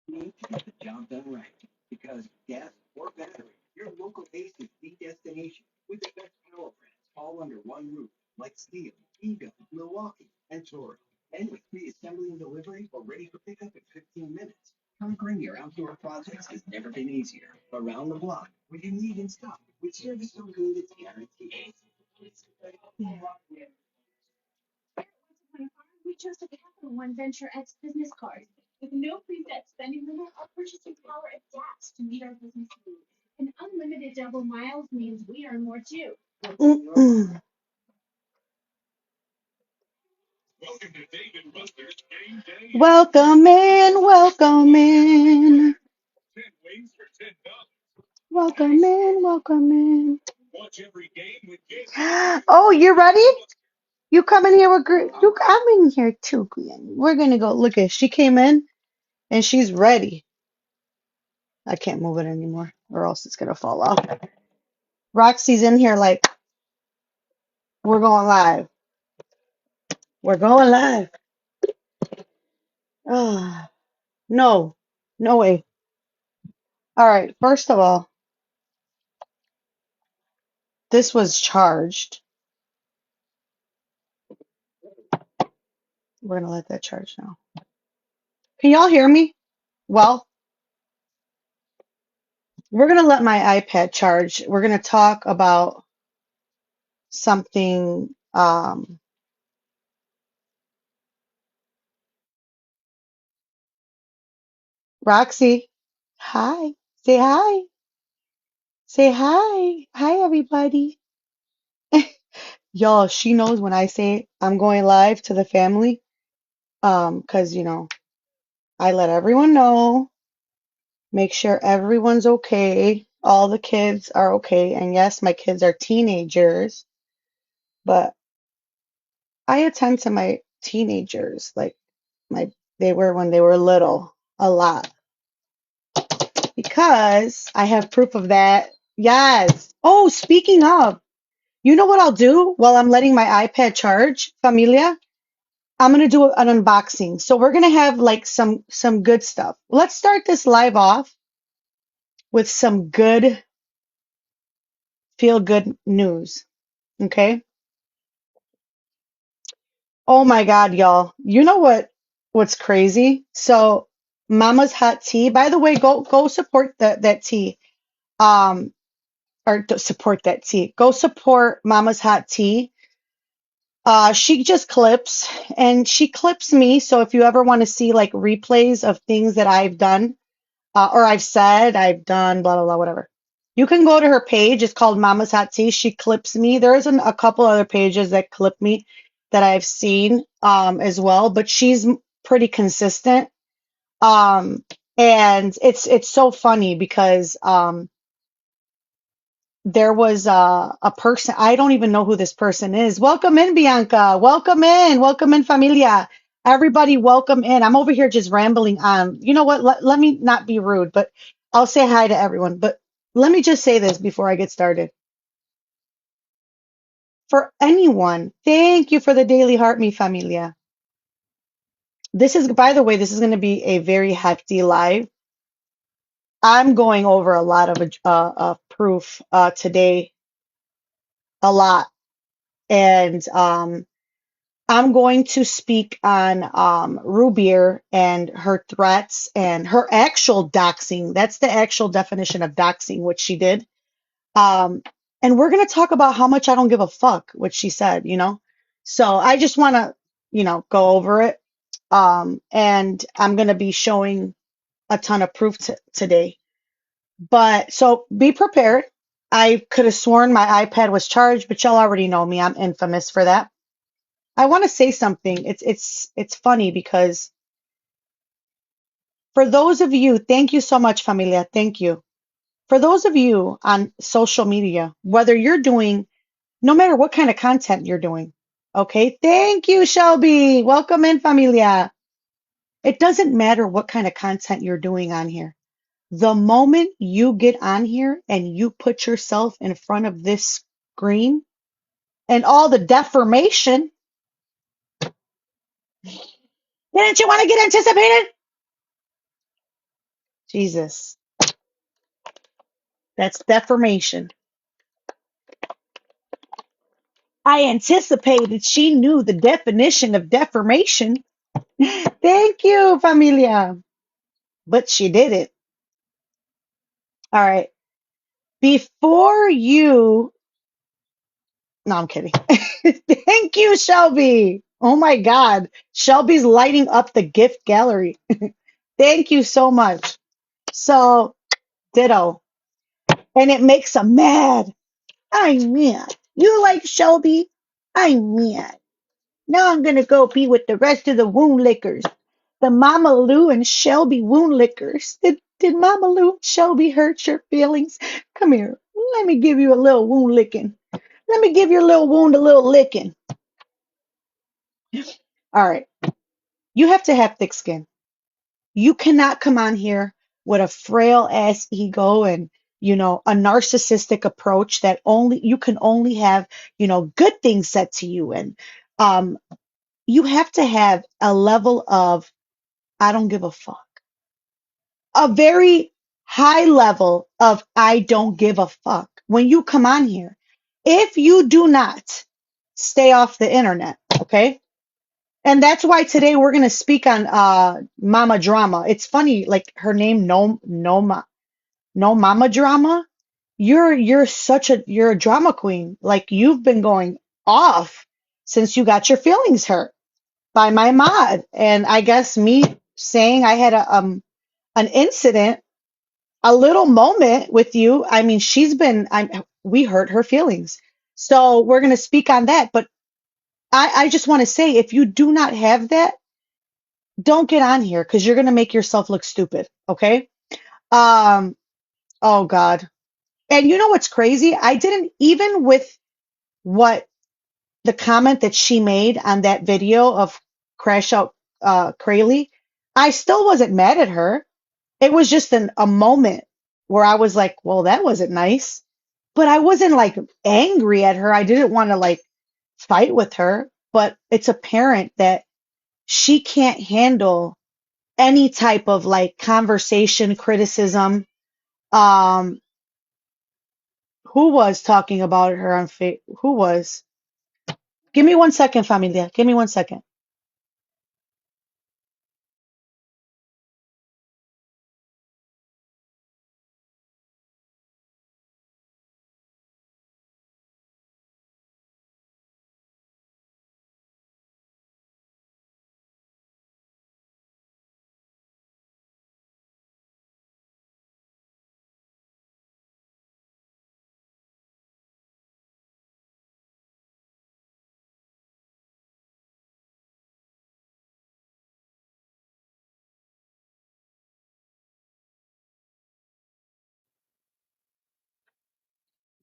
need to get the job done right. Because gas or battery, your local Ace is the destination with the best power brands all under one roof, like Steel, Eagle, Milwaukee, and Toro. And with free assembly and delivery or ready for pickup in 15 minutes. Conquering your outdoor projects has never been easier. Around the block, what you need in stock, with service so good it's guaranteed. Mm-mm. Welcome in, welcome in, welcome in, welcome in. Oh, you ready? You come in here with you. I'm in here too, Glenn. We're gonna go. Look at she came in and she's ready. I can't move it anymore, or else it's gonna fall off. Roxy's in here like we're going live. We're going live. Ah, no, no way. All right. First of all, this was charged. We're gonna let that charge now. Can y'all hear me? Well, we're gonna let my iPad charge. We're gonna talk about something. Roxy, hi. Say hi. Say hi. Hi, everybody. Y'all, she knows when I say I'm going live to the family. 'Cause I let everyone know, make sure everyone's okay. All the kids are okay. And yes, my kids are teenagers, but I attend to my teenagers like my they were when they were little a lot because I have proof of that. Yes. Oh, speaking of, you know what I'll do while I'm letting my iPad charge, familia? I'm gonna do an unboxing. So we're gonna have like some good stuff. Let's start this live off with some good feel good news. Okay. Oh my God, y'all. You know what's crazy? So Mama's Hot Tea, by the way, go support that tea. Um, or support that tea. Go support Mama's Hot Tea. She just clips and she clips me. So if you ever want to see like replays of things that I've done, or I've said, I've done, blah, blah, blah, whatever. You can go to her page. It's called Mama's Hot Tea. She clips me. There's a couple other pages that clip me that I've seen as well, but she's pretty consistent. Um, and it's so funny because there was a person, I don't even know who this person is. Welcome in, Bianca. Welcome in. Welcome in, familia. Everybody, welcome in. I'm over here just rambling on. You know what? Let me not be rude, but I'll say hi to everyone. But let me just say this before I get started. For anyone, thank you for the daily heart, mi familia. This is, by the way, this is going to be a very hefty live. I'm going over a lot of proof today, a lot. And I'm going to speak on Rubier and her threats and her actual doxing. That's the actual definition of doxing, which she did. Um, and we're going to talk about how much I don't give a fuck, what she said. So I just want to, go over it. And I'm going to be showing a ton of proof today. But so be prepared. I could have sworn my iPad was charged, but y'all already know me. I'm infamous for that. I want to say something. It's funny because for those of you, thank you so much, familia. Thank you. For those of you on social media, whether you're doing, no matter what kind of content you're doing, okay? Thank you, Shelby. Welcome in, familia. It doesn't matter what kind of content you're doing on here. The moment you get on here and you put yourself in front of this screen and all the deformation, didn't you want to get anticipated? Jesus, that's deformation. I anticipated she knew the definition of deformation. Thank you, familia. But she did it. All right. Before you, no, I'm kidding. Thank you, Shelby. Oh my God. Shelby's lighting up the gift gallery. Thank you so much. So, ditto. And it makes them mad. I'm mad. You like Shelby? I'm mad. Now I'm gonna go be with the rest of the wound lickers. The Mama Lou and Shelby wound lickers. Did Mama Lou and Shelby hurt your feelings? Come here. Let me give you a little wound licking. Let me give your little wound a little licking. All right. You have to have thick skin. You cannot come on here with a frail ass ego and, a narcissistic approach that only you can only have, good things said to you. And um, you have to have a level of I don't give a fuck, a very high level of I don't give a fuck when you come on here. If you do not, stay off the internet, okay? And that's why today we're gonna speak on Mama Drama. It's funny, like her name, no Mama Drama. You're a drama queen. Like you've been going off since you got your feelings hurt by my mod. And I guess me saying I had an incident, a little moment with you. I mean, we hurt her feelings. So we're gonna speak on that. But I just want to say if you do not have that, don't get on here because you're gonna make yourself look stupid. Okay. Um, oh God. And you know what's crazy? I didn't even with what the comment that she made on that video of Crash Out Crayley, I still wasn't mad at her. It was just a moment where I was like, well, that wasn't nice. But I wasn't like angry at her. I didn't want to like fight with her. But it's apparent that she can't handle any type of like conversation, criticism. Um, who was talking about her on who was? Give me 1 second, familia. Give me 1 second.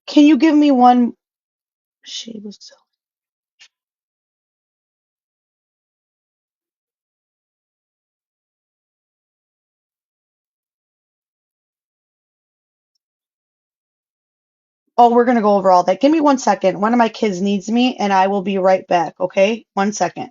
Can you give me one? She was so. Oh, we're gonna go over all that. Give me 1 second. One of my kids needs me, and I will be right back. Okay, 1 second.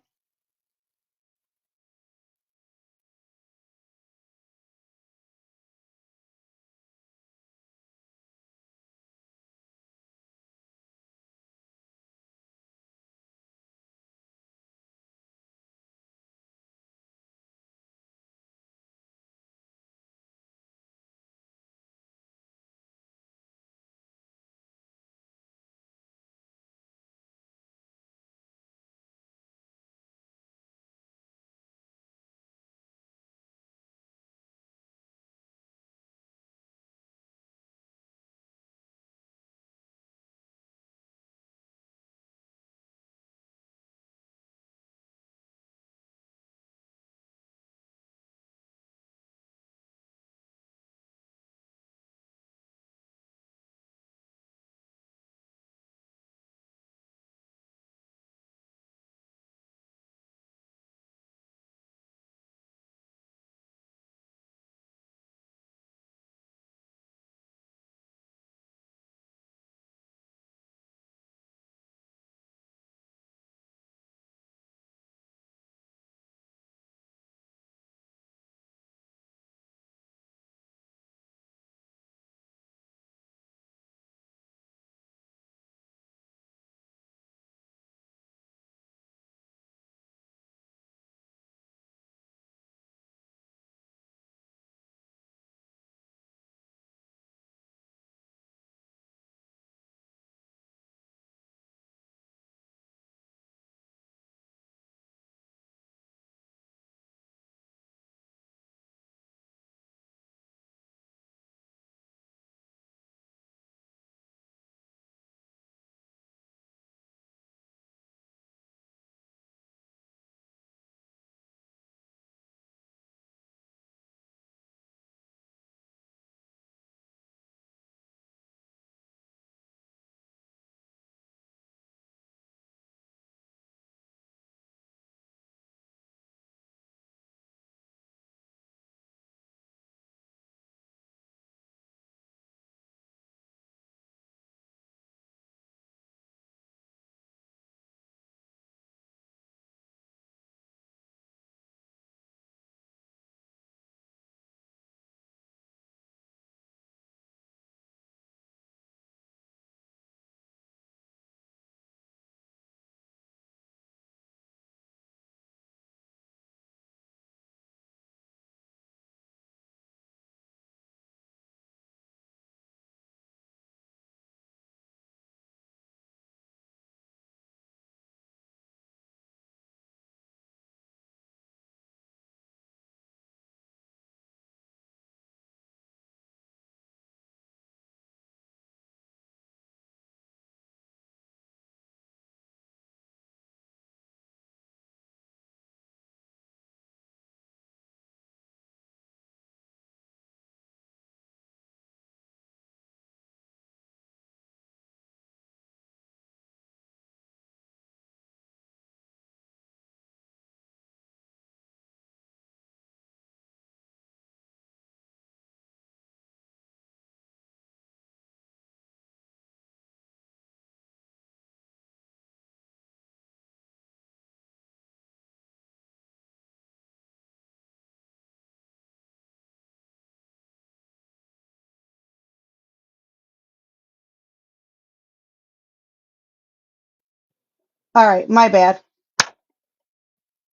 All right, my bad.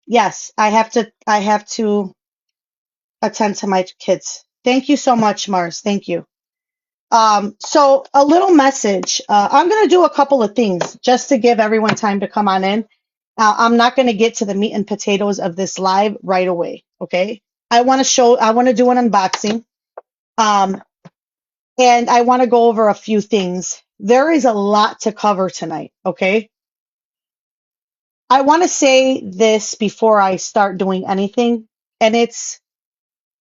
Yes, I have to attend to my kids. Thank you so much, Mars. Thank you. So a little message. I'm going to do a couple of things just to give everyone time to come on in. I'm not going to get to the meat and potatoes of this live right away. Okay. I want to do an unboxing. Um, and I want to go over a few things. There is a lot to cover tonight. Okay. I want to say this before I start doing anything. And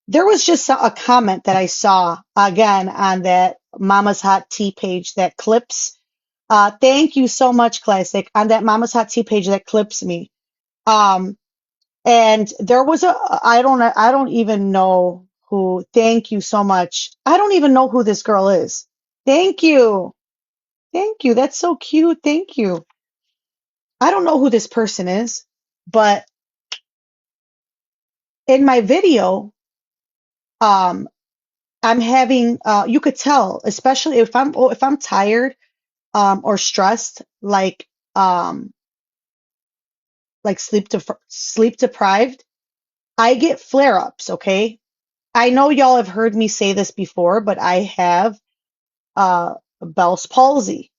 there was just a comment that I saw again on that Mama's Hot Tea page that clips. Thank you so much, Classic, on that Mama's Hot Tea page that clips me. Um, and there was I don't even know who. Thank you so much. I don't even know who this girl is. Thank you. Thank you. That's so cute. Thank you. I don't know who this person is, but in my video, um, I'm having you could tell, especially if I'm tired or stressed, um like sleep deprived, I get flare-ups, okay? I know y'all have heard me say this before, but I have Bell's palsy.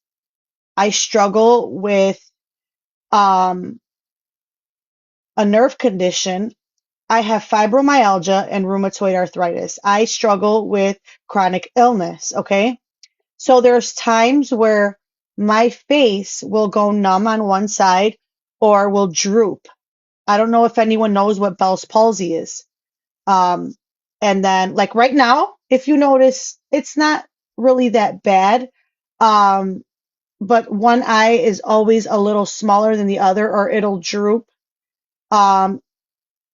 I struggle with um a nerve condition. I have fibromyalgia and rheumatoid arthritis. I struggle with chronic illness, okay? So there's times where my face will go numb on one side or will droop. I don't know if anyone knows what Bell's palsy is. Um, and then, like right now, if you notice, it's not really that bad. Um, but one eye is always a little smaller than the other, or it'll droop. Um,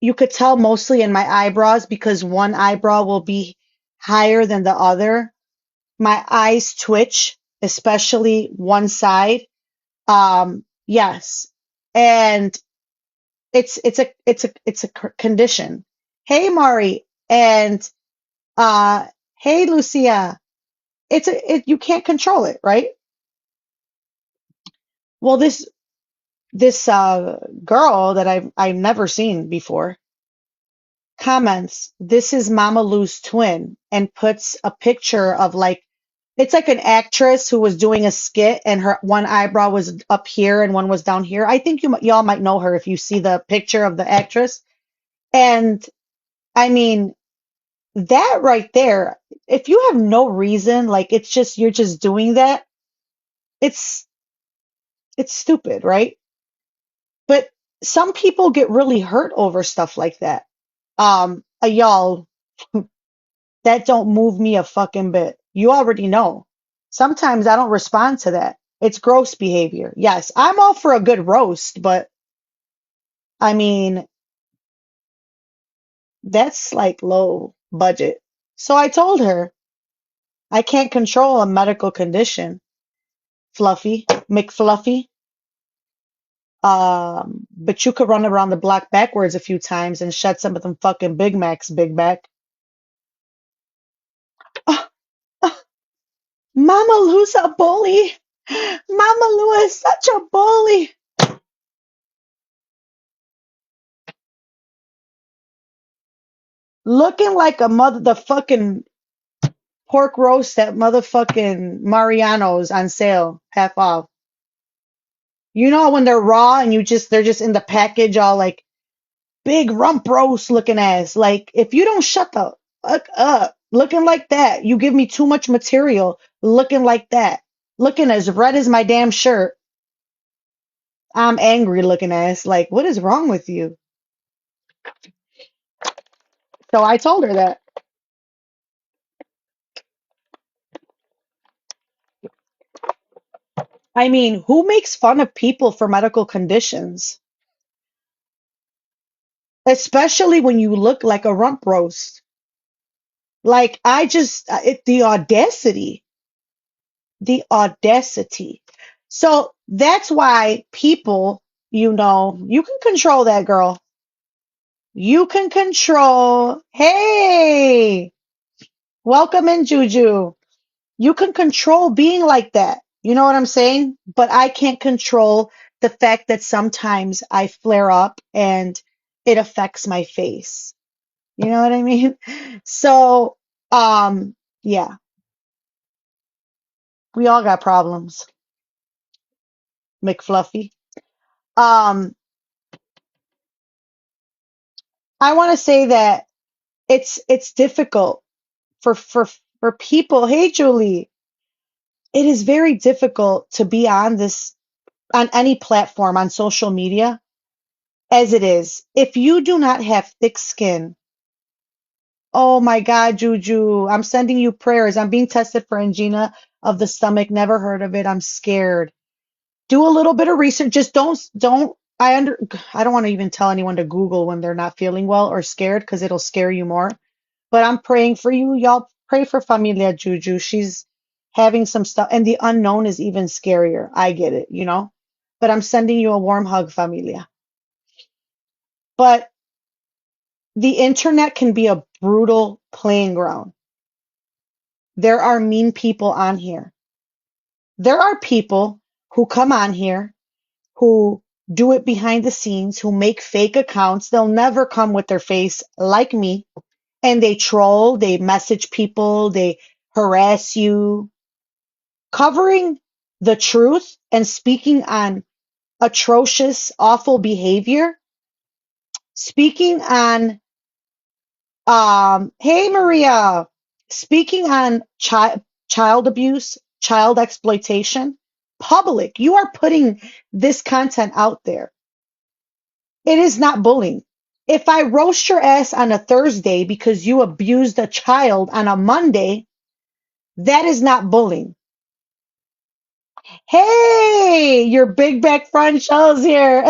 you could tell mostly in my eyebrows because one eyebrow will be higher than the other. My eyes twitch, especially one side. Yes. And it's a condition. Hey, Mari, and uh, hey, Lucia. You can't control it, right? Well, this girl that I've never seen before comments, "This is Mama Lou's twin," and puts a picture of like it's like an actress who was doing a skit and her one eyebrow was up here and one was down here. I think y'all might know her if you see the picture of the actress. And I mean, that right there, if you have no reason, like it's just you're just doing that, it's it's stupid, right? But some people get really hurt over stuff like that. Y'all, that don't move me a fucking bit. You already know. Sometimes I don't respond to that. It's gross behavior. Yes, I'm all for a good roast, but I mean, that's like low budget. So I told her I can't control a medical condition, Fluffy, McFluffy. But you could run around the block backwards a few times and shut some of them fucking Big Macs, Big Mac. Oh, oh, Mama Lou's a bully. Mama Lou is such a bully. Looking like a mother, the fucking pork roast at motherfucking Mariano's on sale, half off. You know when they're raw and they're just in the package all like big rump roast looking ass. Like if you don't shut the fuck up looking like that, you give me too much material looking like that. Looking as red as my damn shirt. I'm angry looking ass. Like, what is wrong with you? So I told her that. I mean, who makes fun of people for medical conditions? Especially when you look like a rump roast. Like, the audacity, the audacity. So that's why people, you can control that girl. You can control, hey, welcome in, Juju. You can control being like that. You know what I'm saying? But I can't control the fact that sometimes I flare up and it affects my face. You know what I mean? So, yeah, we all got problems, McFluffy. Um, I want to say that it's difficult for people. Hey, Julie, it is very difficult to be on this on any platform on social media as it is. If you do not have thick skin, oh my God, Juju, I'm sending you prayers. I'm being tested for angina of the stomach. Never heard of it. I'm scared. Do a little bit of research. Just don't. I don't want to even tell anyone to Google when they're not feeling well or scared because it'll scare you more. But I'm praying for you. Y'all pray for Familia Juju. She's having some stuff, and the unknown is even scarier. I get it, you know? But I'm sending you a warm hug, Familia. But the internet can be a brutal playing ground. There are mean people on here. There are people who come on here who do it behind the scenes, who make fake accounts. They'll never come with their face like me. And they troll, they message people, they harass you, covering the truth and speaking on atrocious, awful behavior, speaking on, hey Maria, speaking on child abuse, child exploitation, public. You are putting this content out there. It is not bullying. If I roast your ass on a Thursday because you abused a child on a Monday, that is not bullying. Hey, your big back front shell's here.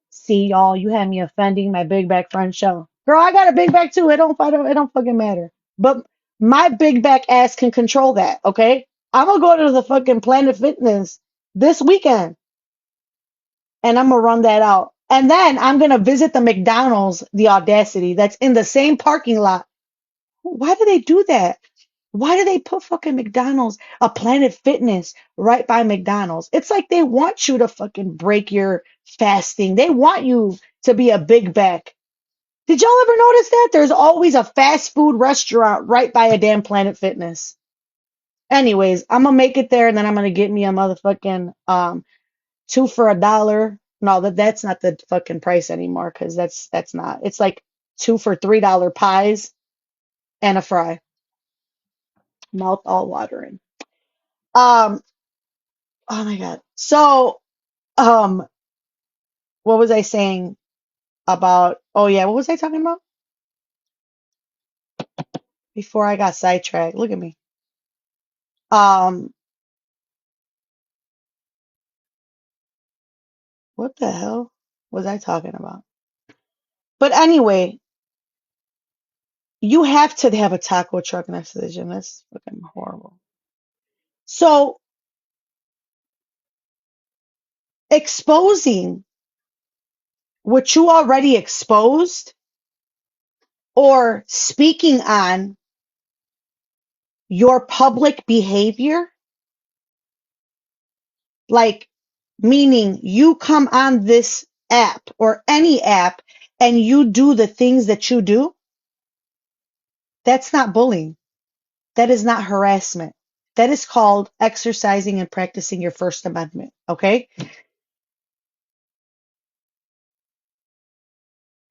See, y'all, you had me offending my big back front shell. Girl, I got a big back too. It don't fucking matter. But my big back ass can control that, okay? I'm gonna go to the fucking Planet Fitness this weekend and I'm gonna run that out. And then I'm gonna visit the McDonald's, the audacity, that's in the same parking lot. Why do they do that? Why do they put fucking McDonald's, a Planet Fitness, right by McDonald's? It's like they want you to fucking break your fasting. They want you to be a big back. Did y'all ever notice that? There's always a fast food restaurant right by a damn Planet Fitness. Anyways, I'm gonna make it there and then I'm gonna get me a motherfucking two for $1. No, that's not the fucking price anymore because that's not. It's like two for $3 pies and a fry. Mouth all watering. Um, oh my God. So, um, what was I saying about, oh yeah, what was I talking about before I got sidetracked? Look at me. Um, what the hell was I talking about? But anyway, you have to have a taco truck next to the gym. That's fucking horrible. So, exposing what you already exposed or speaking on your public behavior, like meaning you come on this app or any app and you do the things that you do, that's not bullying. That is not harassment. That is called exercising and practicing your First Amendment. Okay.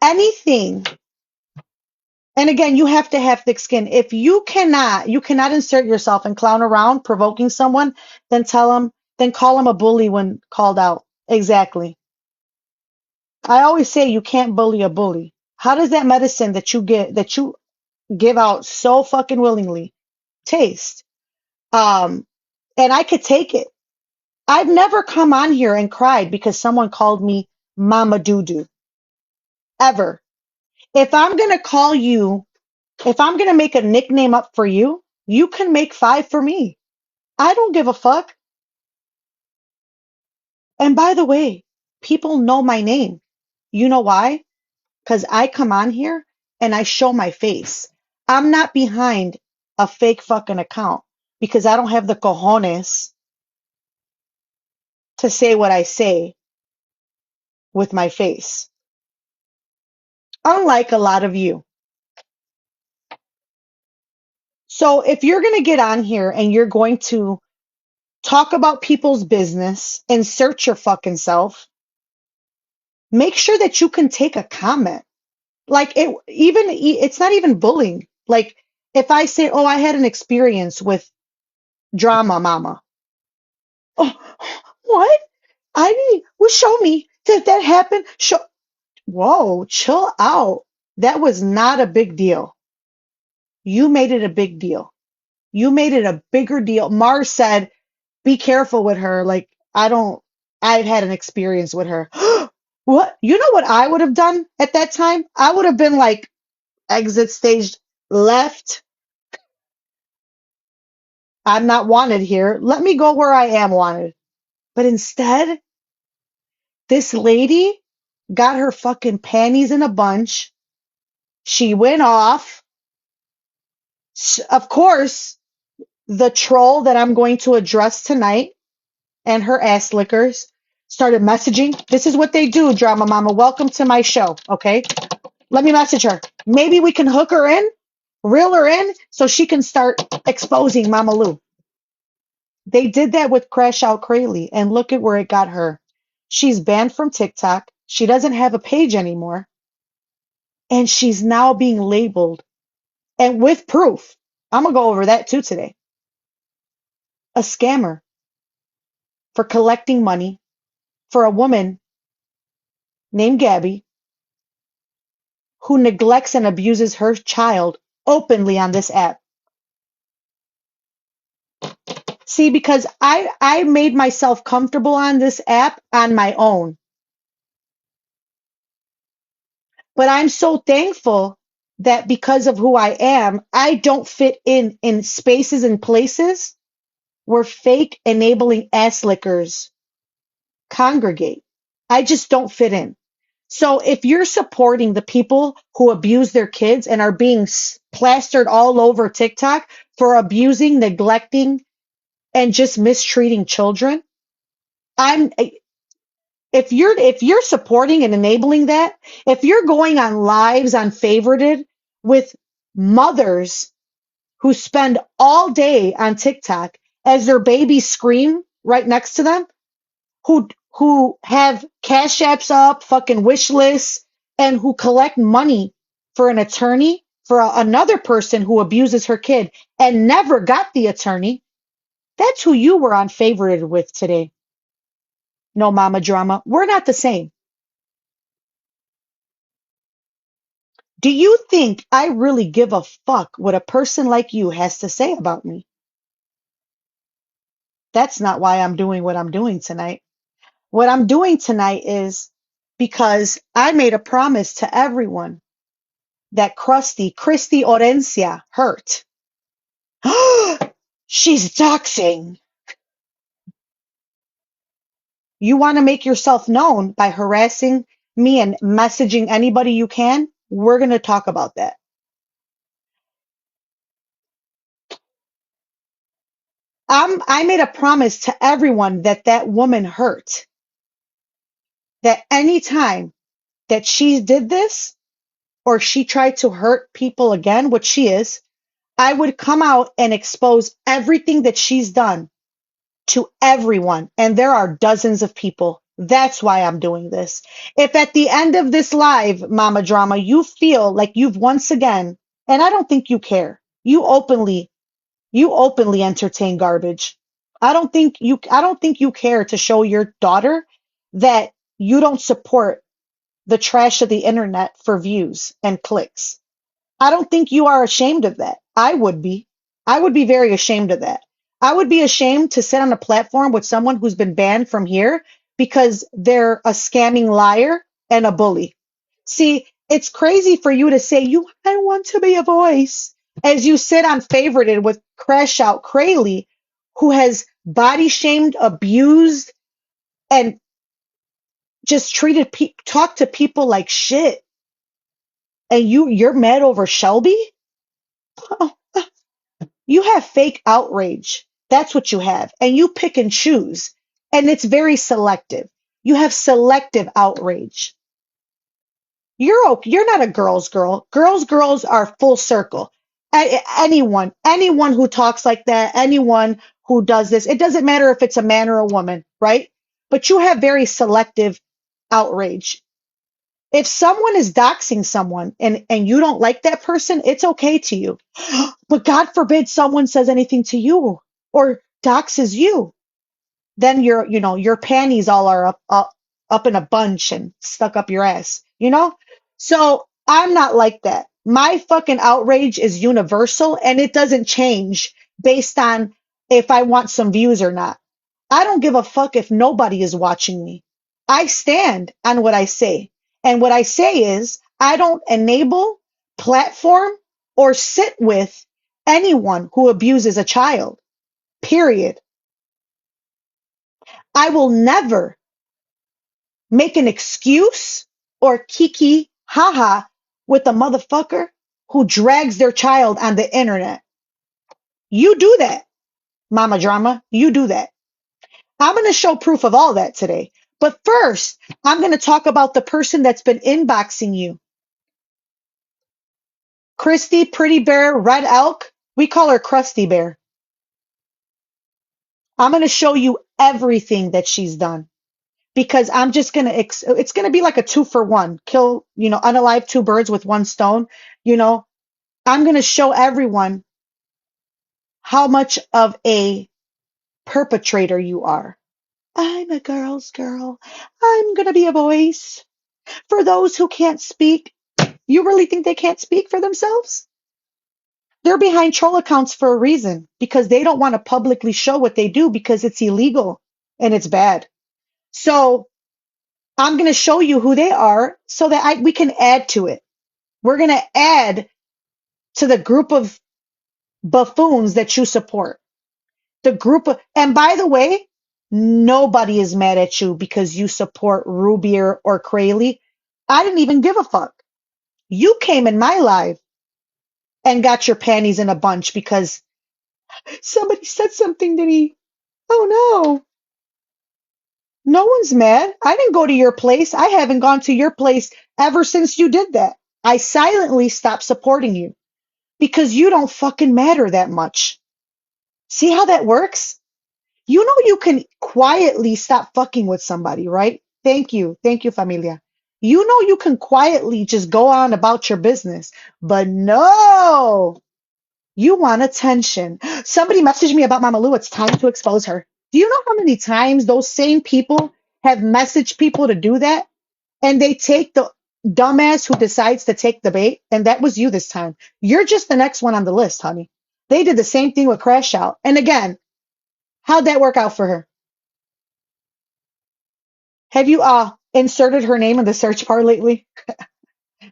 Anything. And again, you have to have thick skin. If you cannot insert yourself and clown around provoking someone, then then call them a bully when called out. Exactly. I always say you can't bully a bully. How does that medicine that you give out so fucking willingly taste? Um, and I could take it. I've never come on here and cried because someone called me Mama Doo ever. If I'm gonna call you, if I'm gonna make a nickname up for you, you can make five for me. I don't give a fuck. And by the way, people know my name. You know why? Because I come on here and I show my face. I'm not behind a fake fucking account because I don't have the cojones to say what I say with my face, unlike a lot of you. So if you're going to get on here and you're going to talk about people's business and search your fucking self, make sure that you can take a comment. Like it's not even bullying. Like if I say, "Oh, I had an experience with drama, mama." Oh, what? I didn't. Well, show me. Did that happen? Show. Whoa, chill out. That was not a big deal. You made it a big deal. You made it a bigger deal. Mars said, be careful with her. Like, I've had an experience with her. What? You know what I would have done at that time? I would have been like, exit stage left. I'm not wanted here. Let me go where I am wanted. But instead, this lady got her fucking panties in a bunch. She went off. Of course, the troll that I'm going to address tonight and her ass lickers started messaging. This is what they do, Drama Mama. Welcome to my show. Okay. Let me message her. Maybe we can hook her in, reel her in, so she can start exposing Mama Lou. They did that with Crash Out Crayley, and look at where it got her. She's banned from TikTok. She doesn't have a page anymore. And she's now being labeled, and with proof, I'm going to go over that too today, a scammer for collecting money for a woman named Gabby who neglects and abuses her child openly on this app. See, because I made myself comfortable on this app on my own. But I'm so thankful that because of who I am, I don't fit in spaces and places where fake enabling ass lickers congregate. I just don't fit in. So if you're supporting the people who abuse their kids and are being plastered all over TikTok for abusing, neglecting, and just mistreating children, I'm if you're supporting and enabling that, if you're going on lives on favorited with mothers who spend all day on TikTok as their babies scream right next to them, who have cash apps up, fucking wish lists, and who collect money for an attorney for another person who abuses her kid and never got the attorney, that's who you were on favorited with today. No mama drama. We're not the same. Do you think I really give a fuck what a person like you has to say about me? That's not why I'm doing what I'm doing tonight. What I'm doing tonight is because I made a promise to everyone that Christy Orencia hurt. She's doxing. You want to make yourself known by harassing me and messaging anybody you can? We're going to talk about that. I made a promise to everyone that that woman hurt. That anytime that she did this or she tried to hurt people again, which she is, I would come out and expose everything that she's done to everyone. And there are dozens of people. That's why I'm doing this. If at the end of this live, Mama Drama, you feel like you've once again, and I don't think you care, you openly entertain garbage. I don't think you care to show your daughter that you don't support the trash of the internet for views and clicks. I don't think you are ashamed of that. I would be. I would be very ashamed of that. I would be ashamed to sit on a platform with someone who's been banned from here because they're a scamming liar and a bully. See, it's crazy for you to say I want to be a voice as you sit on favorited with Crash Out Crayley, who has body shamed, abused, and just talked to people like shit. And you're mad over Shelby? Oh, you have fake outrage. That's what you have. And you pick and choose. And it's very selective. You have selective outrage. You're okay. You're not a girl's girl. Girls are full circle. Anyone who talks like that, anyone who does this, it doesn't matter if it's a man or a woman, right? But you have very selective outrage. If someone is doxing someone and you don't like that person, it's okay to you. But God forbid someone says anything to you or doxes you, then your panties all are up in a bunch and stuck up your ass, you know? So I'm not like that. My fucking outrage is universal and it doesn't change based on if I want some views or not. I don't give a fuck if nobody is watching me. I stand on what I say. And what I say is I don't enable, platform, or sit with anyone who abuses a child. Period. I will never make an excuse or kiki haha with a motherfucker who drags their child on the internet. You do that, mama drama. You do that. I'm going to show proof of all that today. But first, I'm going to talk about the person that's been inboxing you. Christy, Pretty Bear, Red Elk. We call her Krusty Bear. I'm going to show you everything that she's done because I'm just going to, it's going to be like a 2-for-1. Kill, unalive two birds with one stone. You know, I'm going to show everyone how much of a perpetrator you are. I'm a girl's girl. I'm going to be a voice for those who can't speak. You really think they can't speak for themselves? They're behind troll accounts for a reason because they don't want to publicly show what they do because it's illegal and it's bad. So I'm going to show you who they are so that we can add to it. We're going to add to the group of buffoons that you support. And by the way, nobody is mad at you because you support Rubier or Crayley. I didn't even give a fuck. You came in my live and got your panties in a bunch because somebody said something to me. Oh no. No one's mad. I didn't go to your place. I haven't gone to your place ever since you did that. I silently stopped supporting you because you don't fucking matter that much. See how that works? You know you can quietly stop fucking with somebody, right? Thank you. Thank you, familia. You know you can quietly just go on about your business, but no, you want attention. Somebody messaged me about Mama Lou. It's time to expose her. Do you know how many times those same people have messaged people to do that? And they take the dumbass who decides to take the bait. And that was you this time. You're just the next one on the list, honey. They did the same thing with Crash Out. And again, how'd that work out for her? Have you inserted her name in the search bar lately?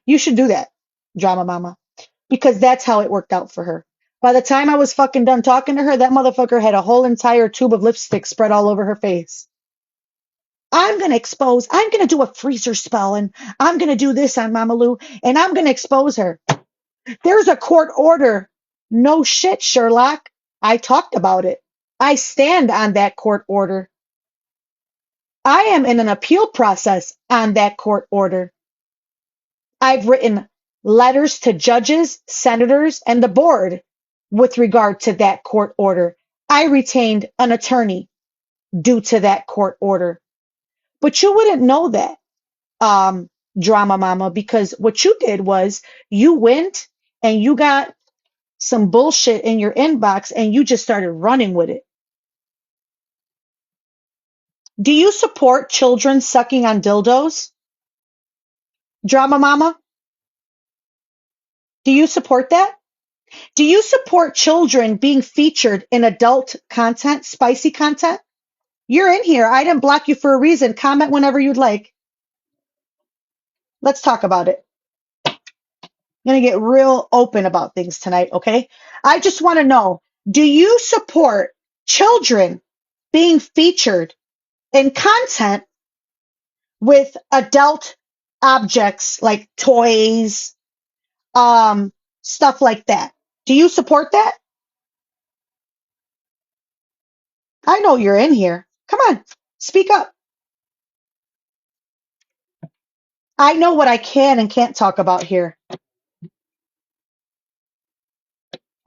You should do that, drama mama, because that's how it worked out for her. By the time I was fucking done talking to her, that motherfucker had a whole entire tube of lipstick spread all over her face. I'm going to expose, I'm going to do a freezer spell and I'm going to do this on Mama Lou and I'm going to expose her. There's a court order. No shit, Sherlock. I talked about it. I stand on that court order. I am in an appeal process on that court order. I've written letters to judges, senators, and the board with regard to that court order. I retained an attorney due to that court order. But you wouldn't know that, drama mama, because what you did was you went and you got some bullshit in your inbox and you just started running with it. Do you support children sucking on dildos? Drama mama? Do you support that? Do you support children being featured in adult content, spicy content? You're in here. I didn't block you for a reason. Comment whenever you'd like. Let's talk about it. I'm going to get real open about things tonight, okay? I just want to know, do you support children being featured in content with adult objects like toys, stuff like that? Do you support that? I know you're in here. Come on. Speak up. I know what I can and can't talk about here.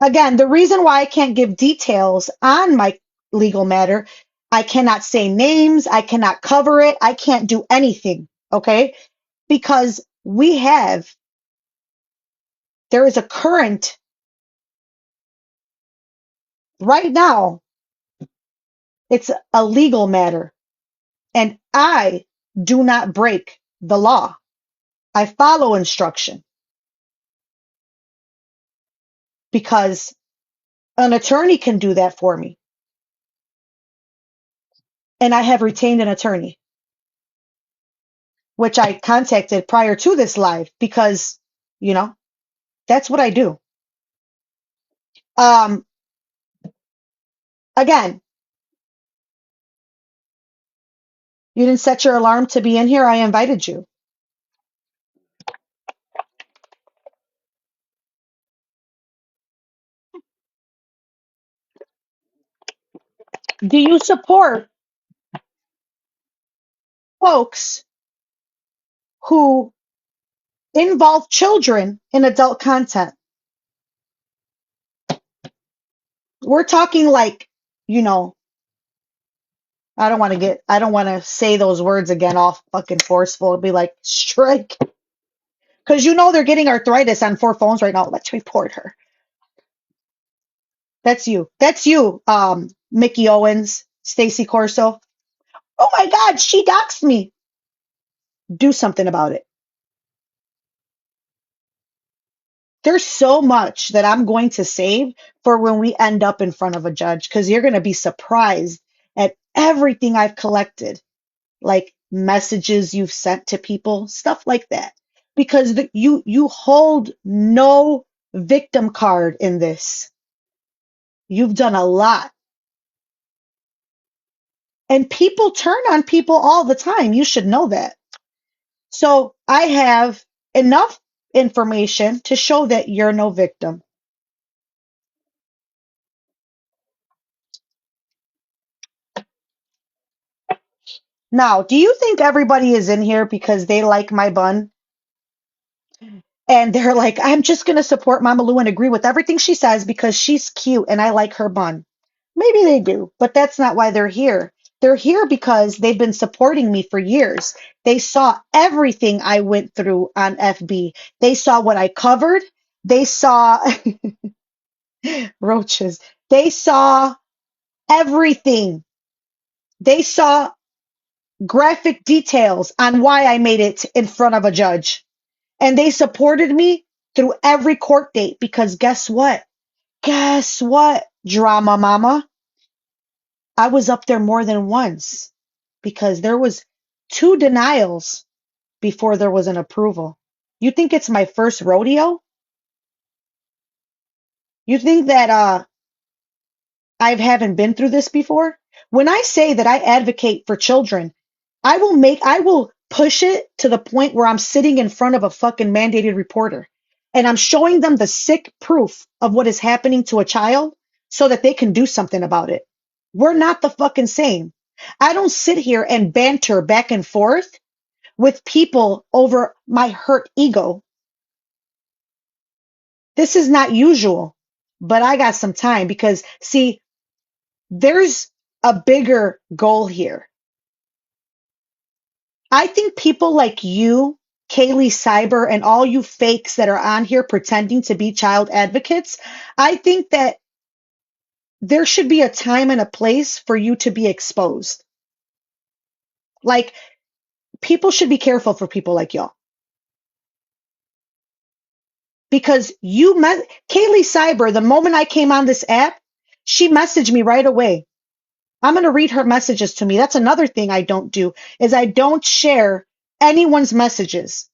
Again, the reason why I can't give details on my legal matter, I cannot say names, I cannot cover it, I can't do anything, okay? Because there is a current right now, it's a legal matter, and I do not break the law. I follow instruction because an attorney can do that for me, and I have retained an attorney, which I contacted prior to this live because, you know, that's what I do. Um, Again, you didn't set your alarm to be in here. I invited you. Do you support folks who involve children in adult content? We're talking like, you know, I don't want to say those words again all fucking forceful. It'll be like strike. Because you know they're getting arthritis on 4 phones right now. Let's report her. That's you. That's you, Mickey Owens, Stacy Corso. Oh my God, she doxed me. Do something about it. There's so much that I'm going to save for when we end up in front of a judge because you're going to be surprised at everything I've collected, like messages you've sent to people, stuff like that. Because you hold no victim card in this. You've done a lot. And people turn on people all the time. You should know that. So I have enough information to show that you're no victim. Now, do you think everybody is in here because they like my bun? And they're like, I'm just going to support Mama Lou and agree with everything she says because she's cute and I like her bun. Maybe they do, but that's not why they're here. They're here because they've been supporting me for years. They saw everything I went through on FB. They saw what I covered. They saw roaches. They saw everything. They saw graphic details on why I made it in front of a judge. And they supported me through every court date because guess what? Guess what, drama mama? I was up there more than once because there was 2 denials before there was an approval. You think it's my first rodeo? You think that I haven't been through this before? When I say that I advocate for children, I will push it to the point where I'm sitting in front of a fucking mandated reporter and I'm showing them the sick proof of what is happening to a child so that they can do something about it. We're not the fucking same. I don't sit here and banter back and forth with people over my hurt ego. This is not usual, but I got some time because see, there's a bigger goal here. I think people like you, Kaylee Cyber, and all you fakes that are on here pretending to be child advocates, I think that there should be a time and a place for you to be exposed. Like, people should be careful for people like y'all. Because Kaylee Cyber, the moment I came on this app, she messaged me right away. I'm going to read her messages to me. That's another thing I don't do, is I don't share anyone's messages.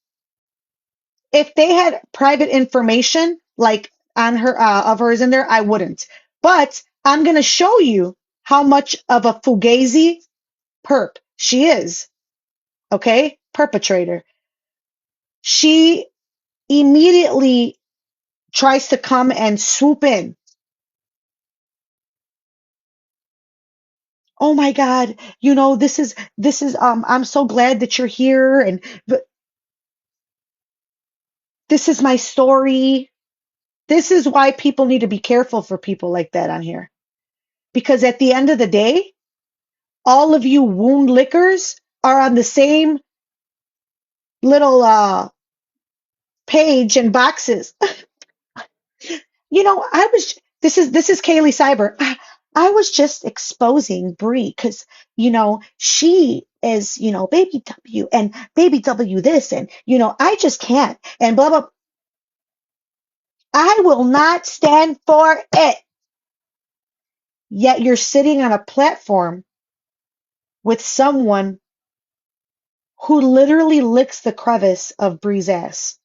If they had private information like on her of hers in there, I wouldn't. But I'm gonna show you how much of a fugazi perp she is. Okay, perpetrator. She immediately tries to come and swoop in. Oh my God, I'm so glad that you're here and this is my story. This is why people need to be careful for people like that on here. Because at the end of the day, all of you wound lickers are on the same little page and boxes. This is Kaylee Cyber. I was just exposing Bree because she is baby W and baby W this and I just can't and blah blah. I will not stand for it. Yet you're sitting on a platform with someone who literally licks the crevice of Bree's ass.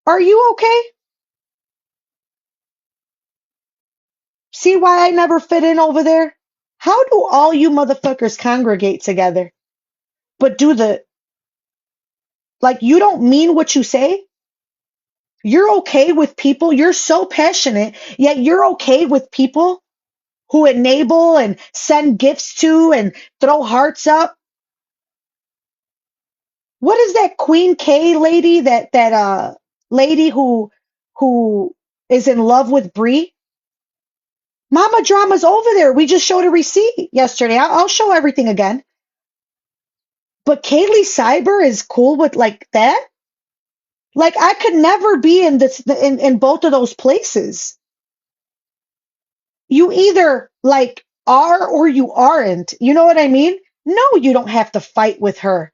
Are you okay? See why I never fit in over there? How do all you motherfuckers congregate together? But do the like you don't mean what you say? You're okay with people, you're so passionate, yet you're okay with people who enable and send gifts to and throw hearts up. What is that Queen K lady, that lady who is in love with Bree? Mama Drama's over there. We just showed a receipt yesterday. I'll show everything again. But Kaylee Cyber is cool with like that. Like I could never be in in both of those places. You either like are or you aren't. You know what I mean? No, you don't have to fight with her.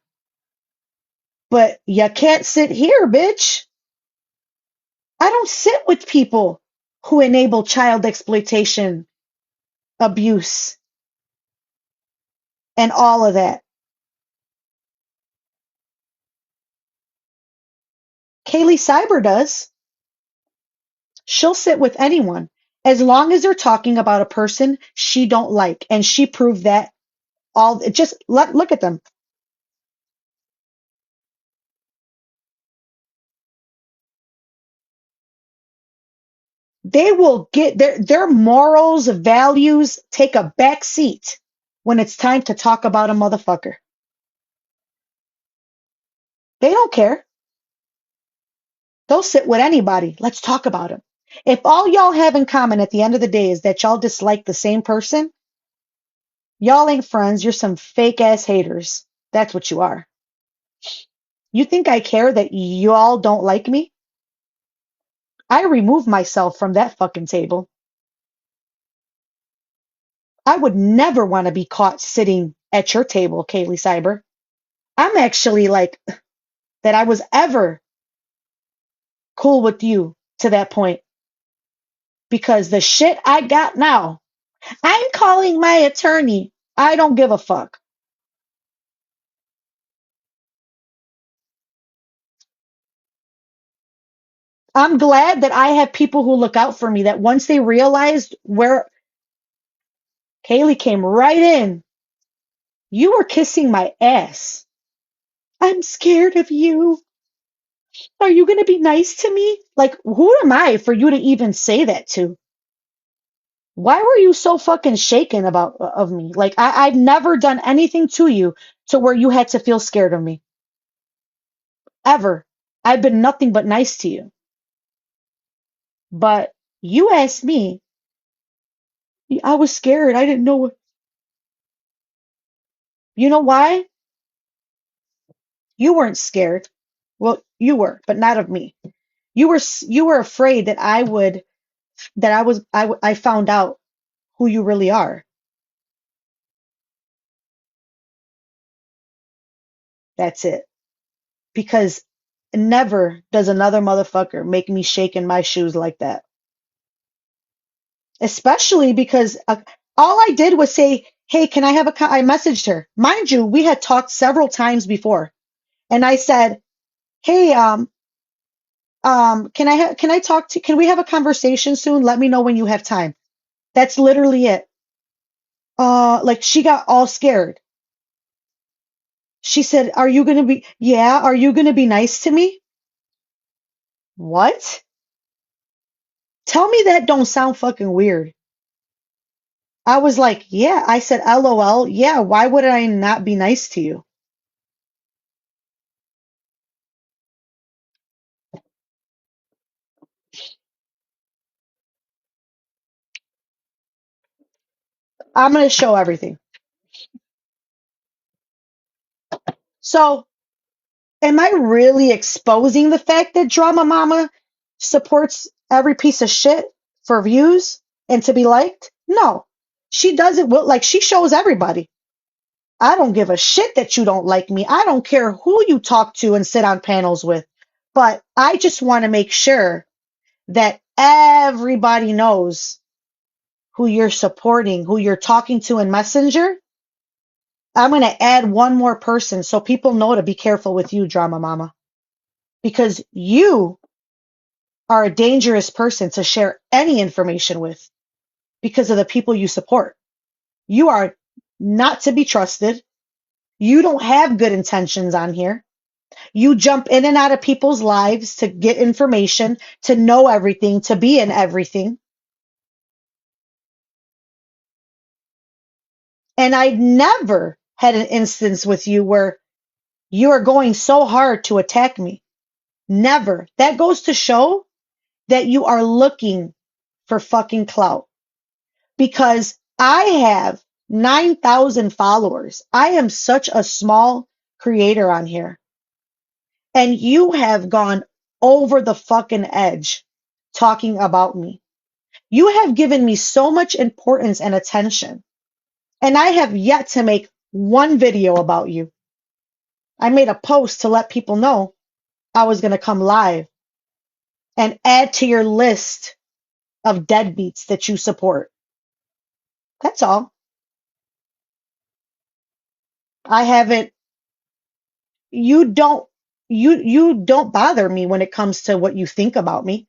But you can't sit here, bitch. I don't sit with people who enable child exploitation, abuse, and all of that. Kaylee Cyber does. She'll sit with anyone as long as they're talking about a person she don't like, and she proved that all. Just look at them. They will get their morals, values take a back seat when it's time to talk about a motherfucker. They don't care. They'll sit with anybody. Let's talk about him. If all y'all have in common at the end of the day is that y'all dislike the same person, y'all ain't friends. You're some fake ass haters. That's what you are. You think I care that y'all don't like me? I remove myself from that fucking table. I would never want to be caught sitting at your table, Kaylee Cyber. I'm actually like that I was ever cool with you to that point because the shit I got now, I'm calling my attorney. I don't give a fuck. I'm glad that I have people who look out for me that once they realized where Kaylee came right in, you were kissing my ass. I'm scared of you. Are you going to be nice to me? Like, who am I for you to even say that to? Why were you so fucking shaken about of me? Like, I've never done anything to you to where you had to feel scared of me. Ever. I've been nothing but nice to you. But you asked me, I was scared. I didn't know what. You know why? You weren't scared. Well, you were, but not of me. You were afraid that I found out who you really are. That's it. Because never does another motherfucker make me shake in my shoes like that. Especially because all I did was say, "Hey, can I have I messaged her. Mind you, we had talked several times before. And I said, "Hey, can we have a conversation soon? Let me know when you have time." That's literally it. Like she got all scared. She said, are you going to be nice to me?" What? Tell me that don't sound fucking weird. I was like, yeah. I said, LOL. Yeah. Why would I not be nice to you? I'm going to show everything. So, am I really exposing the fact that Drama Mama supports every piece of shit for views and to be liked? No. She does it like she shows everybody. I don't give a shit that you don't like me. I don't care who you talk to and sit on panels with. But I just want to make sure that everybody knows who you're supporting, who you're talking to in Messenger. I'm going to add one more person so people know to be careful with you, Drama Mama, because you are a dangerous person to share any information with because of the people you support. You are not to be trusted. You don't have good intentions on here. You jump in and out of people's lives to get information, to know everything, to be in everything. And I never had an instance with you where you are going so hard to attack me. Never. That goes to show that you are looking for fucking clout because I have 9,000 followers. I am such a small creator on here. And you have gone over the fucking edge talking about me. You have given me so much importance and attention. And I have yet to make one video about you. I made a post to let people know I was going to come live and add to your list of deadbeats that you support. That's all. I haven't you don't you don't bother me when it comes to what you think about me.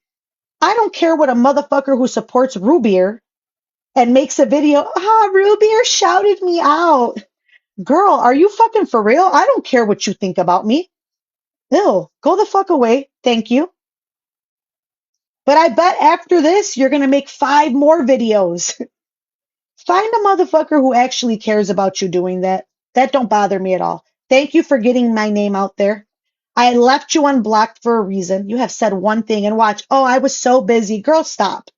I don't care what a motherfucker who supports Rubier and makes a video, Rubier shouted me out. Girl, are you fucking for real? I don't care what you think about me. Ew, go the fuck away. Thank you. But I bet after this, you're going to make 5 more videos. Find a motherfucker who actually cares about you doing that. That don't bother me at all. Thank you for getting my name out there. I left you unblocked for a reason. You have said one thing and watch. Oh, I was so busy. Girl, stop.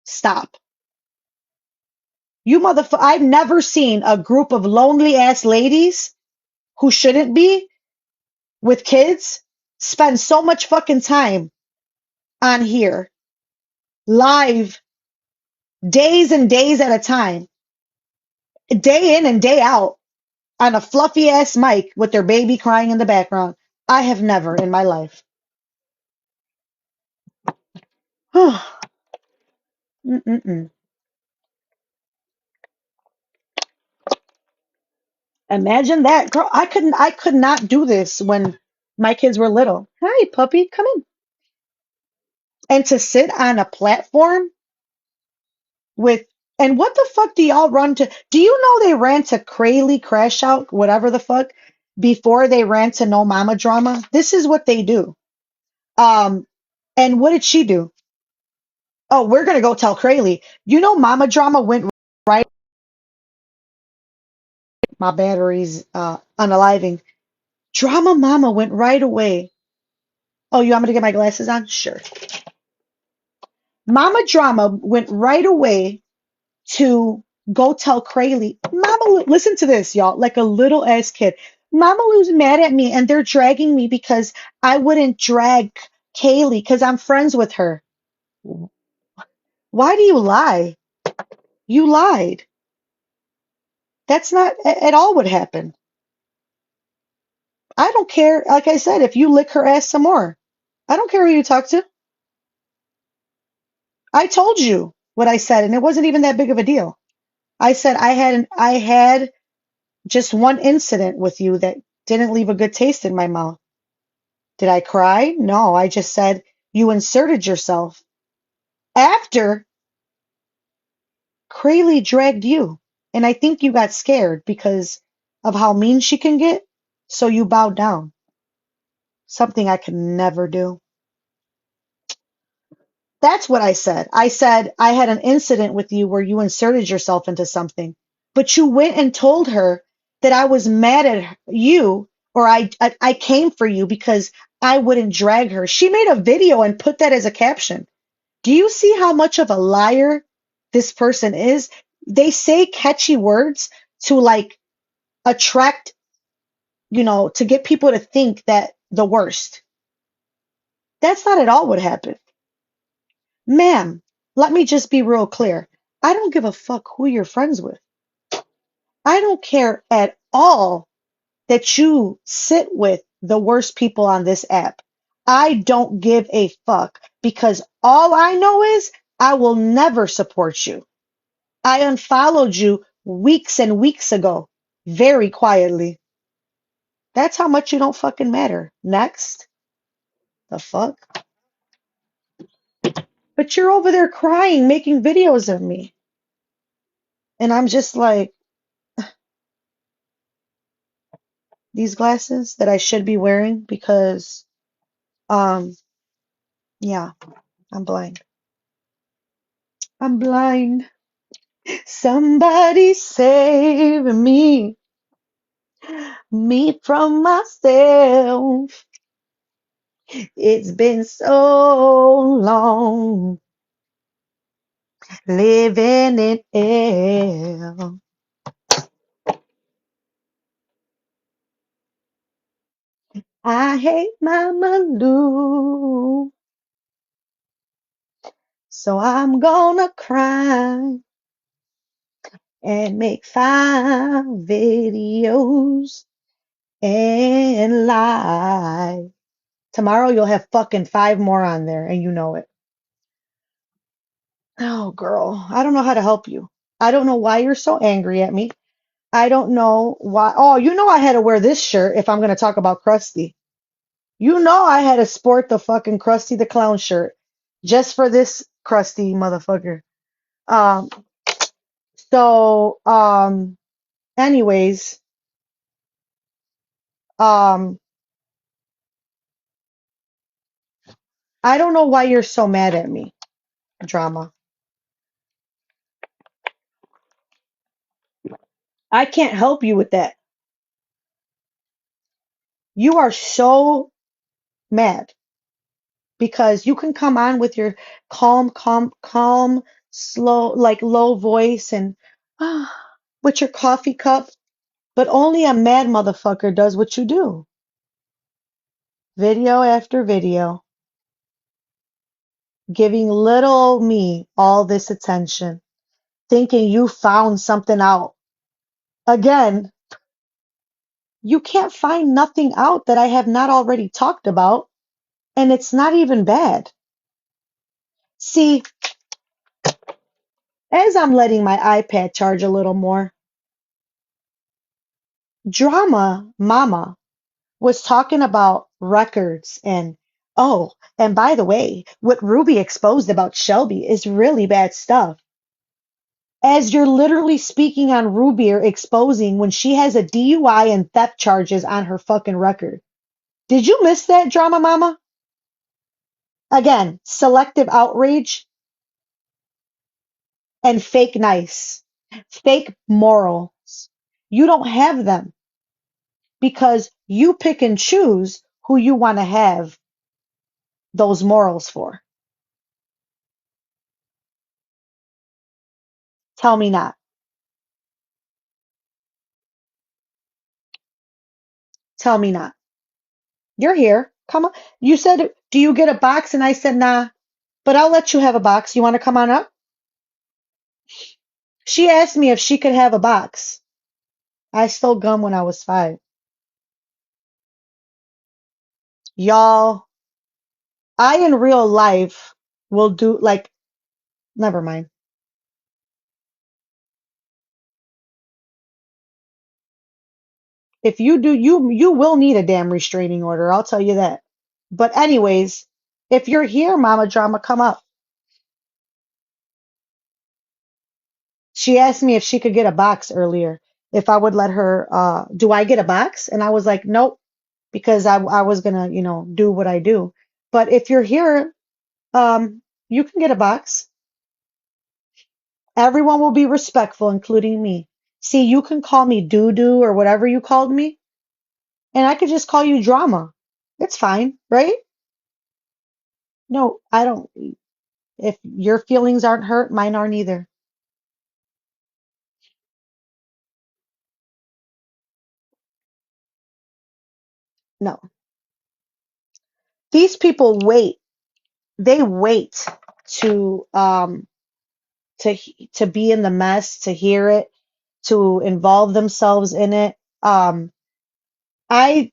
Stop. You motherfucker. I've never seen a group of lonely ass ladies who shouldn't be with kids spend so much fucking time on here live days and days at a time, day in and day out on a fluffy ass mic with their baby crying in the background. I have never in my life. Mm-mm-mm. Imagine that, girl. I could not do this when my kids were little. Hi, puppy, come in. And to sit on a platform with, and what the fuck do y'all run to? Do you know they ran to Crayley Crash Out, whatever the fuck, before they ran to No Mama Drama? This is what they do. Um, and what did she do? Oh, we're gonna go tell Crayley. You know, Mama Drama went right. My battery's unaliving. Drama Mama went right away. Oh, you want me to get my glasses on? Sure. Mama Drama went right away to go tell Crayley. Listen to this, y'all, like a little ass kid. Mama Lou's mad at me and they're dragging me because I wouldn't drag Kaylee because I'm friends with her. Why do you lie? You lied. That's not at all what happened. I don't care. Like I said, if you lick her ass some more, I don't care who you talk to. I told you what I said, and it wasn't even that big of a deal. I said I had just one incident with you that didn't leave a good taste in my mouth. Did I cry? No, I just said you inserted yourself after Crayley dragged you. And I think you got scared because of how mean she can get. So you bowed down. Something I could never do. That's what I said. I said I had an incident with you where you inserted yourself into something, but you went and told her that I was mad at you or I came for you because I wouldn't drag her. She made a video and put that as a caption. Do you see how much of a liar this person is? They say catchy words to like attract, to get people to think that the worst. That's not at all what happened. Ma'am, let me just be real clear. I don't give a fuck who you're friends with. I don't care at all that you sit with the worst people on this app. I don't give a fuck because all I know is I will never support you. I unfollowed you weeks and weeks ago, very quietly. That's how much you don't fucking matter. Next. The fuck? But you're over there crying, making videos of me. And I'm just like, these glasses that I should be wearing because, um, yeah, I'm blind. I'm blind. Somebody save me from myself. It's been so long living in hell. I hate Mama Lou, so I'm gonna cry and make 5 videos and lie. Tomorrow you'll have fucking 5 more on there and you know it. Oh, girl, I don't know how to help you. I don't know why you're so angry at me. I don't know why. Oh, you know I had to wear this shirt if I'm going to talk about Krusty. You know I had to sport the fucking Krusty the Clown shirt just for this Krusty motherfucker. Um, so, anyways, um, I don't know why you're so mad at me, drama. I can't help you with that. You are so mad because you can come on with your calm, slow, like low voice and with your coffee cup, but only a mad motherfucker does what you do. Video after video, giving little me all this attention, thinking you found something out. Again, you can't find nothing out that I have not already talked about, and it's not even bad. See, as I'm letting my iPad charge a little more, Drama Mama was talking about records and oh, and by the way, what Ruby exposed about Shelby is really bad stuff. As you're literally speaking on Ruby or exposing when she has a DUI and theft charges on her fucking record. Did you miss that, Drama Mama? Again, selective outrage and fake nice, fake morals. You don't have them because you pick and choose who you want to have those morals for. Tell me not. Tell me not. You're here. Come on. You said, do you get a box? And I said, nah, but I'll let you have a box. You want to come on up? She asked me if she could have a box. I stole gum when I was 5. Y'all, I in real life will do like, never mind. If you do, you will need a damn restraining order. I'll tell you that. But anyways, if you're here, Mama Drama, come up. She asked me if she could get a box earlier, if I would let her, do I get a box? And I was like, nope, because I was gonna, do what I do. But if you're here, You can get a box. Everyone will be respectful, including me. See, you can call me doo doo or whatever you called me, and I could just call you drama. It's fine, right? No, I don't. If your feelings aren't hurt, mine aren't either. No. These people wait. They wait to um to be in the mess, to hear it, to involve themselves in it. I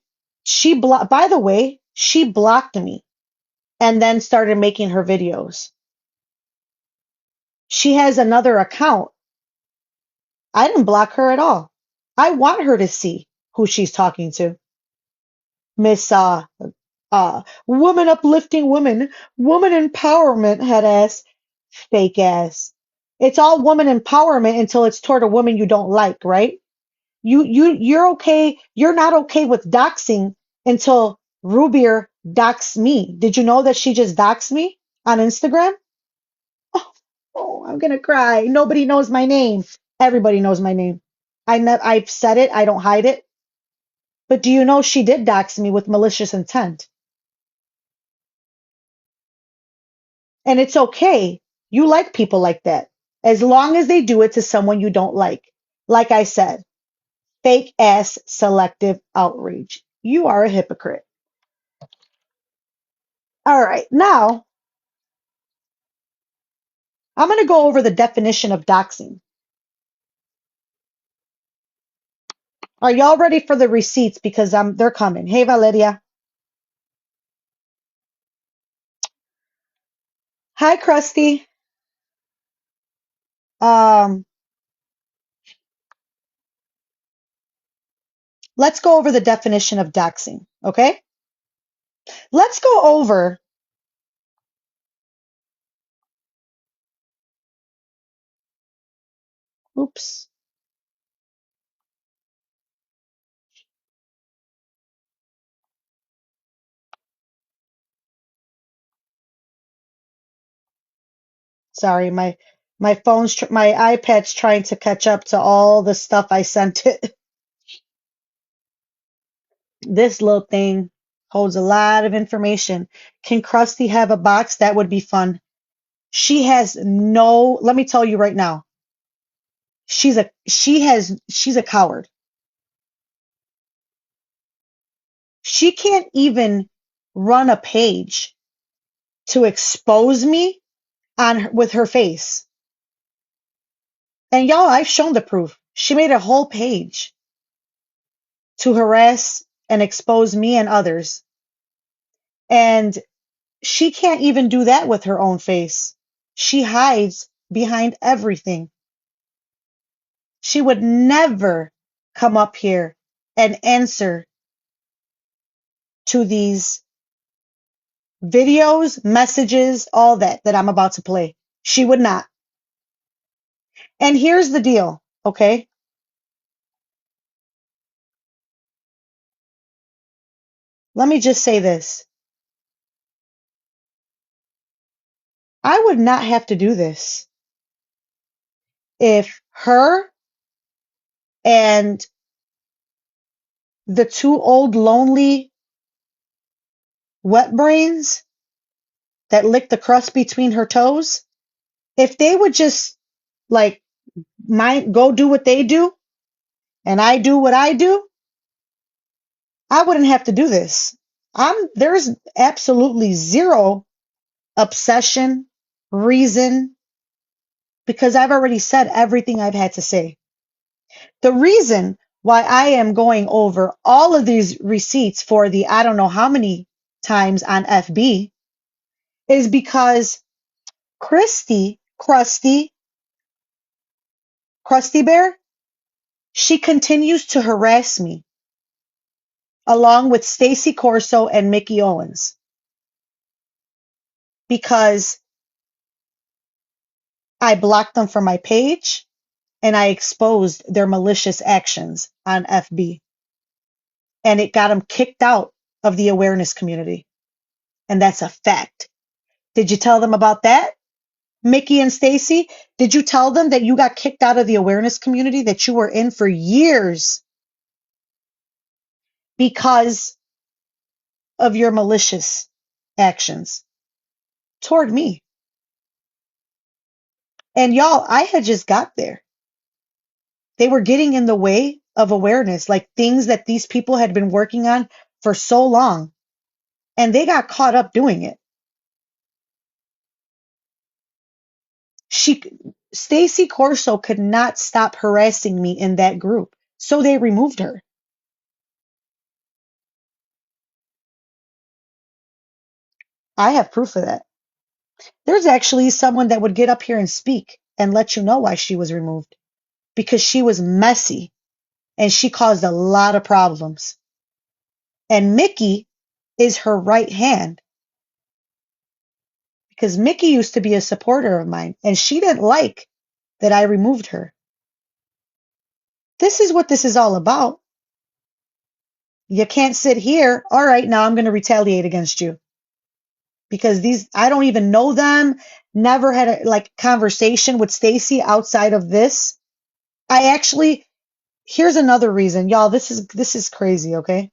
by the way, she blocked me and then started making her videos. She has another account. I didn't block her at all. I want her to see who she's talking to. Miss woman uplifting woman, woman empowerment head ass, fake ass. It's all woman empowerment until it's toward a woman you don't like, right? You're okay. You're not okay with doxing until Rubier doxed me. Did you know that she just doxed me on Instagram? Oh, oh, I'm gonna cry. Nobody knows my name. Everybody knows my name. I've said it. I don't hide it. But do you know she did dox me with malicious intent? And it's okay. You like people like that. As long as they do it to someone you don't like. Like I said, fake ass selective outrage. You are a hypocrite. All right. Now, I'm going to go over the definition of doxing. Are y'all ready for the receipts? Because they're coming. Hey, Valeria. Hi, Krusty. Um, let's go over the definition of doxing. Okay. Let's go over. Oops. Sorry, my iPad's trying to catch up to all the stuff I sent it. This little thing holds a lot of information. Can Krusty have a box? That would be fun. She has no, let me tell you right now. She's a coward. She can't even run a page to expose me with her face. And y'all, I've shown the proof. She made a whole page to harass and expose me and others. And she can't even do that with her own face. She hides behind everything. She would never come up here and answer to these videos, messages, all that I'm about to play. She would not. And here's the deal, okay? Let me just say this. I would not have to do this if her and the two old lonely wet brains that lick the crust between her toes, if they would just like go do what they do and I do what I do, I wouldn't have to do this. There's absolutely zero obsession, reason, because I've already said everything I've had to say. The reason why I am going over all of these receipts for the I don't know how many times on FB is because Krusty Bear, she continues to harass me along with Stacy Corso and Mickey Owens because I blocked them from my page and I exposed their malicious actions on FB. And it got them kicked out of the awareness community. And that's a fact. Did you tell them about that? Mickey and Stacy, did you tell them that you got kicked out of the awareness community that you were in for years because of your malicious actions toward me? And y'all, I had just got there. They were getting in the way of awareness, like things that these people had been working on for so long, and they got caught up doing it. She, Stacy Corso could not stop harassing me in that group, so they removed her. I have proof of that. There's actually someone that would get up here and speak and let you know why she was removed because she was messy and she caused a lot of problems. And Mickey is her right hand because Mickey used to be a supporter of mine and she didn't like that I removed her. This is what this is all about. You can't sit here. All right, now I'm going to retaliate against you because these I don't even know them. Never had a like conversation with Stacy outside of this. I actually Here's another reason, y'all. This is crazy, okay?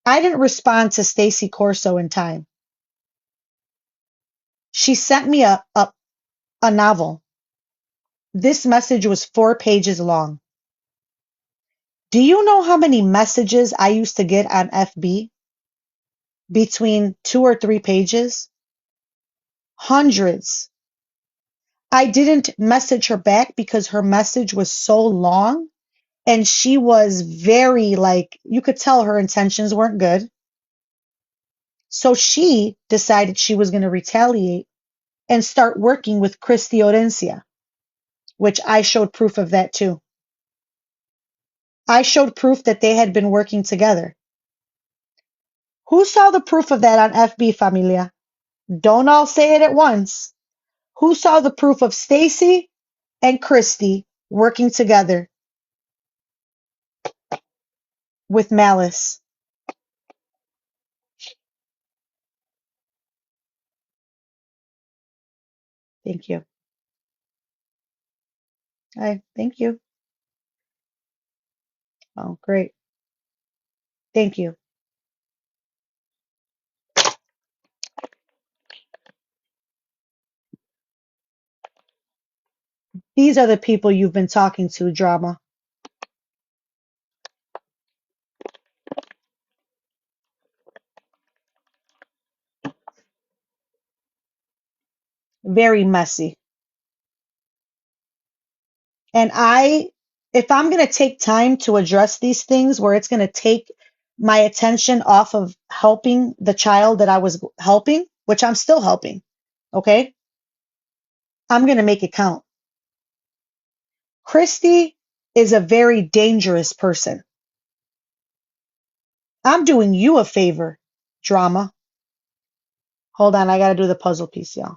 I didn't respond to Stacy Corso in time. She sent me a novel. This message was 4 pages long. Do you know how many messages I used to get on FB between 2 or 3 pages? Hundreds. I didn't message her back because her message was so long and she was very like, you could tell her intentions weren't good. So she decided she was going to retaliate and start working with Christy Orencia, which I showed proof of that too. I showed proof that they had been working together. Who saw the proof of that on FB, familia? Don't all say it at once. Who saw the proof of Stacy and Christy working together with malice? Thank you. Thank you. Oh, great. Thank you. These are the people you've been talking to, drama. Very messy. And if I'm going to take time to address these things where it's going to take my attention off of helping the child that I was helping, which I'm still helping, okay? I'm going to make it count. Christy is a very dangerous person. I'm doing you a favor, drama. Hold on, I got to do the puzzle piece, y'all.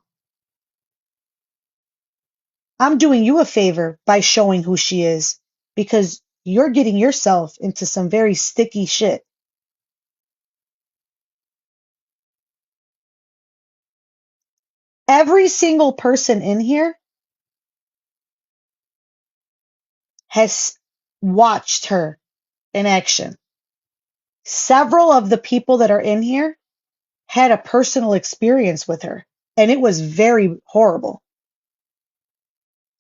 I'm doing you a favor by showing who she is because you're getting yourself into some very sticky shit. Every single person in here has watched her in action. Several of the people that are in here had a personal experience with her, and it was very horrible.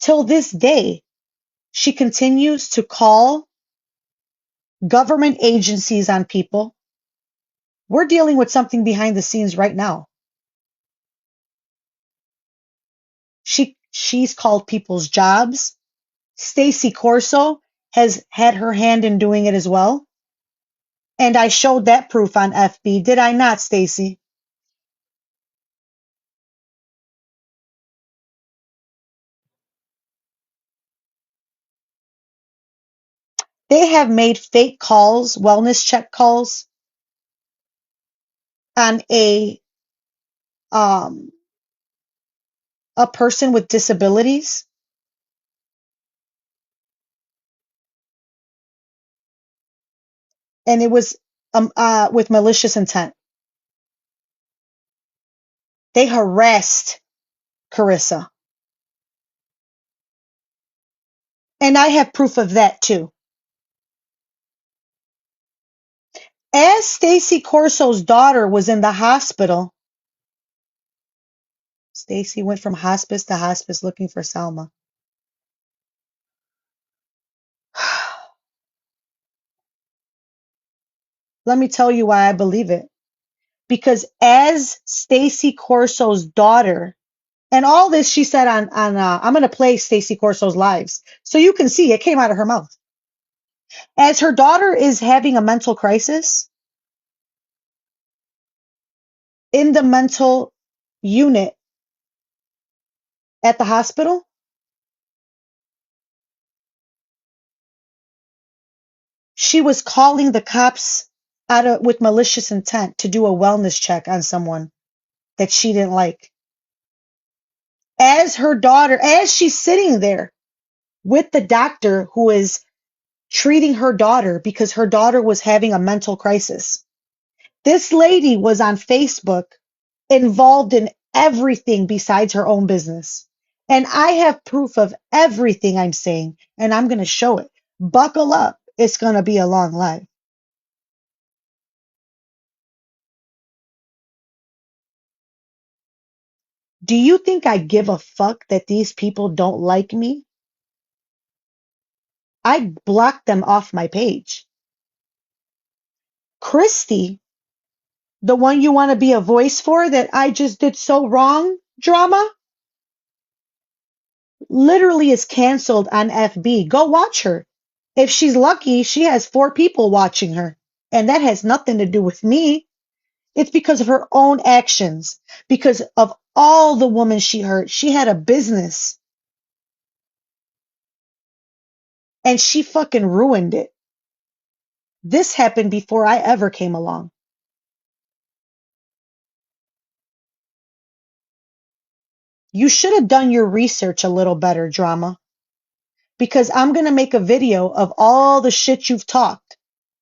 Till this day, she continues to call government agencies on people. We're dealing with something behind the scenes right now. She's called people's jobs. Stacy Corso has had her hand in doing it as well. And I showed that proof on FB, did I not, Stacy? They have made fake calls, wellness check calls on um a person with disabilities, and it was with malicious intent. They harassed Carissa. And I have proof of that too. As Stacy Corso's daughter was in the hospital, Stacy went from hospice to hospice looking for Selma. Let me tell you why I believe it. Because as Stacy Corso's daughter, and all this she said on I'm going to play Stacy Corso's lives so you can see it came out of her mouth. As her daughter is having a mental crisis in the mental unit at the hospital, she was calling the cops with malicious intent to do a wellness check on someone that she didn't like. As her daughter, as she's sitting there with the doctor who is treating her daughter because her daughter was having a mental crisis. This lady was on Facebook involved in everything besides her own business. And I have proof of everything I'm saying, and I'm going to show it. Buckle up. It's going to be a long life. Do you think I give a fuck that these people don't like me? I blocked them off my page. Christy, the one you want to be a voice for that I just did so wrong drama, literally is canceled on FB. Go watch her. If she's lucky, she has 4 people watching her. And that has nothing to do with me. It's because of her own actions. Because of all the women she hurt. She had a business. And she fucking ruined it. This happened before I ever came along. You should have done your research a little better, drama. Because I'm going to make a video of all the shit you've talked.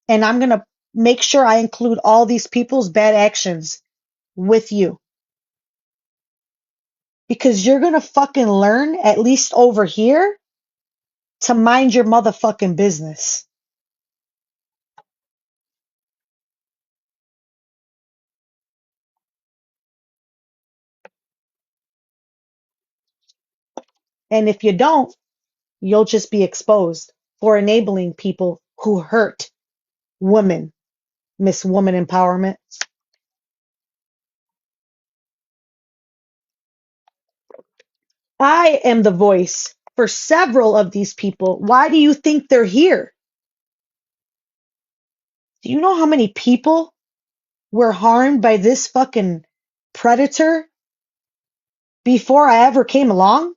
And I'm going to make sure I include all these people's bad actions with you. Because you're going to fucking learn, at least over here, to mind your motherfucking business. And if you don't, you'll just be exposed for enabling people who hurt women, Miss Woman Empowerment. I am the voice for several of these people. Why do you think they're here? Do you know how many people were harmed by this fucking predator before I ever came along?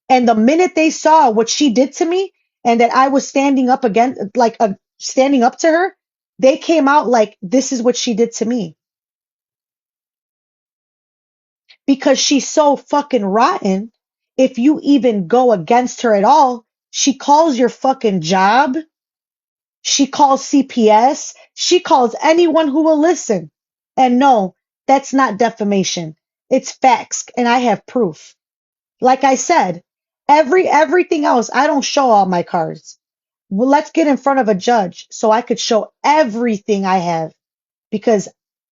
And the minute they saw what she did to me and that I was standing up again, like standing up to her, they came out like, this is what she did to me. Because she's so fucking rotten. If you even go against her at all, she calls your fucking job. She calls CPS. She calls anyone who will listen. And no, that's not defamation. It's facts. And I have proof. Like I said, everything else, I don't show all my cards. Well, let's get in front of a judge so I could show everything I have because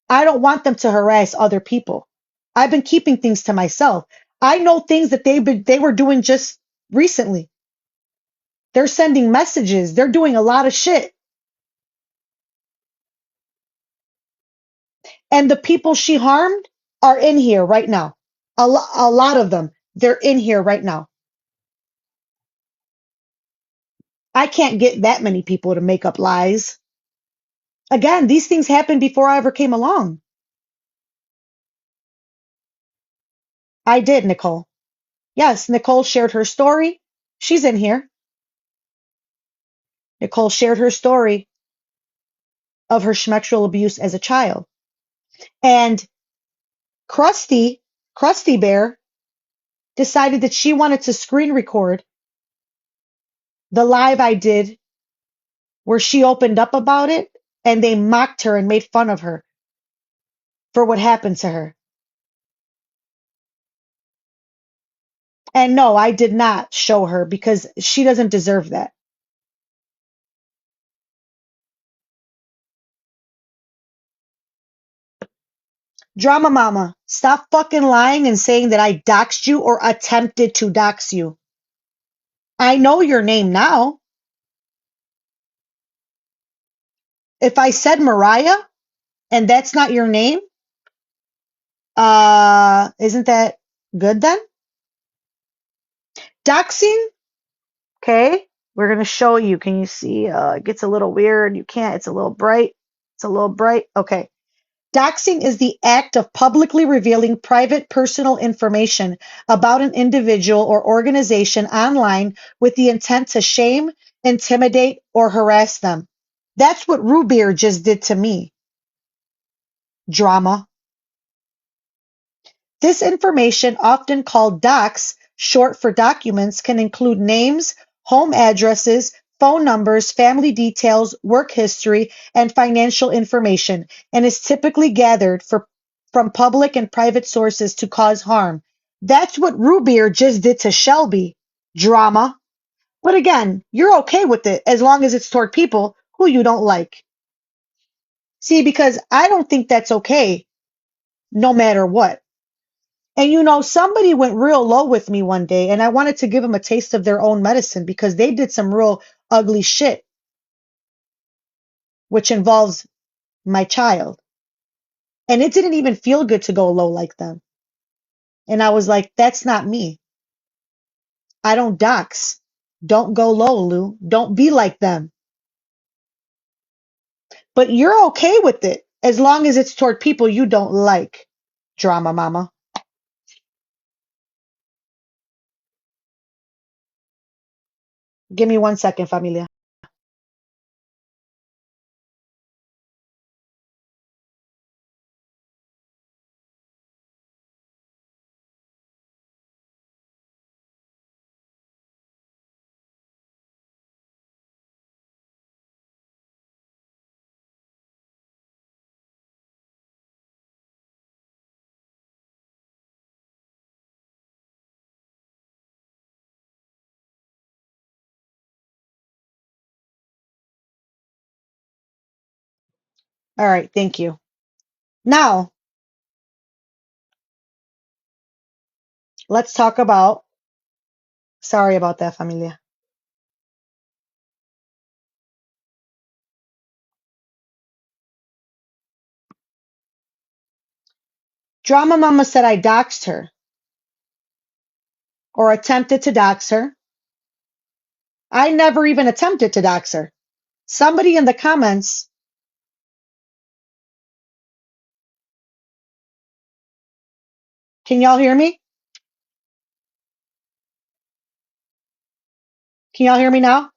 I don't want them to harass other people. I've been keeping things to myself. I know things that they were doing just recently. They're sending messages. They're doing a lot of shit. And the people she harmed are in here right now. A lot of them. They're in here right now. I can't get that many people to make up lies. Again, these things happened before I ever came along. I did, Nicole. Yes, Nicole shared her story. She's in here. Nicole shared her story of her sexual abuse as a child. And Krusty Bear, decided that she wanted to screen record the live I did where she opened up about it and they mocked her and made fun of her for what happened to her. And no, I did not show her because she doesn't deserve that. Drama mama, stop fucking lying and saying that I doxed you or attempted to dox you. I know your name now. If I said Mariah and that's not your name, isn't that good then? Doxing, okay, we're gonna show you. Can you see? It gets a little weird. You can't. It's a little bright. It's a little bright. Okay. Doxing is the act of publicly revealing private personal information about an individual or organization online with the intent to shame, intimidate, or harass them. That's what Rubeer just did to me. Drama. This information, often called docs, short for documents, can include names, home addresses, phone numbers, family details, work history, and financial information, and is typically gathered from public and private sources to cause harm. That's what Rubeer just did to Shelby. Drama. But again, you're okay with it as long as it's toward people who you don't like. See, because I don't think that's okay, no matter what. And somebody went real low with me one day, and I wanted to give them a taste of their own medicine because they did some real ugly shit, which involves my child. And it didn't even feel good to go low like them. And I was like, that's not me. I don't dox. Don't go low, Lou. Don't be like them. But you're okay with it as long as it's toward people you don't like. Drama mama. Give me 1 second, familia. All right, thank you. Now, let's talk about, sorry about that, familia. Drama Mama said I doxed her or attempted to dox her. I never even attempted to dox her. Somebody in the comments, can y'all hear me? Can y'all hear me now?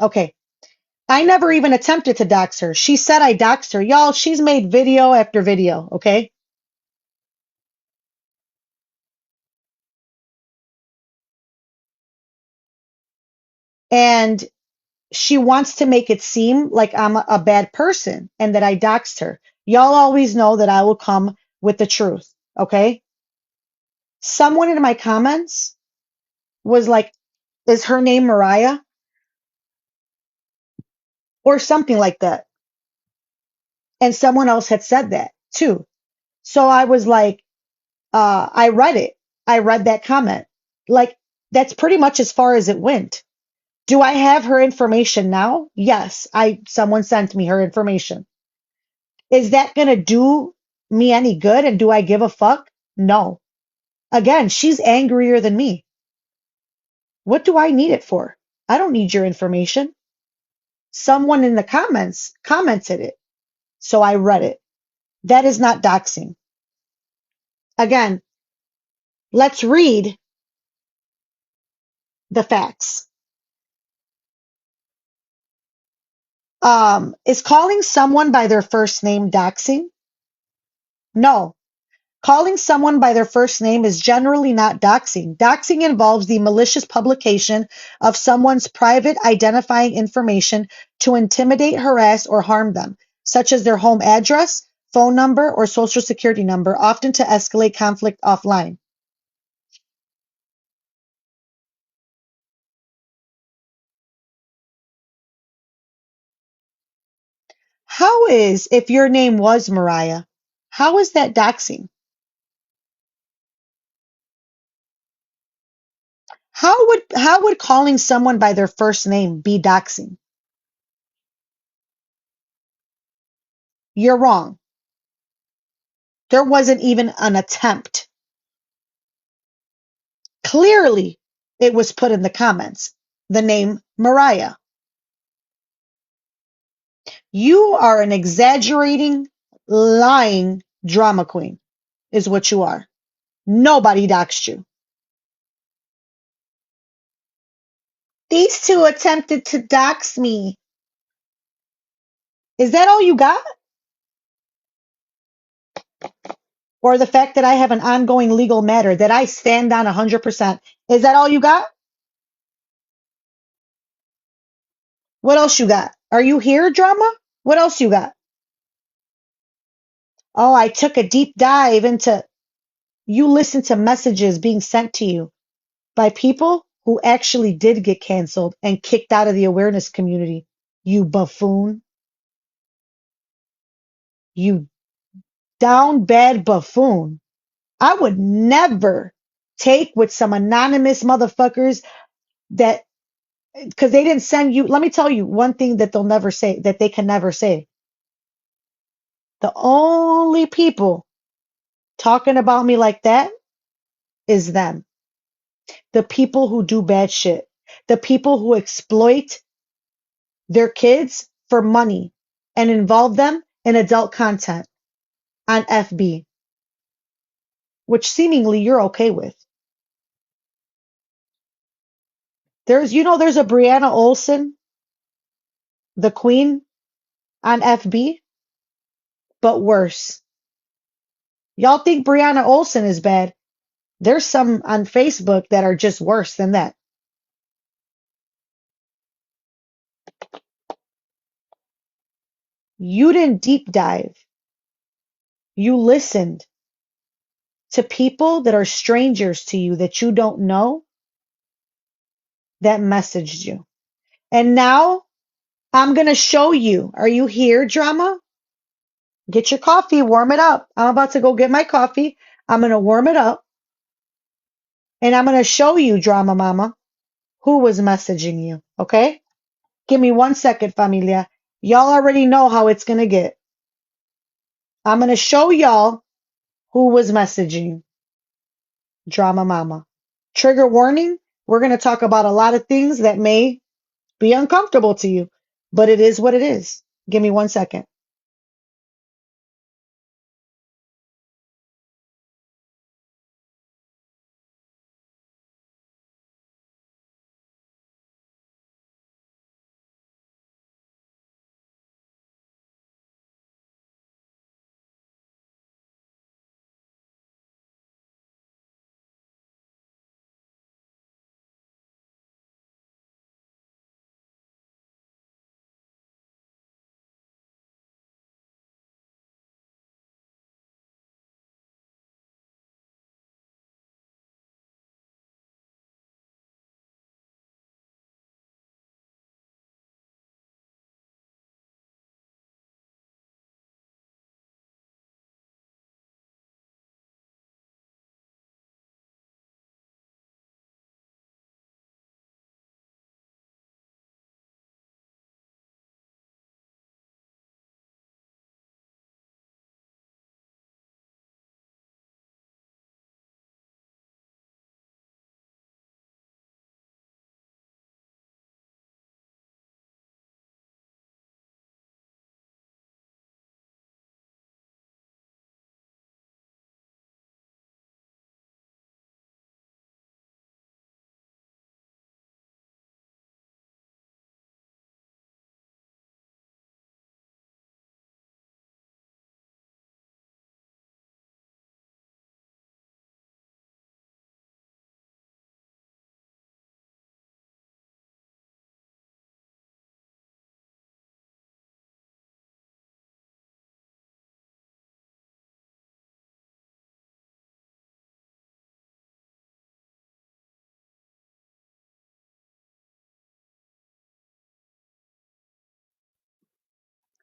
Okay. I never even attempted to dox her. She said I doxed her. Y'all, she's made video after video, okay? And she wants to make it seem like I'm a bad person and that I doxed her. Y'all always know that I will come with the truth, okay? Someone in my comments was like, is her name Mariah? Or something like that. And someone else had said that too. So I was like, I read it. I read that comment. Like, that's pretty much as far as it went. Do I have her information now? Yes. Someone sent me her information. Is that gonna do me any good? And do I give a fuck? No. Again, she's angrier than me. What do I need it for? I don't need your information. Someone in the comments commented it. So I read it. That is not doxing. Again, let's read the facts. Is calling someone by their first name doxing? No. Calling someone by their first name is generally not doxing. Doxing involves the malicious publication of someone's private identifying information to intimidate, harass, or harm them, such as their home address, phone number, or social security number, often to escalate conflict offline. How is, if your name was Mariah, how is that doxing? How would calling someone by their first name be doxing? You're wrong. There wasn't even an attempt. Clearly, it was put in the comments. The name Mariah. You are an exaggerating, lying drama queen, is what you are. Nobody doxed you. These two attempted to dox me. Is that all you got? Or the fact that I have an ongoing legal matter that I stand on 100%? Is that all you got? What else you got? Are you here, drama? What else you got? Oh, I took a deep dive into. You listen to messages being sent to you by people who actually did get canceled and kicked out of the awareness community. You buffoon. You down bad buffoon. I would never take with some anonymous motherfuckers that, because they didn't send you. Let me tell you one thing that they'll never say, that they can never say. The only people talking about me like that is them. The people who do bad shit. The people who exploit their kids for money and involve them in adult content on FB, which seemingly you're okay with. There's a Brianna Olson, the queen, on FB, but worse. Y'all think Brianna Olson is bad. There's some on Facebook that are just worse than that. You didn't deep dive. You listened to people that are strangers to you that you don't know that messaged you. And now I'm going to show you. Are you here, drama? Get your coffee, warm it up. I'm about to go get my coffee. I'm going to warm it up and I'm going to show you, drama mama, who was messaging you. Okay? Give me 1 second, familia. Y'all already know how it's going to get. I'm going to show y'all who was messaging drama mama. Trigger warning. We're going to talk about a lot of things that may be uncomfortable to you, but it is what it is. Give me 1 second.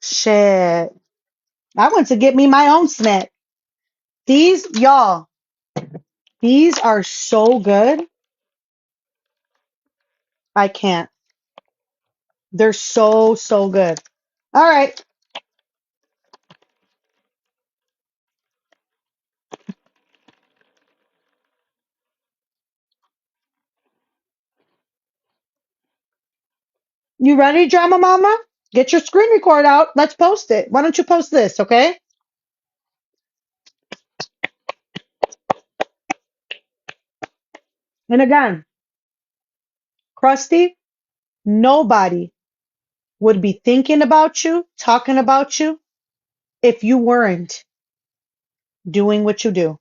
Shit. I went to get me my own snack. Y'all, these are so good. I can't. They're so, so good. All right. You ready, Drama Mama? Get your screen record out. Let's post it. Why don't you post this, okay? And again, Krusty, nobody would be thinking about you, talking about you, if you weren't doing what you do.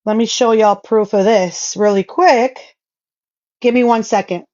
Let me show y'all proof of this really quick. Give me 1 second.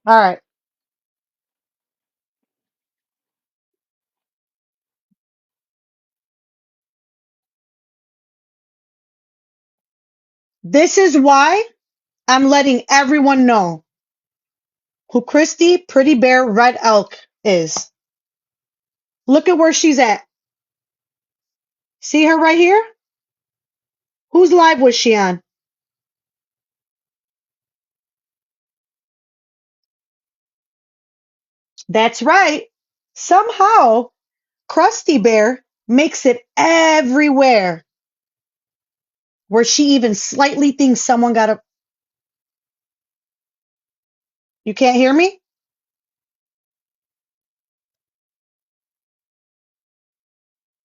All right. This is why I'm letting everyone know who Christy Pretty Bear Red Elk is. Look at where she's at. See her right here? Whose live was she on? That's right. Somehow, Krusty Bear makes it everywhere where she even slightly thinks someone got a. You can't hear me?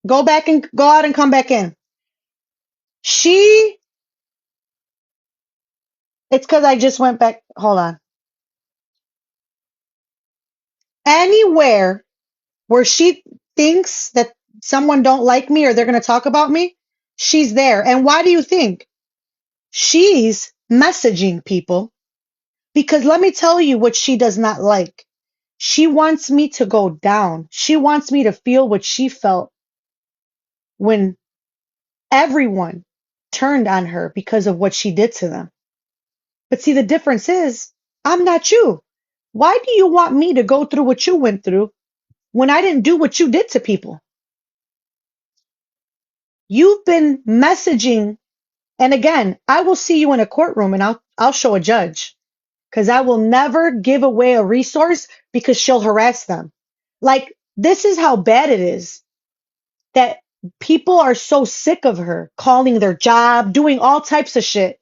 Go back and go out and come back in. She, it's because I just went back. Hold on. Anywhere where she thinks that someone don't like me or they're going to talk about me, she's there. And why do you think? She's messaging people because let me tell you what she does not like. She wants me to go down. She wants me to feel what she felt when everyone turned on her because of what she did to them. But see, the difference is I'm not you. Why do you want me to go through what you went through when I didn't do what you did to people? You've been messaging. And again, I will see you in a courtroom and I'll show a judge because I will never give away a resource because she'll harass them. Like this is how bad it is that people are so sick of her calling their job, doing all types of shit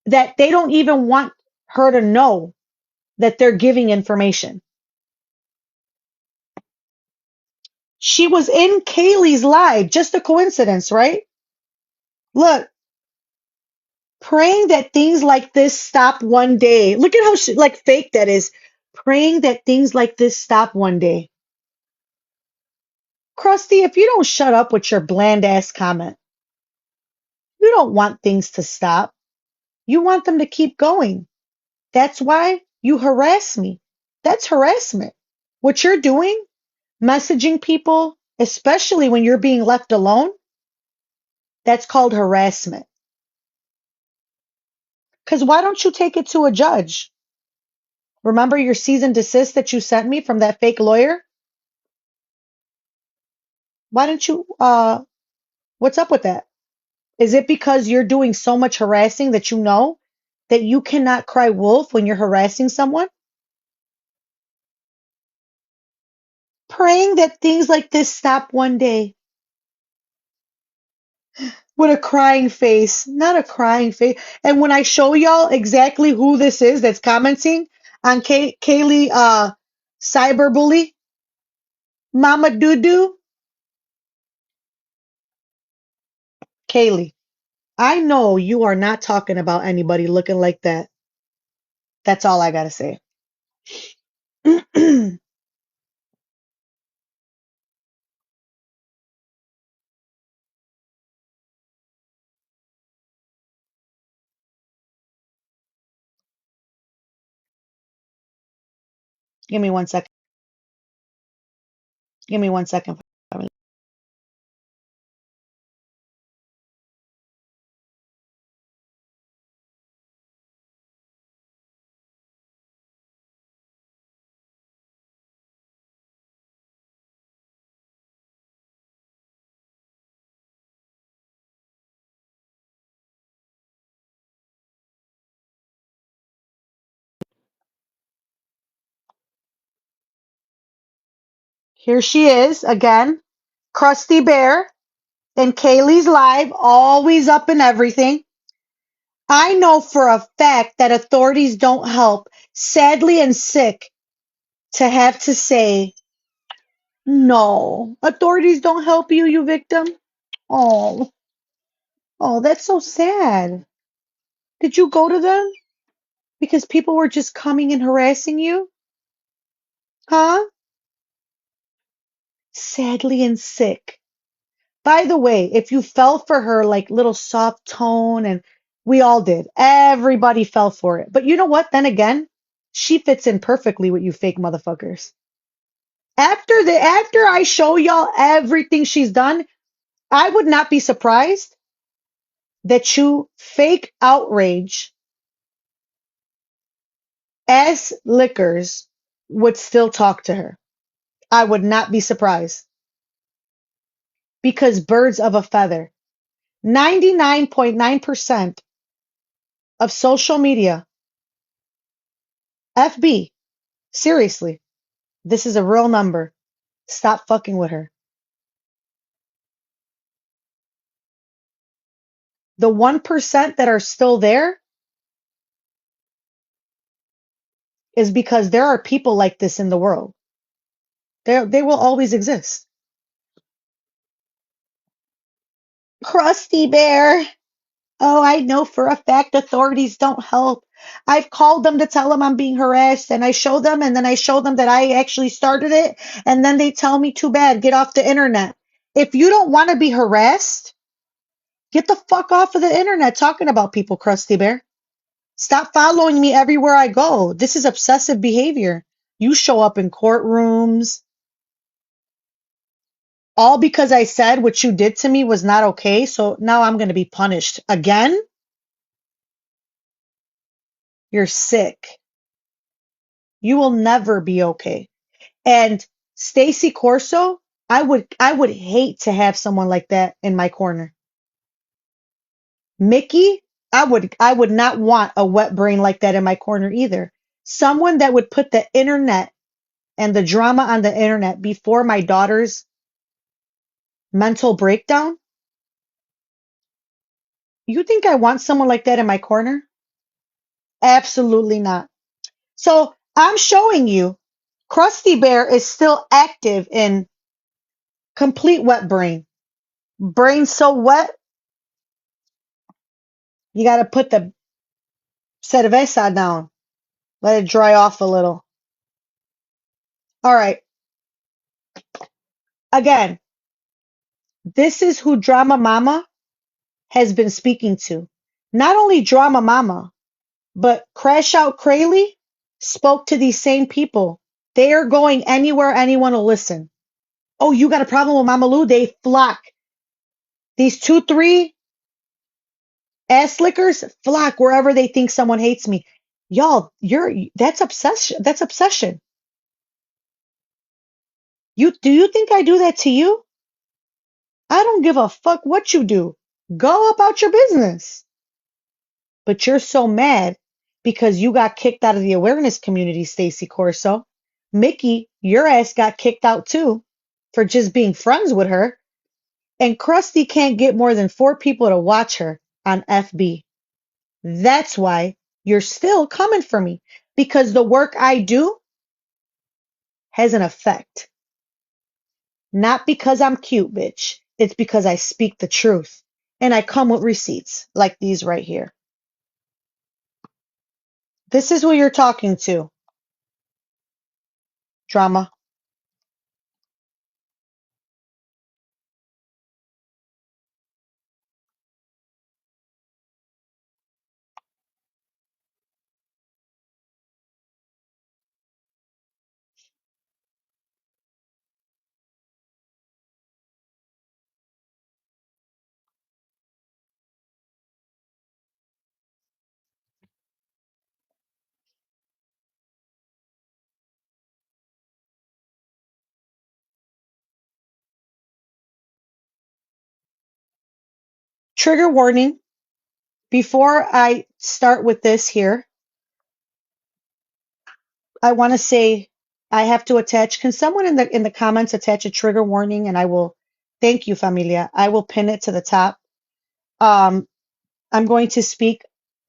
that they don't even want her to know that they're giving information. She was in Kaylee's live, just a coincidence, right? Look, praying that things like this stop one day. Look at how like fake that is. Praying that things like this stop one day. Krusty, if you don't shut up with your bland ass comment, you don't want things to stop. You want them to keep going. That's why you harass me. That's harassment. What you're doing, messaging people, especially when you're being left alone, that's called harassment. Because why don't you take it to a judge? Remember your cease and desist that you sent me from that fake lawyer? Why don't you, what's up with that? Is it because you're doing so much harassing that you know that you cannot cry wolf when you're harassing someone? Praying that things like this stop one day with a crying face, not a crying face. And when I show y'all exactly who this is that's commenting on Kaylee cyberbully, Mama Doo Kaylee, I know you are not talking about anybody looking like that. That's all I gotta say. Give me 1 second. Give me 1 second. Here she is again, Krusty Bear and Kaylee's live, always up in everything. I know for a fact that authorities don't help. Sadly and sick to have to say, no, authorities don't help you, you victim. Oh, oh, that's so sad. Did you go to them because people were just coming and harassing you? Huh? Sadly and sick. By the way, if you fell for her like little soft tone, and we all did, everybody fell for it. But you know what? Then again, she fits in perfectly with you fake motherfuckers. After I show y'all everything she's done, I would not be surprised that you fake outrage ass lickers would still talk to her. I would not be surprised because birds of a feather. 99.9% of social media, FB, seriously, this is a real number. Stop fucking with her. The 1% that are still there is because there are people like this in the world. They will always exist. Krusty Bear. Oh, I know for a fact authorities don't help. I've called them to tell them I'm being harassed, and I show them, and then I show them that I actually started it, and then they tell me, too bad, get off the internet. If you don't want to be harassed, get the fuck off of the internet talking about people, Krusty Bear. Stop following me everywhere I go. This is obsessive behavior. You show up in courtrooms, all because I said what you did to me was not okay, so now I'm going to be punished again? You're sick. You will never be okay. And Stacy Corso, I would hate to have someone like that in my corner. Mickey, I would not want a wet brain like that in my corner either. Someone that would put the internet and the drama on the internet before my daughter's mental breakdown. You think I want someone like that in my corner? Absolutely not. So I'm showing you Krusty Bear is still active in complete wet brain. Brain so wet, you got to put the cerveza down. Let it dry off a little. All right. Again, this is who Drama Mama has been speaking to. Not only Drama Mama, but Crash Out Crayley spoke to these same people. They are going anywhere anyone will listen. Oh, you got a problem with Mama Lou? They flock. These 2, 3 ass lickers flock wherever they think someone hates me. Y'all, that's obsession. That's obsession. Do you think I do that to you? I don't give a fuck what you do. Go about your business. But you're so mad because you got kicked out of the awareness community, Stacy Corso. Mickey, your ass got kicked out too for just being friends with her. And Krusty can't get more than 4 people to watch her on FB. That's why you're still coming for me, because the work I do has an effect. Not because I'm cute, bitch. It's because I speak the truth. And I come with receipts like these right here. This is who you're talking to. Drama. Trigger warning. Before I start with this here, I want to say I have to attach. Can someone in the comments attach a trigger warning, and I will thank you, familia. I will pin it to the top. Um, I'm going to speak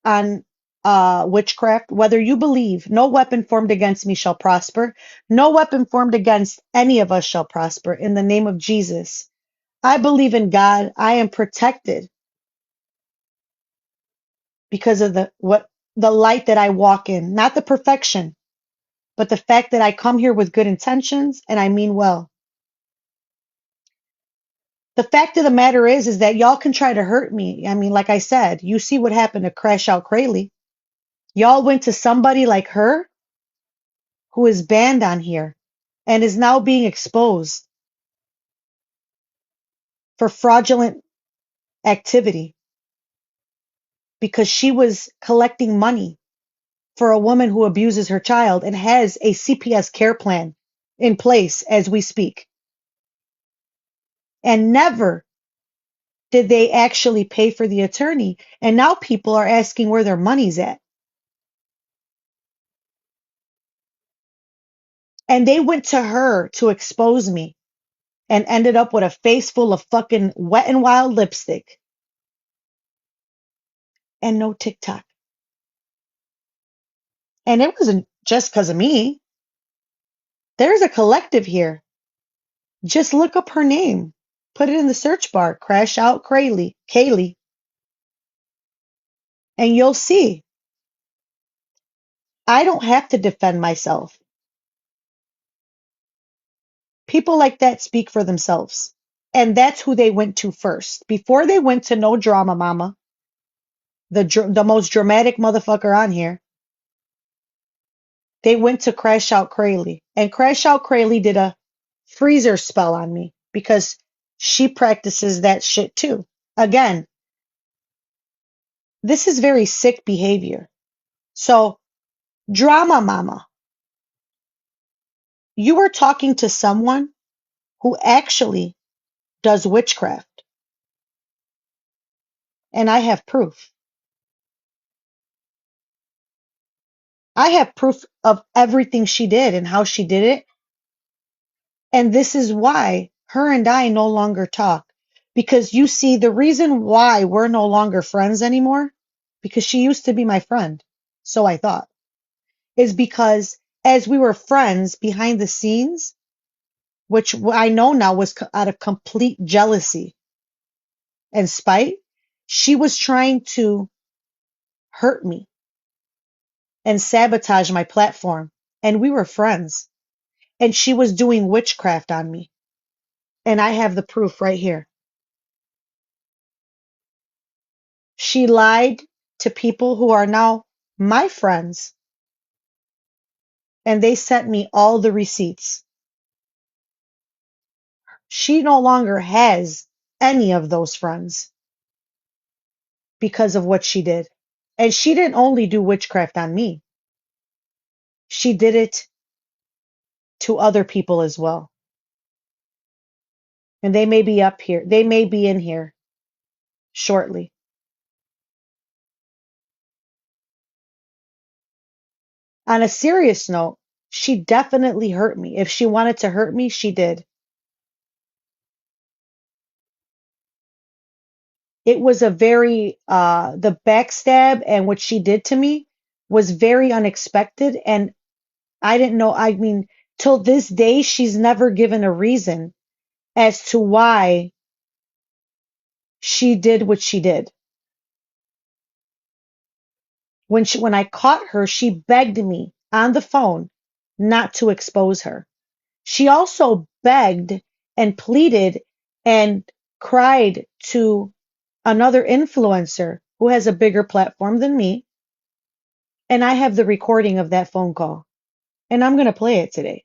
on witchcraft. Whether you believe, no weapon formed against me shall prosper. No weapon formed against any of us shall prosper. In the name of Jesus, I believe in God. I am protected because of the light that I walk in, not the perfection, but the fact that I come here with good intentions and I mean well. The fact of the matter is that y'all can try to hurt me. I mean, like I said, you see what happened to Crash Out Crayley. Y'all went to somebody like her who is banned on here and is now being exposed for fraudulent activity because she was collecting money for a woman who abuses her child and has a CPS care plan in place as we speak. And never did they actually pay for the attorney. And now people are asking where their money's at. And they went to her to expose me and ended up with a face full of fucking Wet and Wild lipstick and no TikTok. And it wasn't just because of me. There's a collective here. Just look up her name. Put it in the search bar, Crash Out Kaylee, and you'll see. I don't have to defend myself. People like that speak for themselves. And that's who they went to first. Before they went to No Drama Mama, the most dramatic motherfucker on here, they went to Crash Out Crayley. And Crash Out Crayley did a freezer spell on me because she practices that shit too. Again, this is very sick behavior. So, Drama Mama, you are talking to someone who actually does witchcraft. And I have proof. I have proof of everything she did and how she did it. And this is why her and I no longer talk. Because you see, the reason why we're no longer friends anymore, because she used to be my friend, so I thought, is because as we were friends behind the scenes, which I know now was out of complete jealousy and spite, she was trying to hurt me and sabotage my platform. And we were friends. And she was doing witchcraft on me. And I have the proof right here. She lied to people who are now my friends. And they sent me all the receipts. She no longer has any of those friends because of what she did. And she didn't only do witchcraft on me. She did it to other people as well. And they may be up here. They may be in here shortly. On a serious note, she definitely hurt me. If she wanted to hurt me, she did. It was a very the backstab and what she did to me was very unexpected, and I didn't know. I mean, till this day she's never given a reason as to why she did what she did. When I caught her, she begged me on the phone not to expose her. She also begged and pleaded and cried to another influencer who has a bigger platform than me, and I have the recording of that phone call, and I'm going to play it today.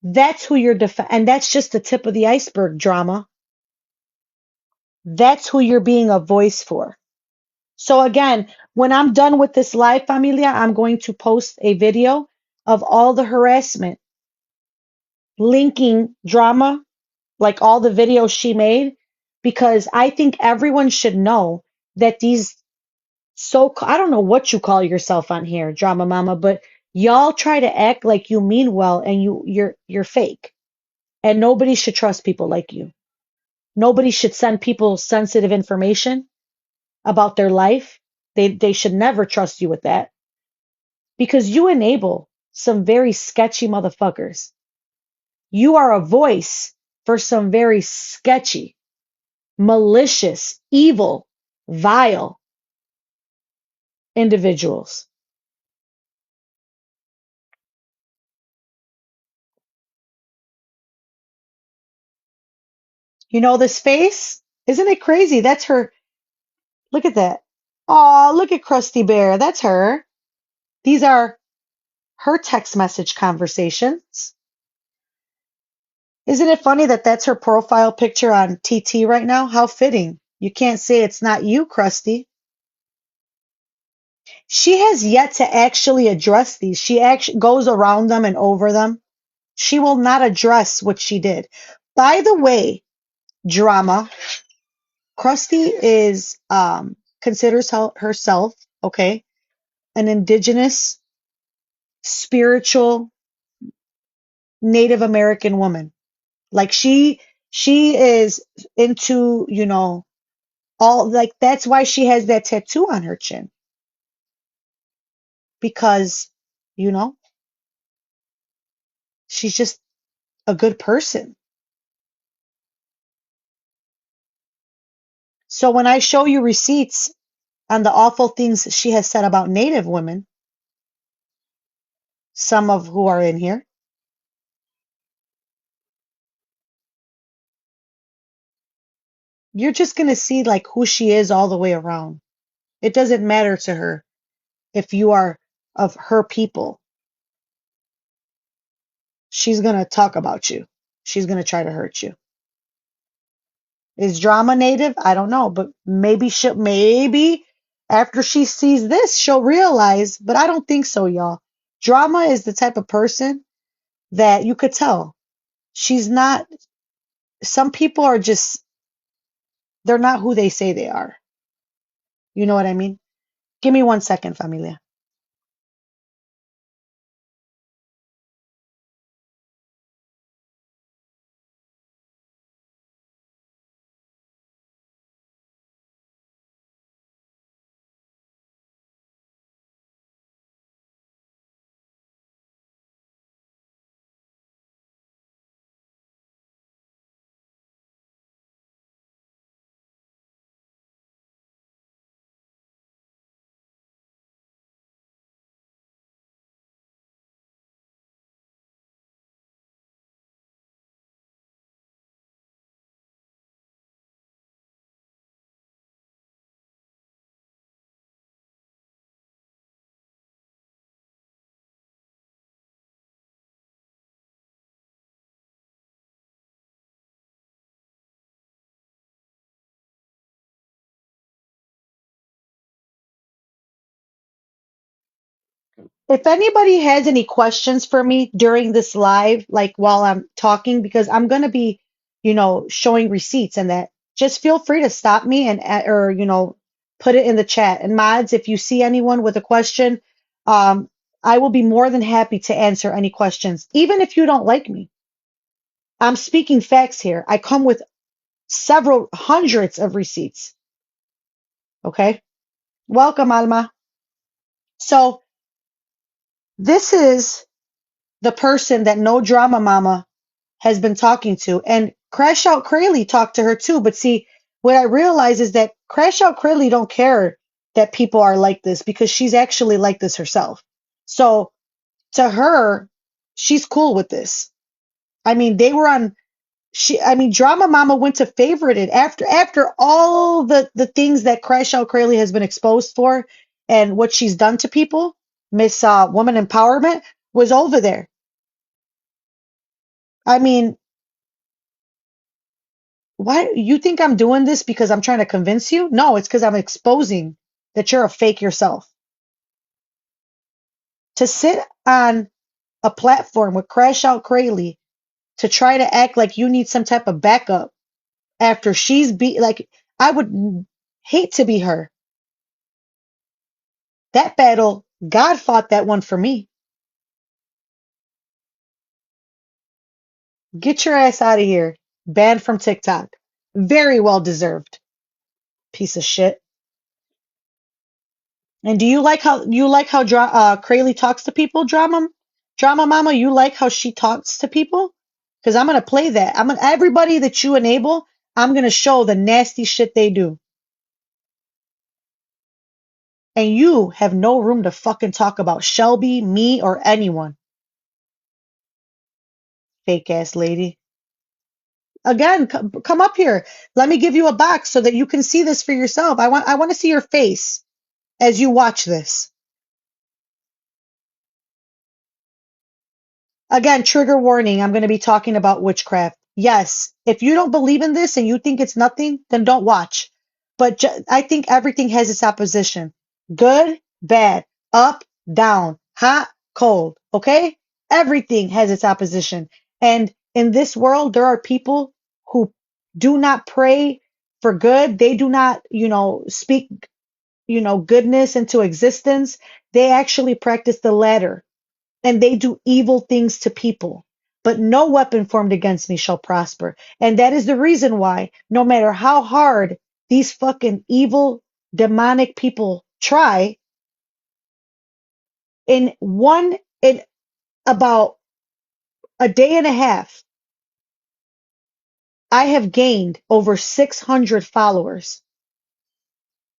That's who you're and that's just the tip of the iceberg, drama. That's who you're being a voice for. So again, when I'm done with this live, familia, I'm going to post a video of all the harassment linking drama, like all the videos she made, because I think everyone should know that these I don't know what you call yourself on here, drama mama, but y'all try to act like you mean well and you're fake. And nobody should trust people like you. Nobody should send people sensitive information about their life. They should never trust you with that because you enable some very sketchy motherfuckers. You are a voice for some very sketchy, malicious, evil, vile individuals. You know this face? Isn't it crazy? That's her. Look at that. Oh, look at Krusty Bear. That's her. These are her text message conversations. Isn't it funny that that's her profile picture on TT right now? How fitting. You can't say it's not you, Krusty. She has yet to actually address these. She actually goes around them and over them. She will not address what she did. By the way, drama, Krusty is considers herself, okay, an indigenous, spiritual, Native American woman. Like she is into, all like that's why she has that tattoo on her chin because, you know, she's just a good person. So when I show you receipts on the awful things she has said about Native women, some of who are in here, you're just going to see like who she is all the way around. It doesn't matter to her if you are of her people. She's going to talk about you. She's going to try to hurt you. Is drama native? I don't know, but maybe after she sees this, she'll realize, but I don't think so, y'all. Drama is the type of person that you could tell. She's not Some people are just they're not who they say they are. You know what I mean? Give me 1 second, familia. If anybody has any questions for me during this live, like while I'm talking, because I'm going to be, showing receipts and that, just feel free to stop me and, or, put it in the chat. And mods, if you see anyone with a question, um, I will be more than happy to answer any questions, even if you don't like me. I'm speaking facts here. I come with several hundreds of receipts. Okay. Welcome, Alma. So this is the person that No Drama Mama has been talking to. And Crash Out Crayley talked to her too. But see, what I realize is that Crash Out Crayley don't care that people are like this because she's actually like this herself. So to her, she's cool with this. I mean, they were on Drama Mama went to favorite it after all the things that Crash Out Crayley has been exposed for and what she's done to people. Miss Woman Empowerment was over there. I mean, why you think I'm doing this because I'm trying to convince you? No, it's because I'm exposing that you're a fake yourself. To sit on a platform with Crash Out Crayley to try to act like you need some type of backup after she's like, I would hate to be her. That battle, God fought that one for me. Get your ass out of here. Banned from TikTok. Very well deserved. Piece of shit. And do you like how Crayley talks to people, Drama Mama? You like how she talks to people? Because I'm gonna play that. Everybody that you enable, I'm gonna show the nasty shit they do. And you have no room to fucking talk about Shelby, me, or anyone. Fake ass lady. Again, come up here. Let me give you a box so that you can see this for yourself. I want to see your face as you watch this. Again, trigger warning. I'm going to be talking about witchcraft. Yes, if you don't believe in this and you think it's nothing, then don't watch. But I think everything has its opposition. Good, bad, up, down, hot, cold. Okay? Everything has its opposition. And in this world, there are people who do not pray for good. They do not, speak, goodness into existence. They actually practice the latter and they do evil things to people. But no weapon formed against me shall prosper. And that is the reason why, no matter how hard these fucking evil, demonic people try, in about a day and a half, I have gained over 600 followers.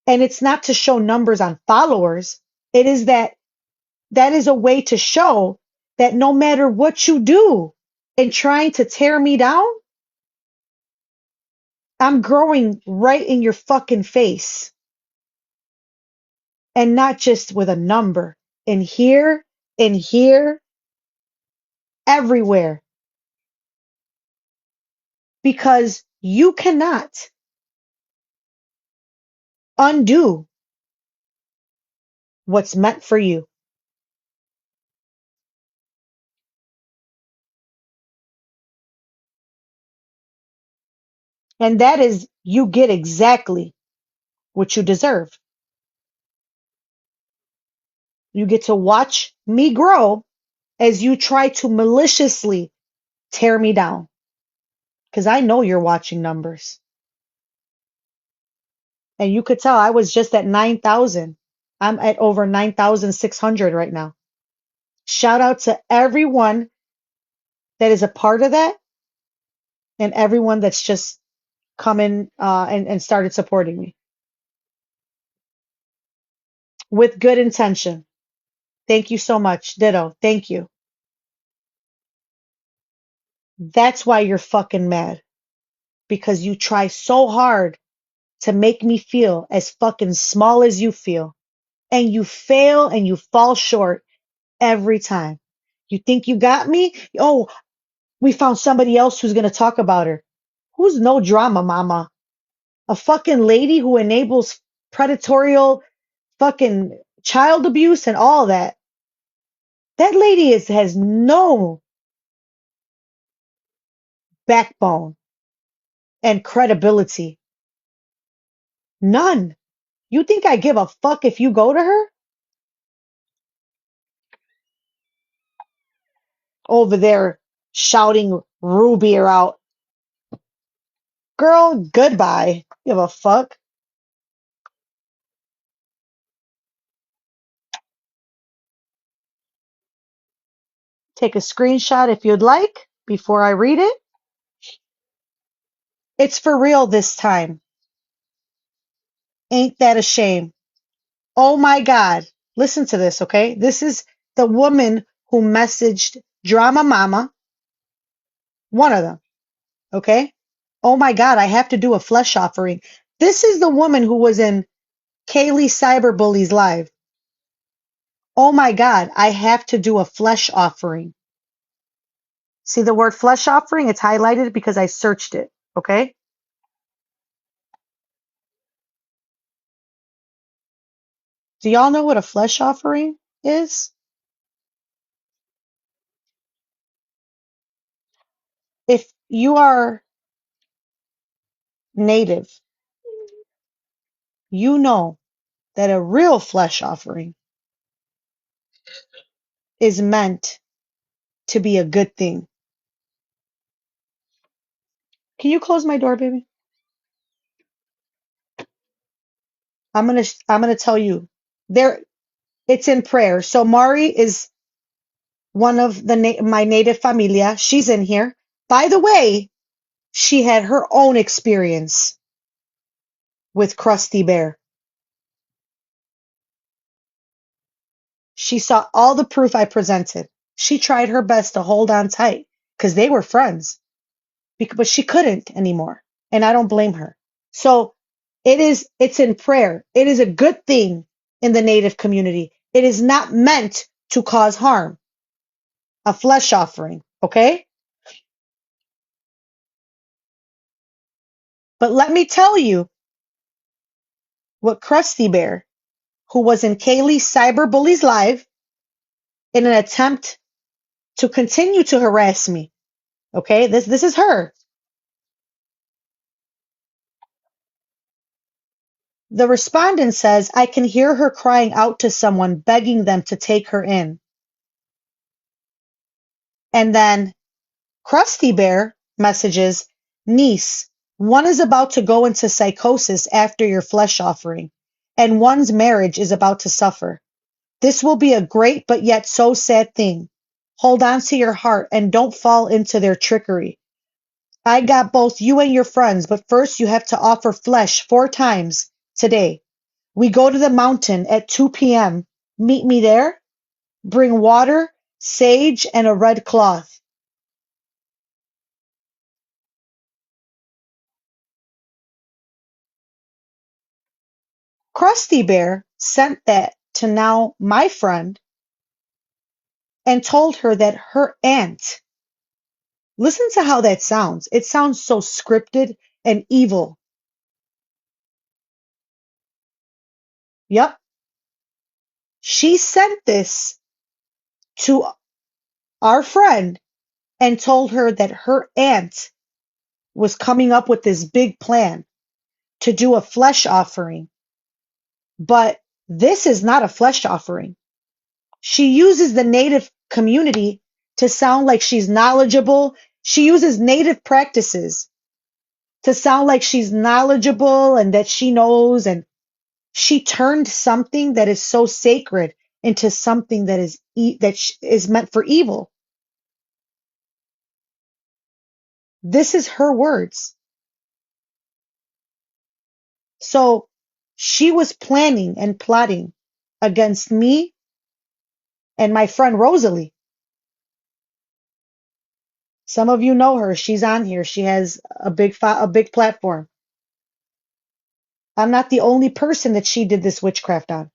And it's not to show numbers on followers. It is that is a way to show that no matter what you do in trying to tear me down, I'm growing right in your fucking face and not just with a number in here, everywhere, because you cannot undo what's meant for you. And that is you get exactly what you deserve. You get to watch me grow as you try to maliciously tear me down. Because I know you're watching numbers. And you could tell I was just at 9,000. I'm at over 9,600 right now. Shout out to everyone that is a part of that and everyone that's just come in and started supporting me with good intention. Thank you so much. Ditto. Thank you. That's why you're fucking mad. Because you try so hard to make me feel as fucking small as you feel. And you fail and you fall short every time. You think you got me? Oh, we found somebody else who's going to talk about her. Who's No Drama Mama? A fucking lady who enables predatorial fucking child abuse and all that. That lady has no backbone and credibility. None. You think I give a fuck if you go to her? Over there shouting Ruby or out. Girl, goodbye. Give a fuck. Take a screenshot if you'd like before I read it. It's for real this time. Ain't that a shame? Oh my God. Listen to this, okay? This is the woman who messaged Drama Mama, one of them, okay? Oh my God, I have to do a flesh offering. This is the woman who was in Kaylee Cyberbully's live. Oh my God, I have to do a flesh offering. See the word flesh offering? It's highlighted because I searched it, okay? Do y'all know what a flesh offering is? If you are native, you know that a real flesh offering is meant to be a good thing. Can you close my door, baby? I'm gonna tell you. There it's in prayer. So Mari is one of my native familia. She's in here. By the way, she had her own experience with Krusty Bear. She saw all the proof I presented. She tried her best to hold on tight because they were friends, but she couldn't anymore. And I don't blame her. So it's in prayer. It is a good thing in the native community. It is not meant to cause harm. A flesh offering, okay? But let me tell you what Krusty Bear, who was in Kaylee Cyberbully's live in an attempt to continue to harass me, okay? This is her. The respondent says, I can hear her crying out to someone, begging them to take her in. And then Krusty Bear messages, niece, one is about to go into psychosis after your flesh offering, and one's marriage is about to suffer. This will be a great but yet so sad thing. Hold on to your heart and don't fall into their trickery. I got both you and your friends, but first you have to offer flesh 4 times today. We go to the mountain at 2 p.m. Meet me there. Bring water, sage, and a red cloth. Krusty Bear sent that to now my friend and told her that her aunt, listen to how that sounds. It sounds so scripted and evil. Yep. She sent this to our friend and told her that her aunt was coming up with this big plan to do a flesh offering. But this is not a flesh offering. She uses the native community to sound like she's knowledgeable. She uses native practices to sound like she's knowledgeable and that she knows. And she turned something that is so sacred into something that is meant for evil. This is her words. So she was planning and plotting against me and my friend Rosalie. Some of you know her. She's on here. She has a big platform. I'm not the only person that she did this witchcraft on.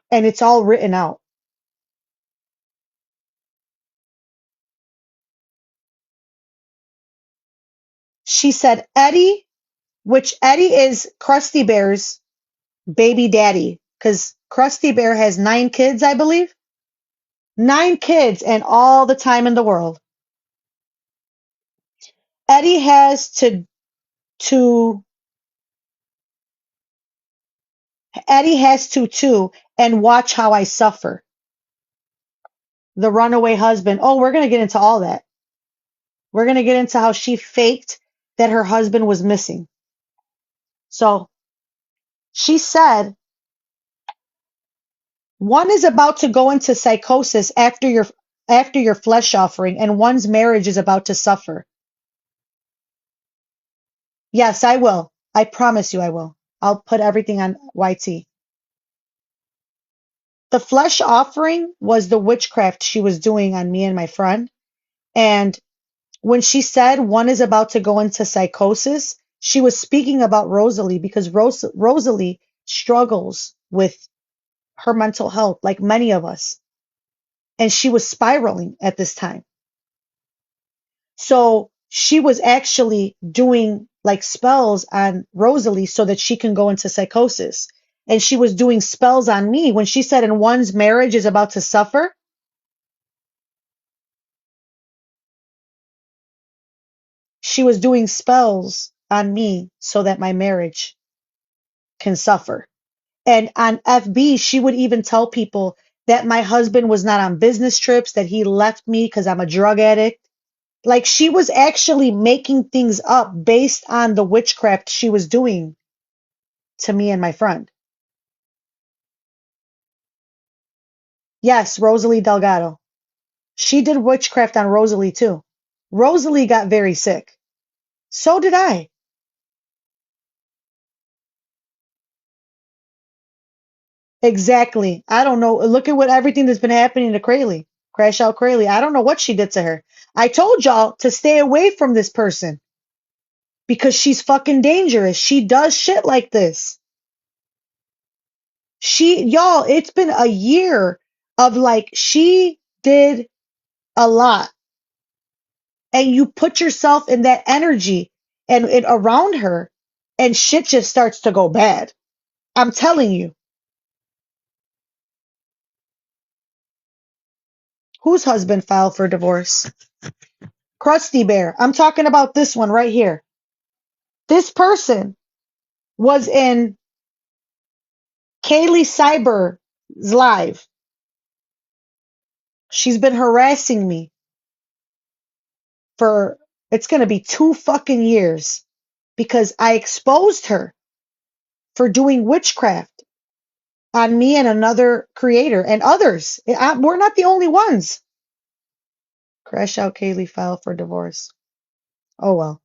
And it's all written out. She said Eddie, which Eddie is Krusty Bear's baby daddy, because Krusty Bear has 9 kids, I believe. 9 kids and all the time in the world. Eddie has to Eddie has to too, and watch how I suffer. The runaway husband. Oh, we're going to get into all that. We're going to get into how she faked that her husband was missing. So she said, one is about to go into psychosis after your flesh offering, and one's marriage is about to suffer. Yes, I will. I promise you I will. I'll put everything on YT. The flesh offering was the witchcraft she was doing on me and my friend. And when she said one is about to go into psychosis, she was speaking about Rosalie because Rosalie struggles with her mental health, like many of us. And she was spiraling at this time. So she was actually doing like spells on Rosalie so that she can go into psychosis. And she was doing spells on me when she said, and one's marriage is about to suffer. She was doing spells on me so that my marriage can suffer. And on FB, she would even tell people that my husband was not on business trips, that he left me because I'm a drug addict. Like she was actually making things up based on the witchcraft she was doing to me and my friend. Yes, Rosalie Delgado. She did witchcraft on Rosalie too. Rosalie got very sick. So did I. Exactly. I don't know. Look at what everything that's been happening to Crayley. Crash Out Crayley. I don't know what she did to her. I told y'all to stay away from this person because she's fucking dangerous. She does shit like this. Y'all, it's been a year of like, she did a lot. And you put yourself in that energy and around her, and shit just starts to go bad. I'm telling you. Whose husband filed for divorce? Krusty Bear. I'm talking about this one right here. This person was in Kaylee Cyber's live. She's been harassing me for, it's going to be 2 fucking years because I exposed her for doing witchcraft on me and another creator and others. We're not the only ones. Crash Out Kaylee filed for divorce. Oh well.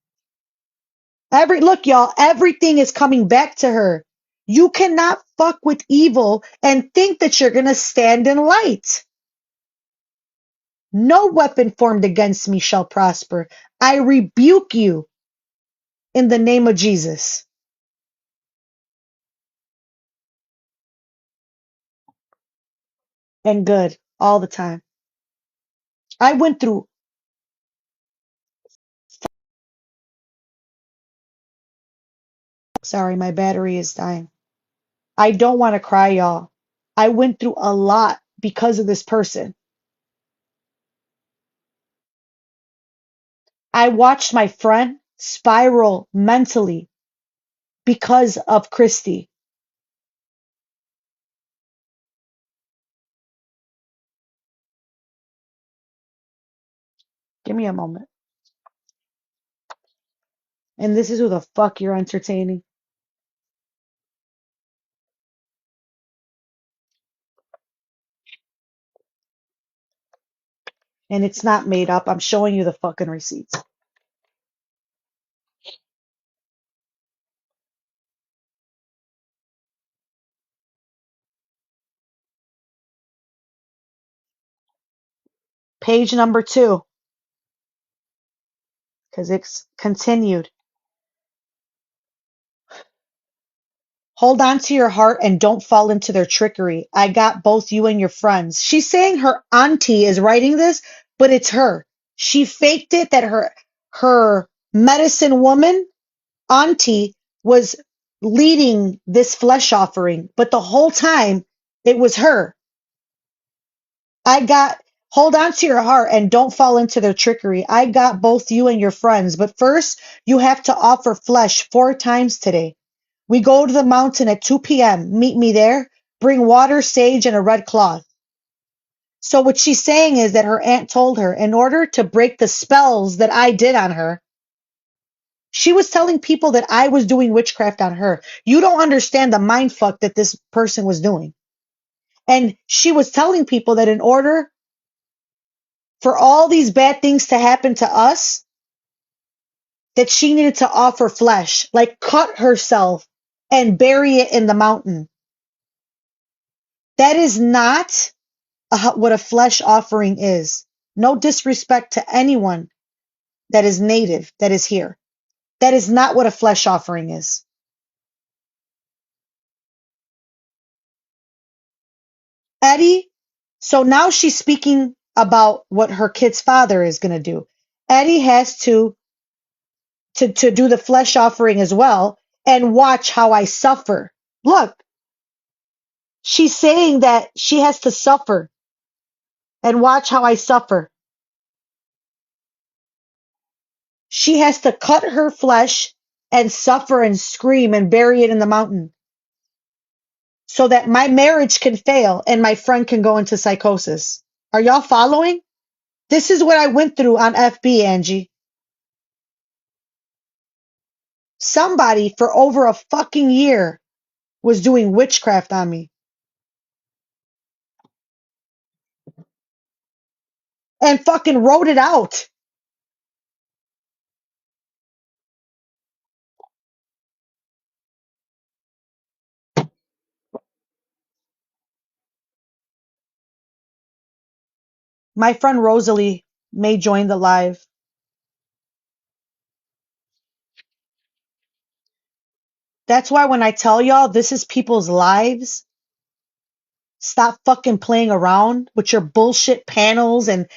Look, y'all, everything is coming back to her. You cannot fuck with evil and think that you're gonna stand in light. No weapon formed against me shall prosper. I rebuke you in the name of Jesus. And good all the time. I went through, sorry, my battery is dying. I don't want to cry, y'all. I went through a lot because of this person. I watched my friend spiral mentally because of Christy. Give me a moment. And this is who the fuck you're entertaining. And it's not made up. I'm showing you the fucking receipts. Page number 2, because it's continued. Hold on to your heart and don't fall into their trickery. I got both you and your friends. She's saying her auntie is writing this, but it's her. She faked it that her medicine woman auntie was leading this flesh offering, but the whole time it was her. Hold on to your heart and don't fall into their trickery. I got both you and your friends, but first you have to offer flesh 4 times today. We go to the mountain at 2 p.m. Meet me there. Bring water, sage, and a red cloth. So what she's saying is that her aunt told her in order to break the spells that I did on her, she was telling people that I was doing witchcraft on her. You don't understand the mind fuck that this person was doing. And she was telling people that in order for all these bad things to happen to us, that she needed to offer flesh, like cut herself and bury it in the mountain. That is not what a flesh offering is. No disrespect to anyone that is native, that is here. That is not what a flesh offering is. Eddie, so now she's speaking about what her kid's father is going to do. Eddie has to do the flesh offering as well and watch how I suffer. Look, she's saying that she has to suffer and watch how I suffer. She has to cut her flesh and suffer and scream and bury it in the mountain so that my marriage can fail and my friend can go into psychosis. Are y'all following? This is what I went through on FB, Angie. Somebody for over a fucking year was doing witchcraft on me and fucking wrote it out. My friend Rosalie may join the live. That's why when I tell y'all this is people's lives, stop fucking playing around with your bullshit panels and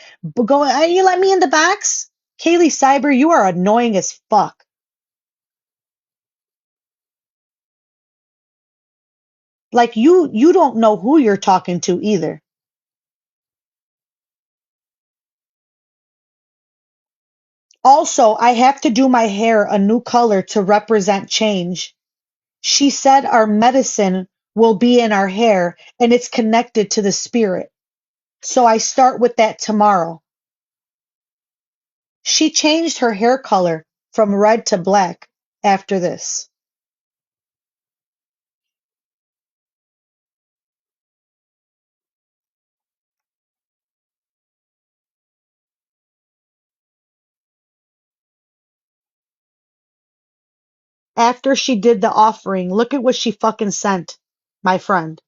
go. You let me in the box? Kaylee Cyber, you are annoying as fuck. Like you don't know who you're talking to either. Also, I have to do my hair a new color to represent change. She said our medicine will be in our hair and it's connected to the spirit. So I start with that tomorrow. She changed her hair color from red to black after this. After she did the offering, look at what she fucking sent, my friend.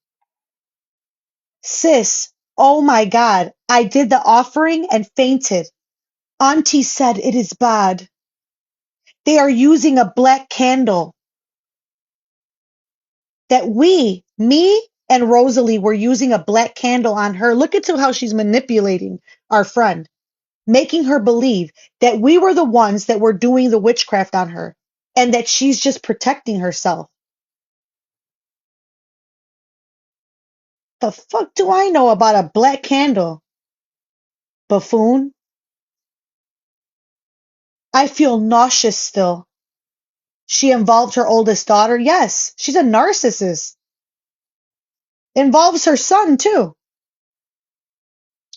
Sis, oh my God, I did the offering and fainted. Auntie said it is bad. They are using a black candle that me and Rosalie were using a black candle on her. Look at how she's manipulating our friend, making her believe that we were the ones that were doing the witchcraft on her and that she's just protecting herself. The fuck do I know about a black candle? Buffoon. I feel nauseous still. She involved her oldest daughter. Yes, she's a narcissist. Involves her son too.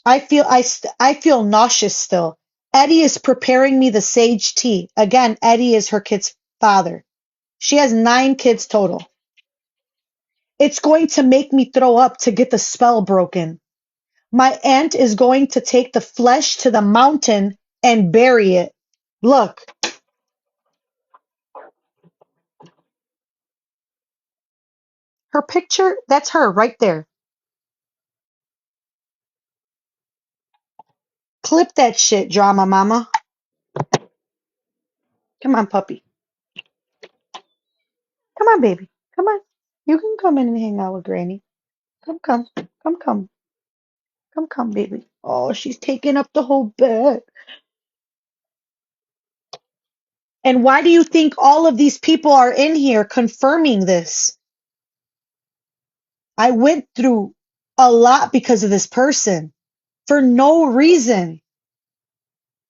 I feel nauseous still. Eddie is preparing me the sage tea. Again, Eddie is her kid's father. She has 9 kids total. It's going to make me throw up to get the spell broken. My aunt is going to take the flesh to the mountain and bury it. Look, her picture, that's her right there. Clip that shit, drama mama. Come on, puppy. Come on, baby. Come on. You can come in and hang out with Granny. Come, come. Come, come. Come, come, baby. Oh, she's taking up the whole bed. And why do you think all of these people are in here confirming this? I went through a lot because of this person for no reason.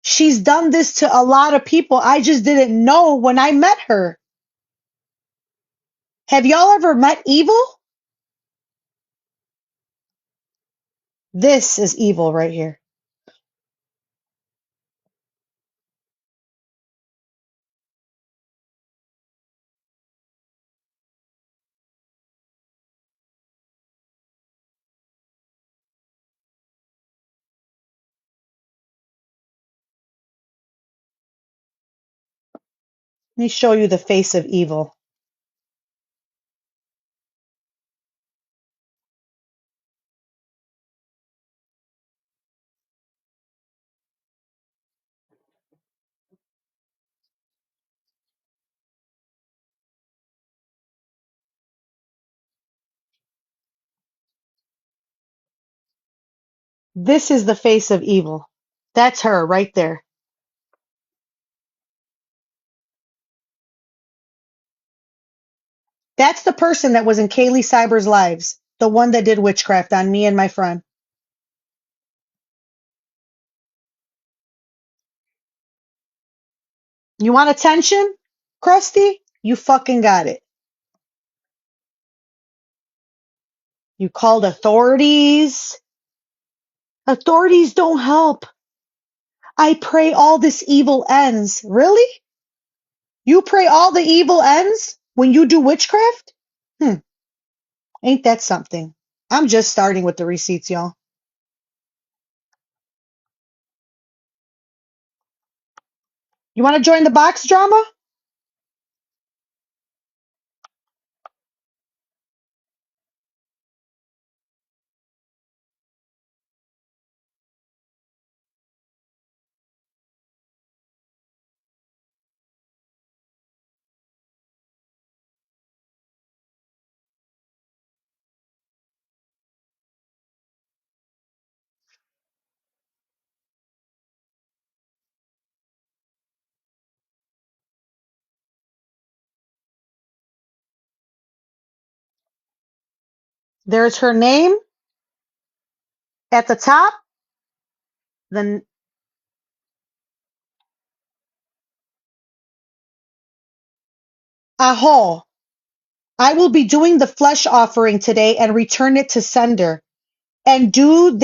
She's done this to a lot of people. I just didn't know when I met her. Have y'all ever met evil? This is evil right here. Let me show you the face of evil. This is the face of evil. That's her right there. That's the person that was in Kaylee Cyber's lives. The one that did witchcraft on me and my friend. You want attention, Krusty? You fucking got it. You called authorities. Authorities don't help. I pray all this evil ends. Really? You pray all the evil ends when you do witchcraft? Hmm, ain't that something? I'm just starting with the receipts, y'all. You want to join the box drama? There's her name at the top. Then, aho. I will be doing the flesh offering today and return it to sender. And do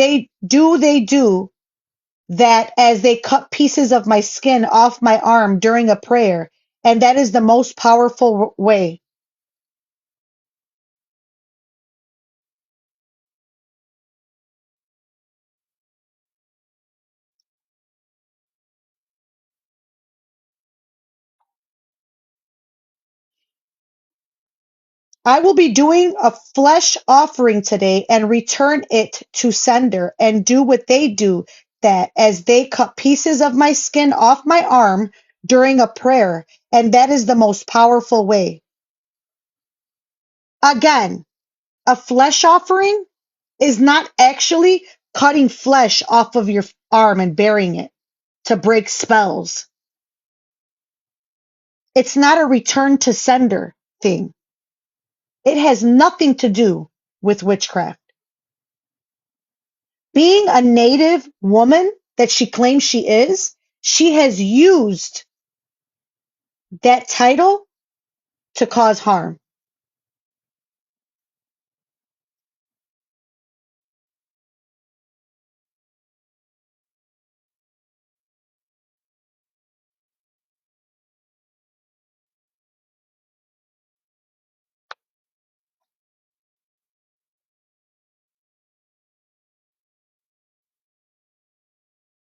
that as they cut pieces of my skin off my arm during a prayer, and that is the most powerful way. I will be doing a flesh offering today and return it to sender, and do what they do that as they cut pieces of my skin off my arm during a prayer, and that is the most powerful way. Again, a flesh offering is not actually cutting flesh off of your arm and burying it to break spells. It's not a return to sender thing. It has nothing to do with witchcraft. Being a native woman that she claims she is, she has used that title to cause harm.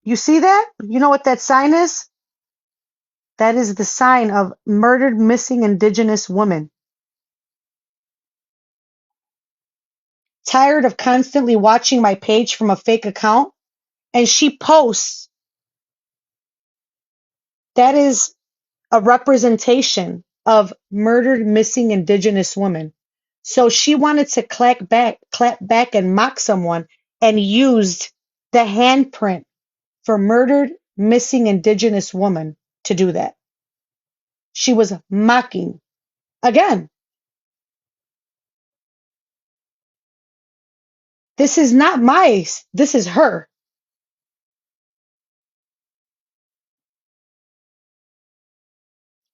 You see that? You know what that sign is? That is the sign of murdered missing indigenous woman. Tired of constantly watching my page from a fake account? And she posts, that is a representation of murdered missing indigenous women. So she wanted to clap back and mock someone, and used the handprint for murdered missing indigenous woman to do that. She was mocking. Again, this is not this is her.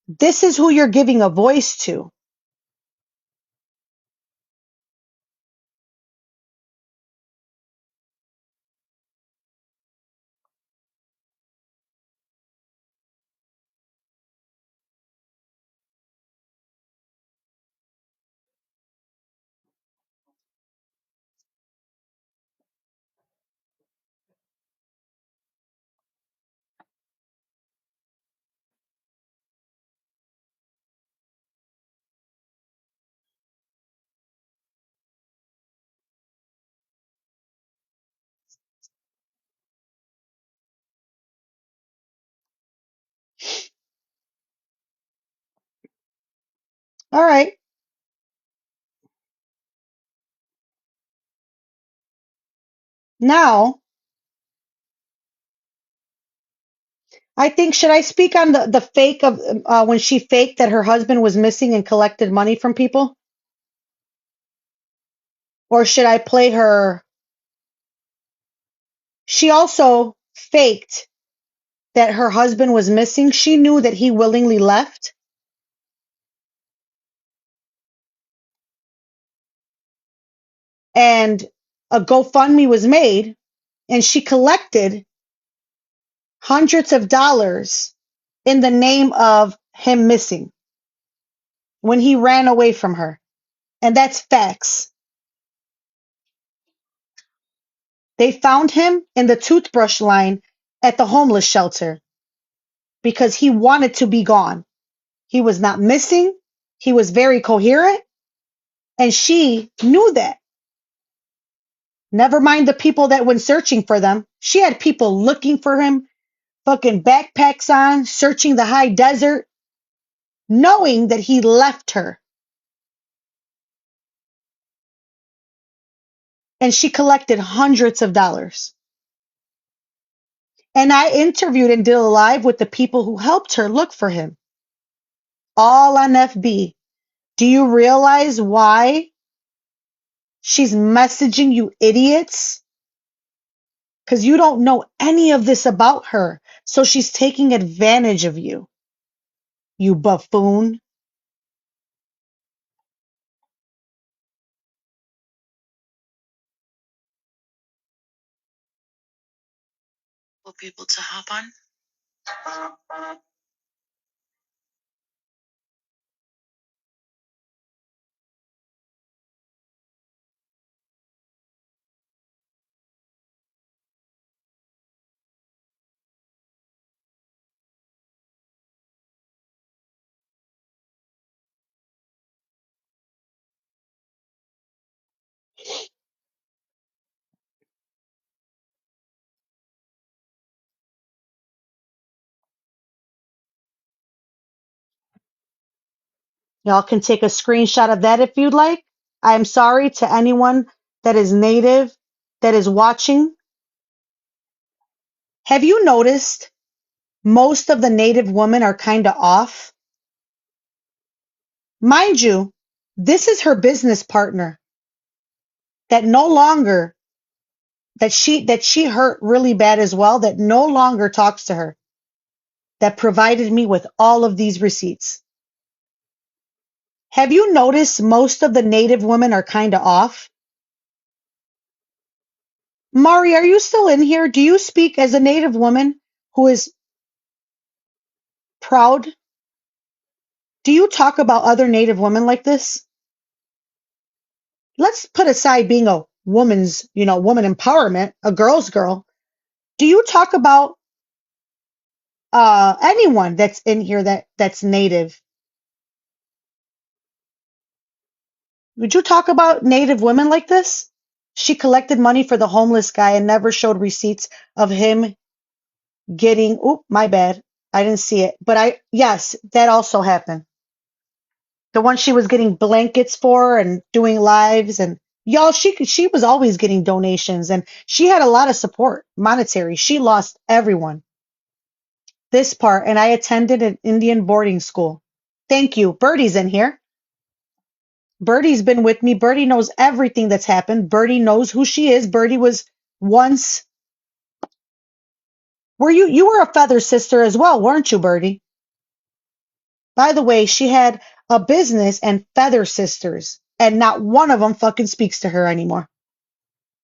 This is who you're giving a voice to. All right. Now, I think, should I speak on the fake of when she faked that her husband was missing and collected money from people? Or should I play her? She also faked that her husband was missing. She knew that he willingly left, and a GoFundMe was made, and she collected hundreds of dollars in the name of him missing when he ran away from her. And that's facts. They found him in the toothbrush line at the homeless shelter because he wanted to be gone. He was not missing. He was very coherent. And she knew that. Never mind the people that went searching for them. She had people looking for him, fucking backpacks on, searching the high desert, knowing that he left her. And she collected hundreds of dollars. And I interviewed and did a live with the people who helped her look for him, all on FB. Do you realize why she's messaging you idiots? Because you don't know any of this about her. So she's taking advantage of you, you buffoon. Y'all can take a screenshot of that if you'd like. I'm sorry to anyone that is native that is watching. Have you noticed most of the native women are kind of off? Mind you, this is her business partner that no longer that she hurt really bad as well, that no longer talks to her, that provided me with all of these receipts. Have you noticed most of the native women are kind of off? Mari, are you still in here? Do you speak as a native woman who is proud? Do you talk about other native women like this? Let's put aside being a woman's, woman empowerment, a girl's girl. Do you talk about anyone that's in here that's native? Would you talk about native women like this? She collected money for the homeless guy and never showed receipts of him getting, oh, my bad. I didn't see it. But yes, that also happened. The one she was getting blankets for and doing lives, and y'all, she was always getting donations, and she had a lot of support, monetary. She lost everyone. This part, and I attended an Indian boarding school. Thank you. Birdie's in here. Birdie's been with me. Birdie knows everything that's happened. Birdie knows who she is. Birdie was once. Were you were a feather sister as well, weren't you, Birdie? By the way, she had a business and feather sisters, and not one of them fucking speaks to her anymore.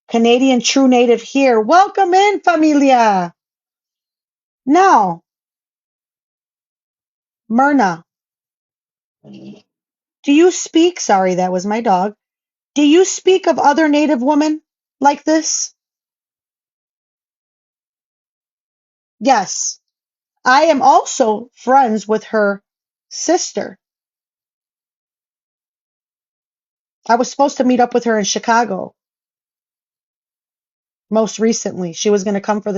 Canadian True Native here. Welcome in, familia. Now, Myrna, do you speak? Sorry, that was my dog. Do you speak of other Native women like this? Yes. I am also friends with her sister. I was supposed to meet up with her in Chicago most recently. She was going to come for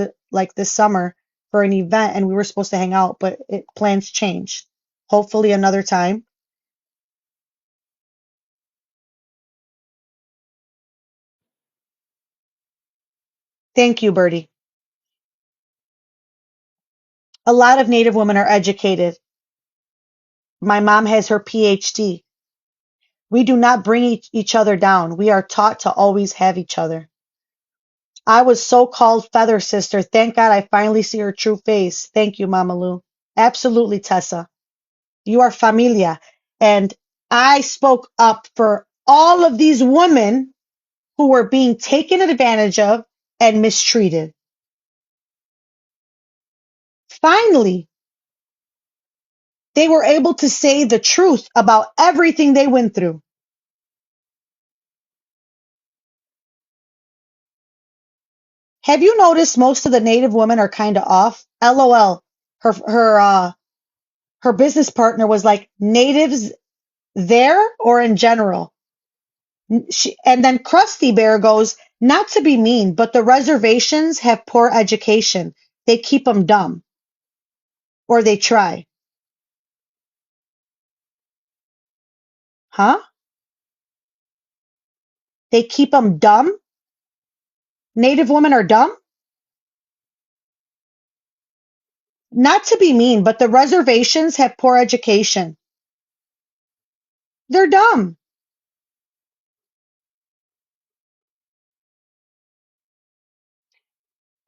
this summer for an event, and we were supposed to hang out, but plans changed. Hopefully another time. Thank you, Bertie. A lot of Native women are educated. My mom has her PhD. We do not bring each other down. We are taught to always have each other. I was so-called feather sister. Thank God I finally see her true face. Thank you, Mama Lou. Absolutely, Tessa. You are familia. And I spoke up for all of these women who were being taken advantage of and mistreated. Finally, they were able to say the truth about everything they went through. Have you noticed most of the Native women are kind of off? LOL. Her business partner was like, natives there or in general? And then Krusty Bear goes, not to be mean, but the reservations have poor education. They keep them dumb, or they try. Huh? They keep them dumb? Native women are dumb? Not to be mean, but the reservations have poor education. They're dumb.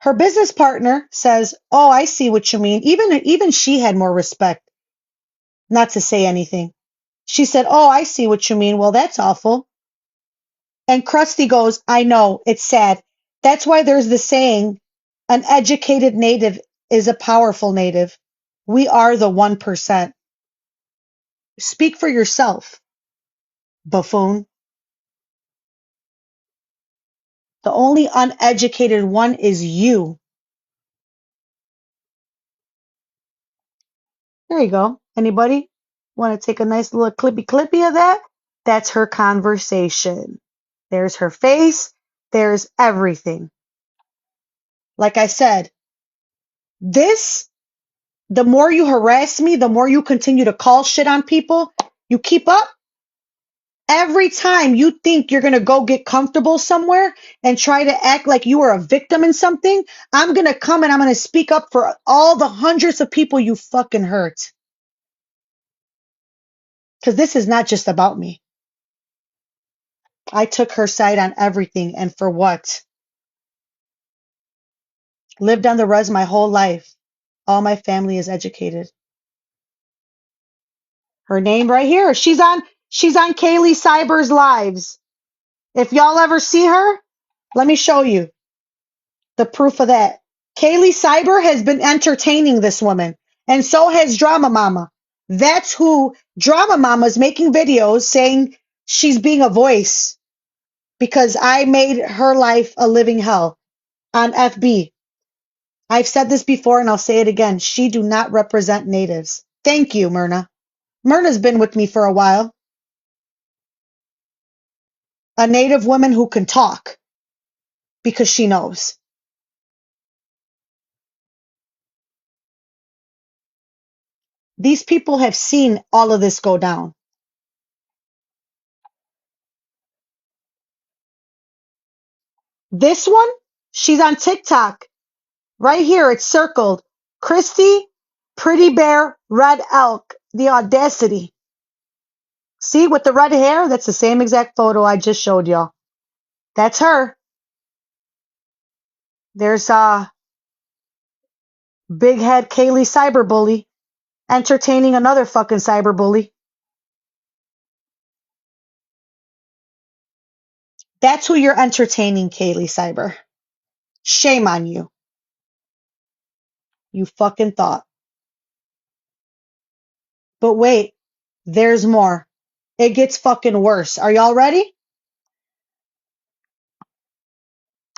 Her business partner says, oh, I see what you mean. Even she had more respect, not to say anything. She said, oh, I see what you mean. Well, that's awful. And Krusty goes, I know, it's sad. That's why there's the saying, an educated native is a powerful native. We are the 1%. Speak for yourself, buffoon. The only uneducated one is you. There you go. Anybody want to take a nice little clippy of that? That's her conversation. There's her face. There's everything. Like I said, this, the more you harass me, the more you continue to call shit on people, you keep up. Every time you think you're going to go get comfortable somewhere and try to act like you are a victim in something, I'm going to come and I'm going to speak up for all the hundreds of people you fucking hurt. Because this is not just about me. I took her side on everything. And for what? Lived on the res my whole life. All my family is educated. Her name right here. She's on Kaylee Cyber's lives. If y'all ever see her, let me show you the proof of that. Kaylee Cyber has been entertaining this woman, and so has Drama Mama. That's who Drama Mama is making videos saying she's being a voice because I made her life a living hell on FB. I've said this before and I'll say it again. She do not represent natives. Thank you, Myrna. Myrna's been with me for a while. A native woman who can talk because she knows. These people have seen all of this go down. This one, she's on TikTok. Right here, it's circled. Christy, Pretty Bear, Red Elk. The audacity. See, with the red hair, that's the same exact photo I just showed y'all. That's her. There's big head Kaylee Cyberbully entertaining another fucking cyberbully. That's who you're entertaining, Kaylee Cyber. Shame on you. You fucking thought. But wait, there's more. It gets fucking worse. Are y'all ready?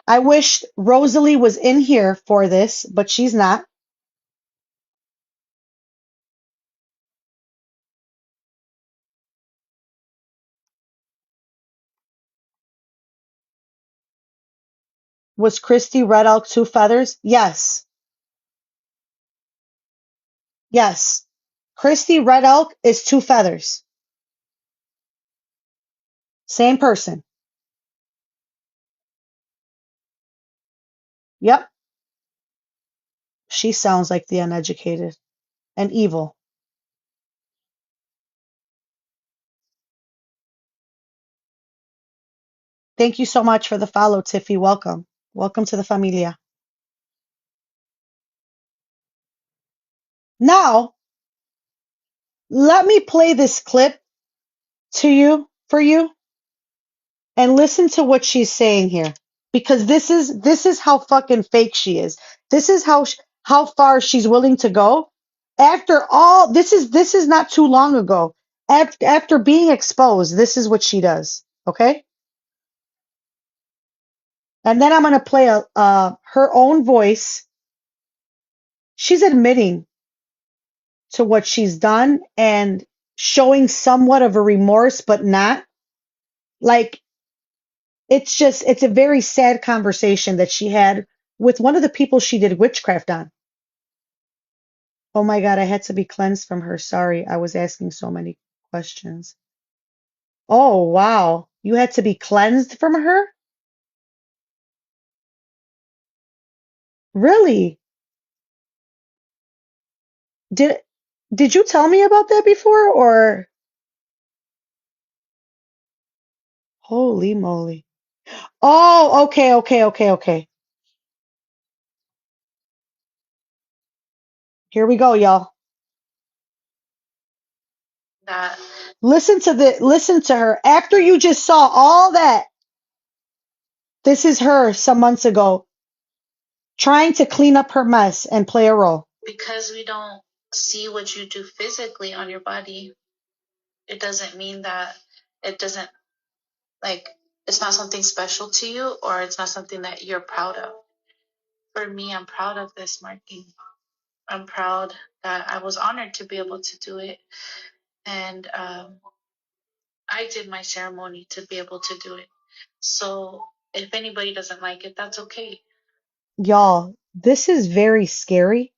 I wish Rosalie was in here for this, but she's not. Was Christy Red Elk two feathers? Yes. Yes. Christy Red Elk is two feathers. Same person. Yep, she sounds like the uneducated and evil. Thank you so much for the follow, Tiffy. Welcome. Welcome to the familia. Now, let me play this clip to you for you and listen to what she's saying here because this is how fucking fake she is. This is how far she's willing to go. After all, this is not too long ago. After being exposed, this is what she does. Okay? And then I'm going to play her own voice. She's admitting to what she's done and showing somewhat of a remorse, but not. Like, it's a very sad conversation that she had with one of the people she did witchcraft on. Oh my God, I had to be cleansed from her. Sorry, I was asking so many questions. Oh, wow. You had to be cleansed from her? Really? Did did you tell me about that before or holy moly. Oh, okay, okay, okay, okay. Here we go, y'all. That listen to her. After you just saw all that, this is her some months ago trying to clean up her mess and play a role. Because we don't see what you do physically on your body, it doesn't mean that it doesn't like it's not something special to you or it's not something that you're proud of. For me, I'm proud of this marking. I'm proud that I was honored to be able to do it. And I did my ceremony to be able to do it. So if anybody doesn't like it, that's okay. Y'all, this is very scary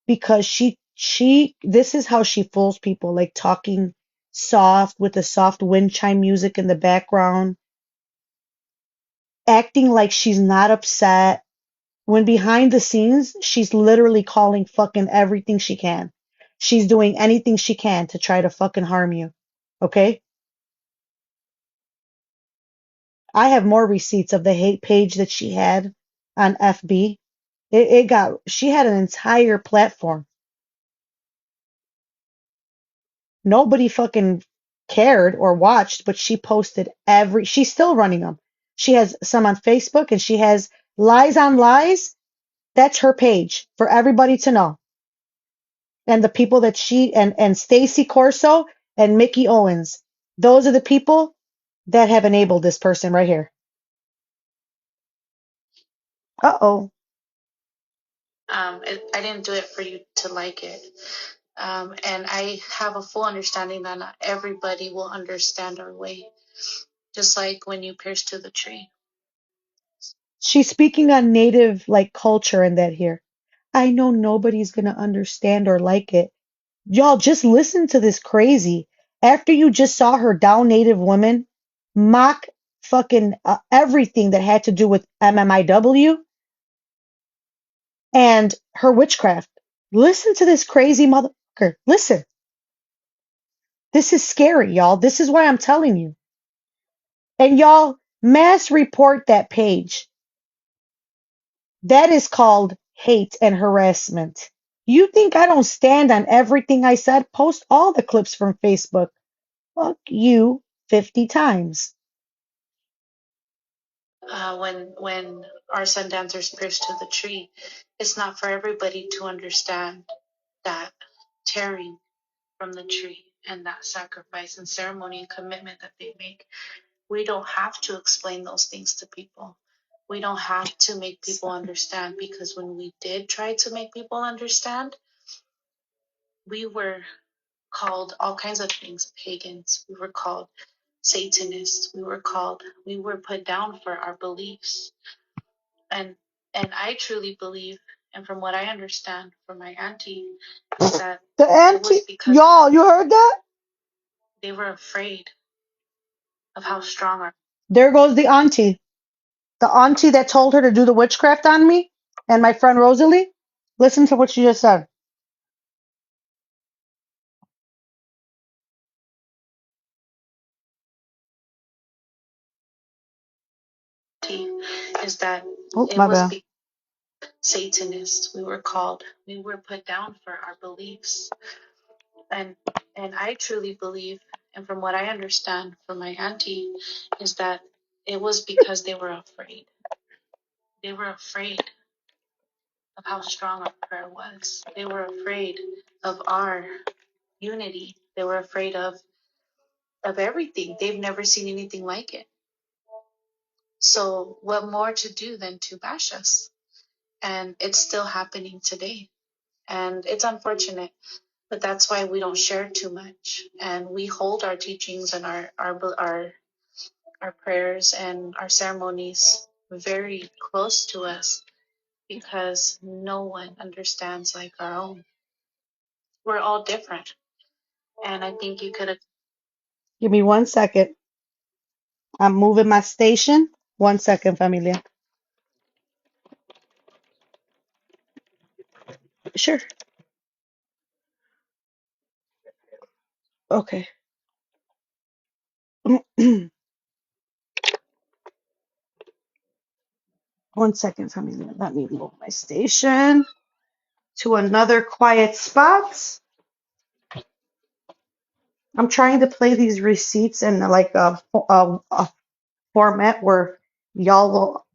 because she this is how she fools people, like talking soft with the soft wind chime music in the background, acting like she's not upset when behind the scenes she's literally calling fucking everything she can. She's doing anything she can to try to fucking harm you. Okay? I have more receipts of the hate page that she had on FB. It got she had an entire platform. Nobody fucking cared or watched, but she posted she's still running them. She has some on Facebook and she has Lies on Lies. That's her page for everybody to know. And the people that she and Stacy Corso and Mickey Owens, those are the people that have enabled this person right here. Uh-oh. I didn't do it for you to like it. And I have a full understanding that not everybody will understand our way. Just like when you pierce to the tree. She's speaking on native like culture and that here. I know nobody's gonna understand or like it. Y'all just listen to this crazy. After you just saw her down native women mock fucking everything that had to do with MMIW and her witchcraft. Listen to this crazy motherfucker. Listen. This is scary, y'all. This is why I'm telling you. And y'all, mass report that page. That is called hate and harassment. You think I don't stand on everything I said? Post all the clips from Facebook. Fuck you 50 times. When our sun dancers pierce to the tree, it's not for everybody to understand that tearing from the tree and that sacrifice and ceremony and commitment that they make. We don't have to explain those things to people. We don't have to make people understand because when we did try to make people understand, we were called all kinds of things, pagans. We were called Satanists. We were put down for our beliefs. And I truly believe, and from what I understand from my auntie, is that the auntie, y'all, you heard that? They were afraid of how strong our. There goes the auntie. The auntie that told her to do the witchcraft on me. And my friend Rosalie, listen to what she just said. Is that oh, it was bad. Satanists. We were called. We were put down for our beliefs. And I truly believe, and from what I understand from my auntie, is that it was because they were afraid. They were afraid of how strong our prayer was. They were afraid of our unity. They were afraid of everything. They've never seen anything like it. So what more to do than to bash us? And it's still happening today. And it's unfortunate, but that's why we don't share too much. And we hold our teachings and our prayers and our ceremonies very close to us because no one understands like our own. We're all different. And I think you could have. Give me 1 second. I'm moving my station. 1 second, familia. Sure. Okay. 1 second, familia. Let me move my station to another quiet spot. I'm trying to play these receipts in like a format where y'all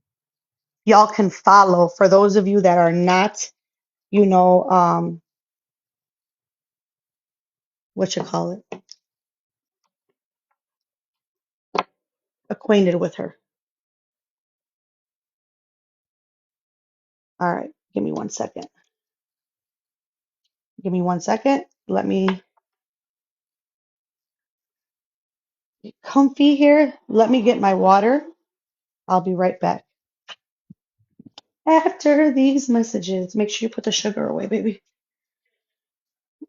can follow. For those of you that are not, you know, what you call it, acquainted with her. All right, give me 1 second. Give me 1 second. Let me get comfy here. Let me get my water. I'll be right back. After these messages, make sure you put the sugar away, baby.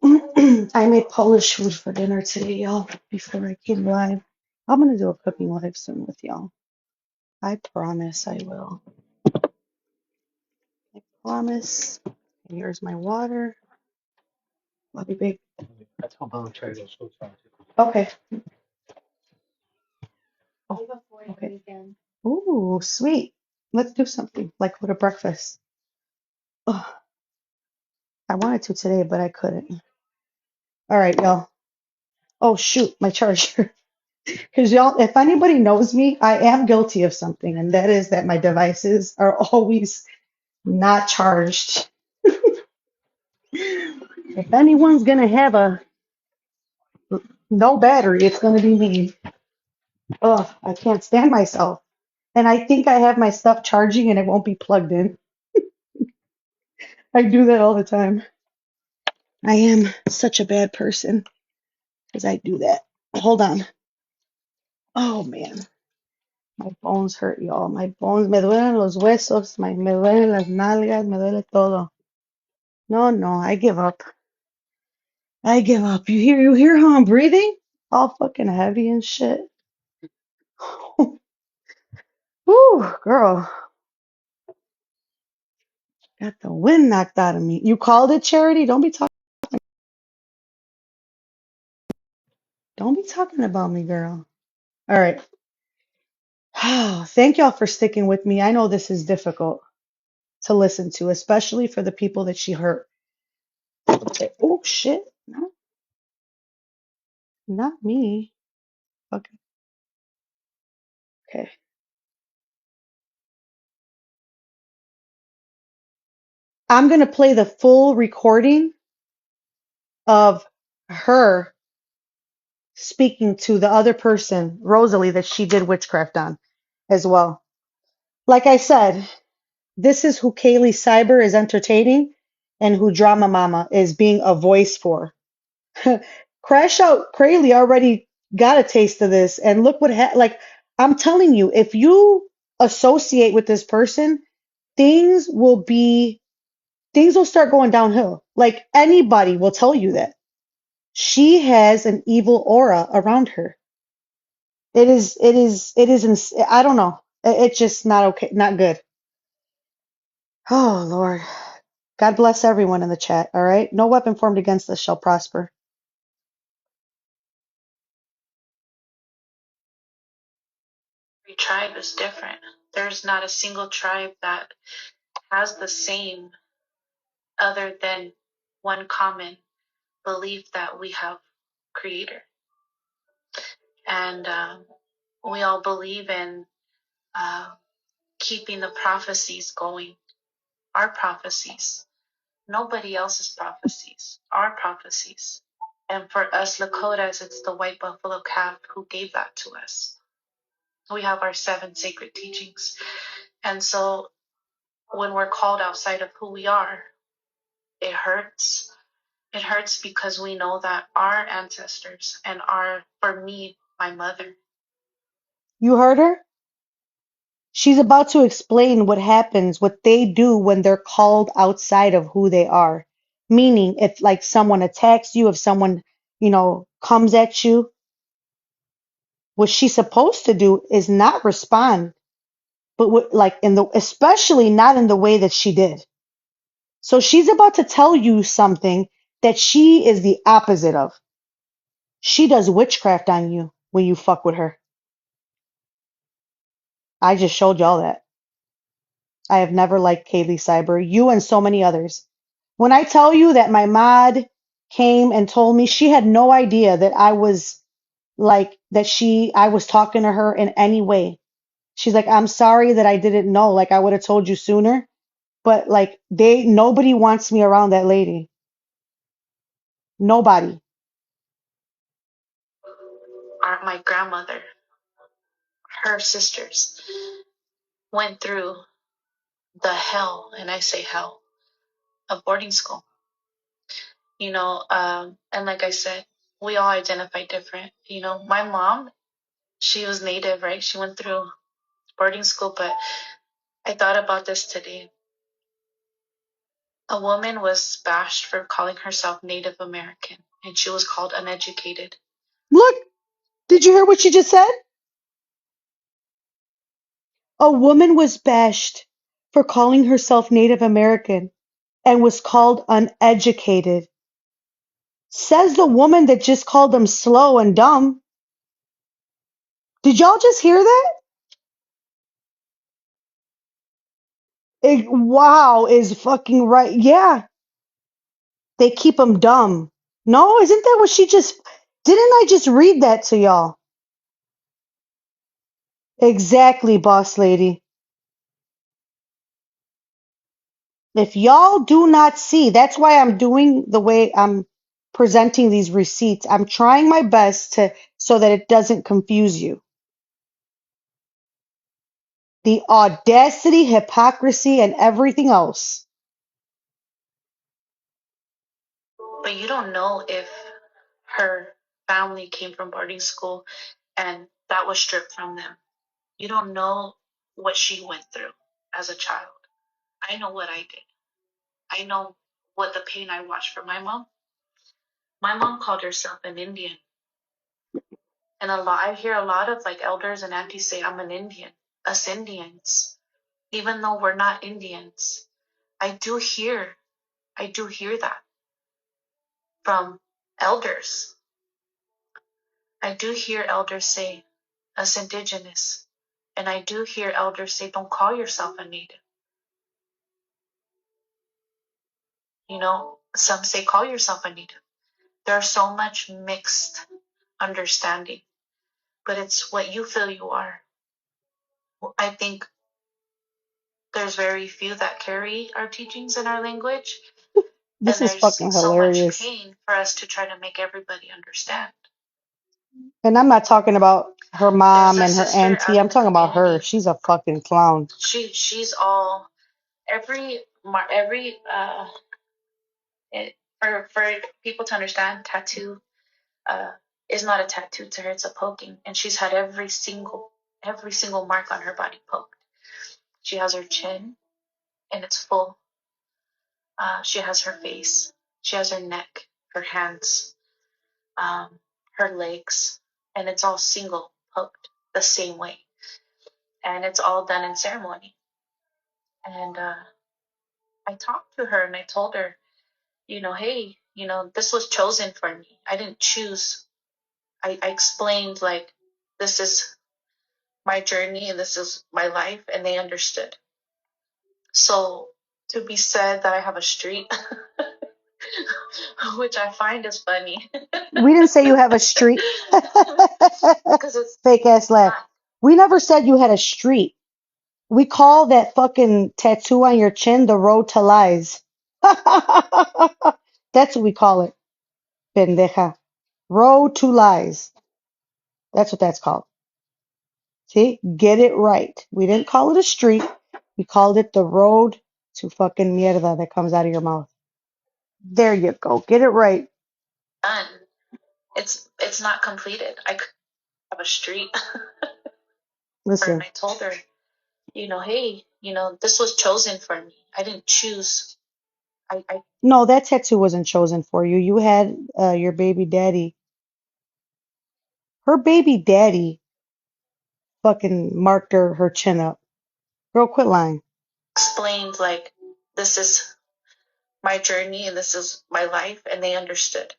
I made Polish food for dinner today, y'all, before I came live. I'm going to do a cooking live soon with y'all. I promise I will. I promise. And here's my water. Love you, babe. Okay. Oh, okay. Ooh, sweet. Let's do something like with a breakfast. Oh, I wanted to today, but I couldn't. All right, y'all. Oh, shoot, my charger. Because y'all, if anybody knows me, I am guilty of something, and that is that my devices are always not charged. If anyone's gonna have a no battery, it's gonna be me. Ugh, I can't stand myself. And I think I have my stuff charging and it won't be plugged in. I do that all the time. I am such a bad person because I do that. Hold on. Oh man, my bones hurt, y'all. My bones, me duelen los huesos, me duelen las nalgas, me duele todo. No, no, I give up. I give up. You hear how I'm breathing? All fucking heavy and shit. Whew, girl, got the wind knocked out of me. You called it charity? Don't be talking about me, girl. All right. Thank y'all for sticking with me. I know this is difficult to listen to, especially for the people that she hurt. Okay. Oh shit. No, not me. Okay. Okay. I'm gonna play the full recording of her speaking to the other person, Rosalie, that she did witchcraft on as well. Like I said, this is who Kaylee Cyber is entertaining and who Drama Mama is being a voice for. Crash Out Crayley already got a taste of this, and look what like I'm telling you, if you associate with this person, things will be things will start going downhill. Like anybody will tell you that. She has an evil aura around her. It is I don't know. It's just not okay, not good. Oh, Lord. God bless everyone in the chat, all right? No weapon formed against us shall prosper. Every tribe is different. There's not a single tribe that has the same, other than one common belief that we have Creator, and we all believe in uh, keeping the prophecies going. Our prophecies, nobody else's prophecies. Our prophecies, and for us Lakotas, it's the white buffalo calf who gave that to us. We have our 7 sacred teachings, and so when we're called outside of who we are, it hurts. It hurts because we know that our ancestors and for me, my mother. You heard her? She's about to explain what happens, what they do when they're called outside of who they are. Meaning, if like someone attacks you, if someone, comes at you, what she's supposed to do is not respond, but like especially not in the way that she did. So she's about to tell you something that she is the opposite of. She does witchcraft on you when you fuck with her. I just showed y'all that. I have never liked Kaylee Cyber, you and so many others. When I tell you that my mod came and told me she had no idea that I was I was talking to her in any way. She's like, I'm sorry that I didn't know. Like, I would have told you sooner. But like, nobody wants me around that lady. Nobody. My grandmother, her sisters went through the hell, and I say hell, of boarding school. And like I said, we all identify different. My mom, she was Native, right? She went through boarding school, but I thought about this today. A woman was bashed for calling herself Native American, and she was called uneducated. Look, did you hear what she just said? A woman was bashed for calling herself Native American and was called uneducated. Says the woman that just called them slow and dumb. Did y'all just hear that? Wow is fucking right. Yeah, they keep them dumb. No, isn't that what she just? Didn't I just read that to y'all? Exactly, boss lady. If y'all do not see, that's why I'm doing the way I'm presenting these receipts. I'm trying my best so that it doesn't confuse you. The audacity, hypocrisy, and everything else. But you don't know if her family came from boarding school and that was stripped from them. You don't know what she went through as a child. I know what I did. I know what the pain I watched for my mom. My mom called herself an Indian. And I hear a lot of like elders and aunties say, I'm an Indian, us Indians, even though we're not Indians. I do hear, I do hear that from elders. I do hear elders say, us indigenous. And I do hear elders say, don't call yourself a native. Some say, call yourself a native. There's so much mixed understanding, but it's what you feel you are. I think there's very few that carry our teachings in our language, This and is there's fucking so much hilarious. pain for us to try to make everybody understand. And I'm not talking about her There's mom a and her sister auntie. out I'm in the talking about her. community. She's a fucking clown. She's all every for people to understand, tattoo uh is not a tattoo to her, it's a poking, and she's had every single mark on her body poked. She has her chin and it's full. She has her face, she has her neck, her hands, her legs, and it's all single poked the same way, and it's all done in ceremony. And I talked to her and I told her, hey, this was chosen for me. I didn't choose. I explained, like, this is my journey and this is my life, and they understood. So to be said that I have a street, which I find is funny, We didn't say you have a street. because it's Fake ass laugh. not. We never said you had a street. We call that fucking tattoo on your chin the road to lies. That's what we call it. Pendeja. Road to lies. That's what that's called. See? Get it right. We didn't call it a street. We called it the road to fucking mierda that comes out of your mouth. There you go. Get it right. Done. It's not completed. I could have a street. And Listen. I told her, hey, this was chosen for me. I didn't choose. I No, that tattoo wasn't chosen for you. You had your baby daddy. Her baby daddy fucking marked her chin up. Girl, quit lying. explained, like, this is my journey and this is my life, and they understood.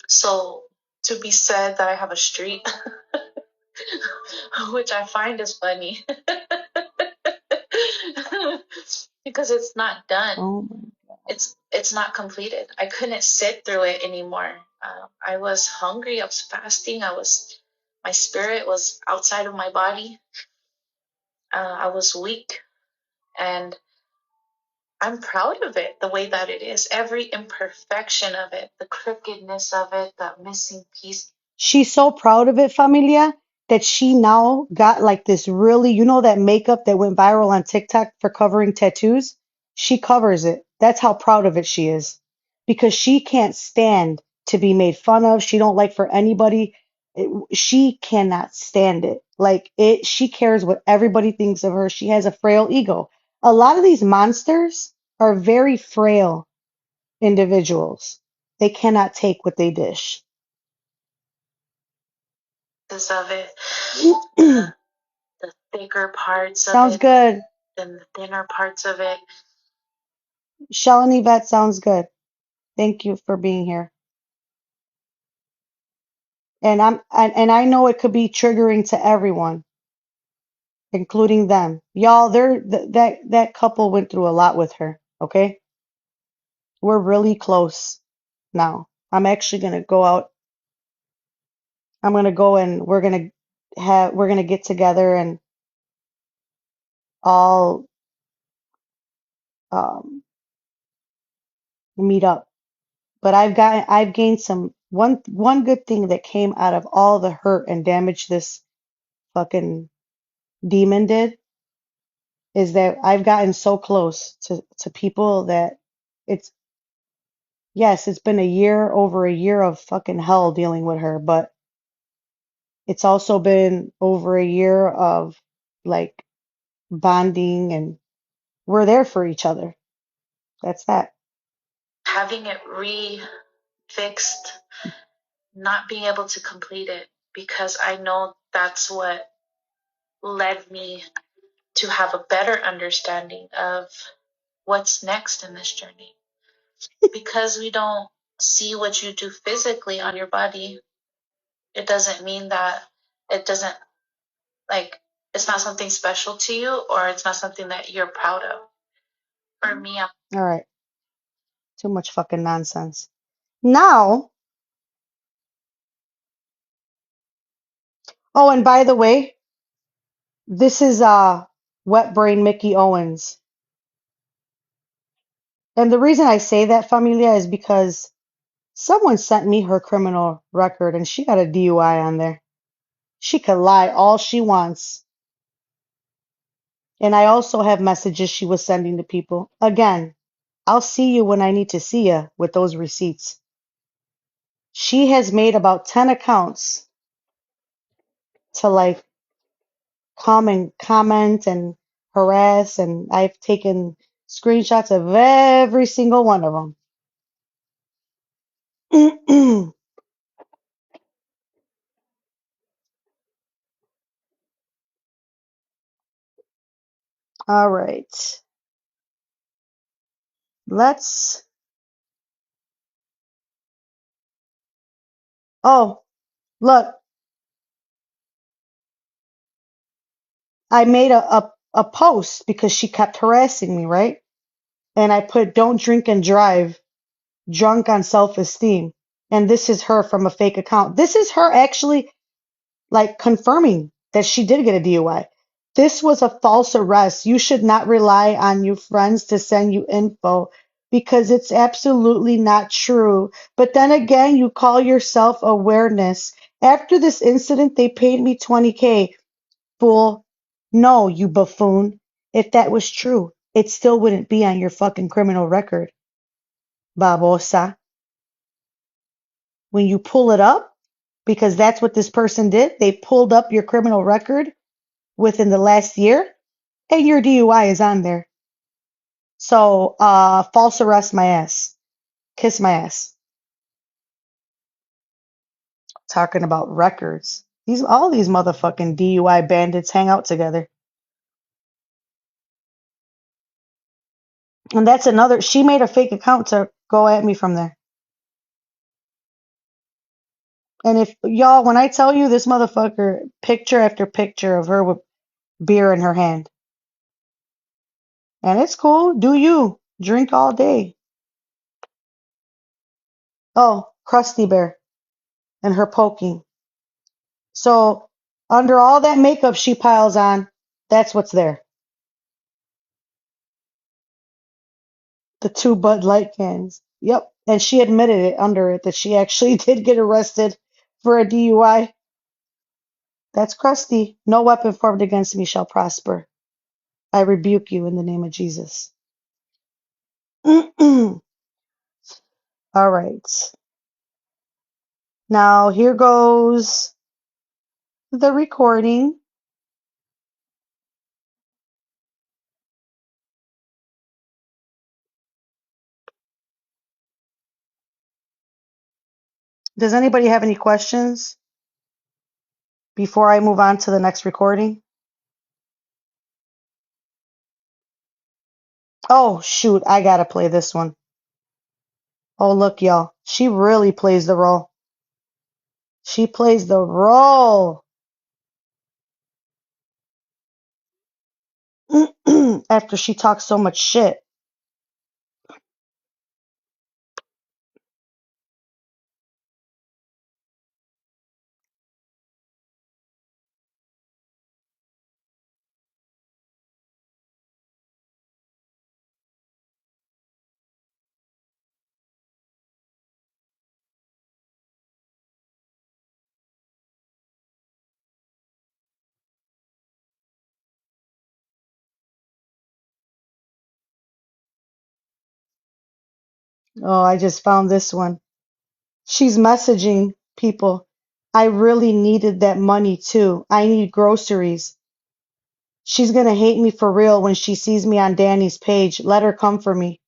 So to be said that I have a street, which I find is funny, because it's not done. Oh my. It's not completed. I couldn't sit through it anymore. I was hungry. I was fasting. My spirit was outside of my body. I was weak, and I'm proud of it the way that it is. Every imperfection of it, the crookedness of it, the missing piece. She's so proud of it, familia, that she now got like this really, that makeup that went viral on TikTok for covering tattoos? She covers it. That's how proud of it she is. Because she can't stand to be made fun of. She don't like for anybody. She cannot stand it. Like she cares what everybody thinks of her. She has a frail ego. A lot of these monsters are very frail individuals. They cannot take what they dish. Of it, the thicker parts of Sounds it, good. than the thinner parts of it. Shell and Yvette sounds good. Thank you for being here. And I know it could be triggering to everyone, including them. Y'all, that couple went through a lot with her, okay? We're really close now. I'm actually gonna go out. I'm gonna go and we're gonna get together and all um meet up. But I've gained some one good thing that came out of all the hurt and damage this fucking demon did is that I've gotten so close to people that it's yes, it's been over a year of fucking hell dealing with her, but it's also been over a year of like bonding and we're there for each other. That's that. Having it fixed, not being able to complete it, because I know that's what led me to have a better understanding of what's next in this journey. Because we don't see what you do physically on your body, it doesn't mean that it doesn't, like, it's not something special to you, or it's not something that you're proud of. For me, I'm All right. Too much fucking nonsense. Now, oh, and by the way, this is Wet Brain Mickey Owens. And the reason I say that, familia, is because someone sent me her criminal record and she got a DUI on there. She could lie all she wants. And I also have messages she was sending to people. Again, I'll see you when I need to see you with those receipts. She has made about 10 accounts to like come and comment and harass, and I've taken screenshots of every single one of them. All right. let's. Oh, look, I made a post because she kept harassing me, right? And I put, don't drink and drive, drunk on self-esteem. And this is her from a fake account. This is her actually like confirming that she did get a DUI. This was a false arrest. You should not rely on your friends to send you info because it's absolutely not true. But then again, you call yourself awareness. After this incident, they paid me 20K. Fool. No, you buffoon. If that was true, it still wouldn't be on your fucking criminal record. Babosa. When you pull it up, because that's what this person did, they pulled up your criminal record within the last year, and your DUI is on there. So, false arrest my ass. Kiss my ass. Talking about records. All these motherfucking DUI bandits hang out together. And that's another, she made a fake account to go at me from there. And if y'all, when I tell you this motherfucker, picture after picture of her with beer in her hand. And it's cool. Do you. Drink all day. Oh, Krusty Bear and her poking. So under all that makeup she piles on, that's what's there. The two Bud Light cans. Yep. And she admitted it under it that she actually did get arrested for a DUI. That's Krusty. No weapon formed against me shall prosper. I rebuke you in the name of Jesus. All right. Now here goes the recording. Does anybody have any questions before I move on to the next recording? Oh, shoot. I gotta play this one. Oh, look, y'all. She really plays the role. She plays the role. After she talks so much shit. Oh, I just found this one. She's messaging people. I really needed that money too. I need groceries. She's gonna hate me for real when she sees me on Danny's page. Let her come for me.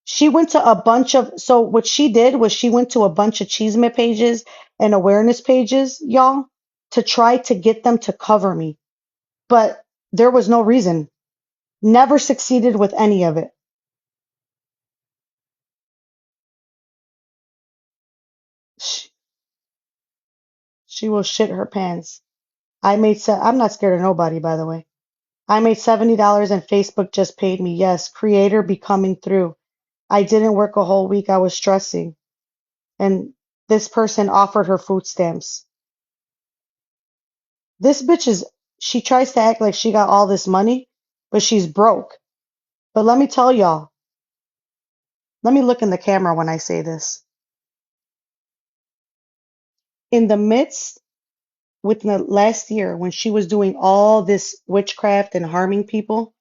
She went to a bunch of, so what she did was she went to a bunch of Cheesemate pages and awareness pages, y'all, to try to get them to cover me. But there was no reason. Never succeeded with any of it. She, she will shit her pants. I'm not scared of nobody, by the way. I made $70 and Facebook just paid me. Yes, creator be coming through. I didn't work a whole week. I was stressing. And this person offered her food stamps. This bitch is, she tries to act like she got all this money, but she's broke. But let me tell y'all, let me look in the camera when I say this. In the midst, within the last year, when she was doing all this witchcraft and harming people,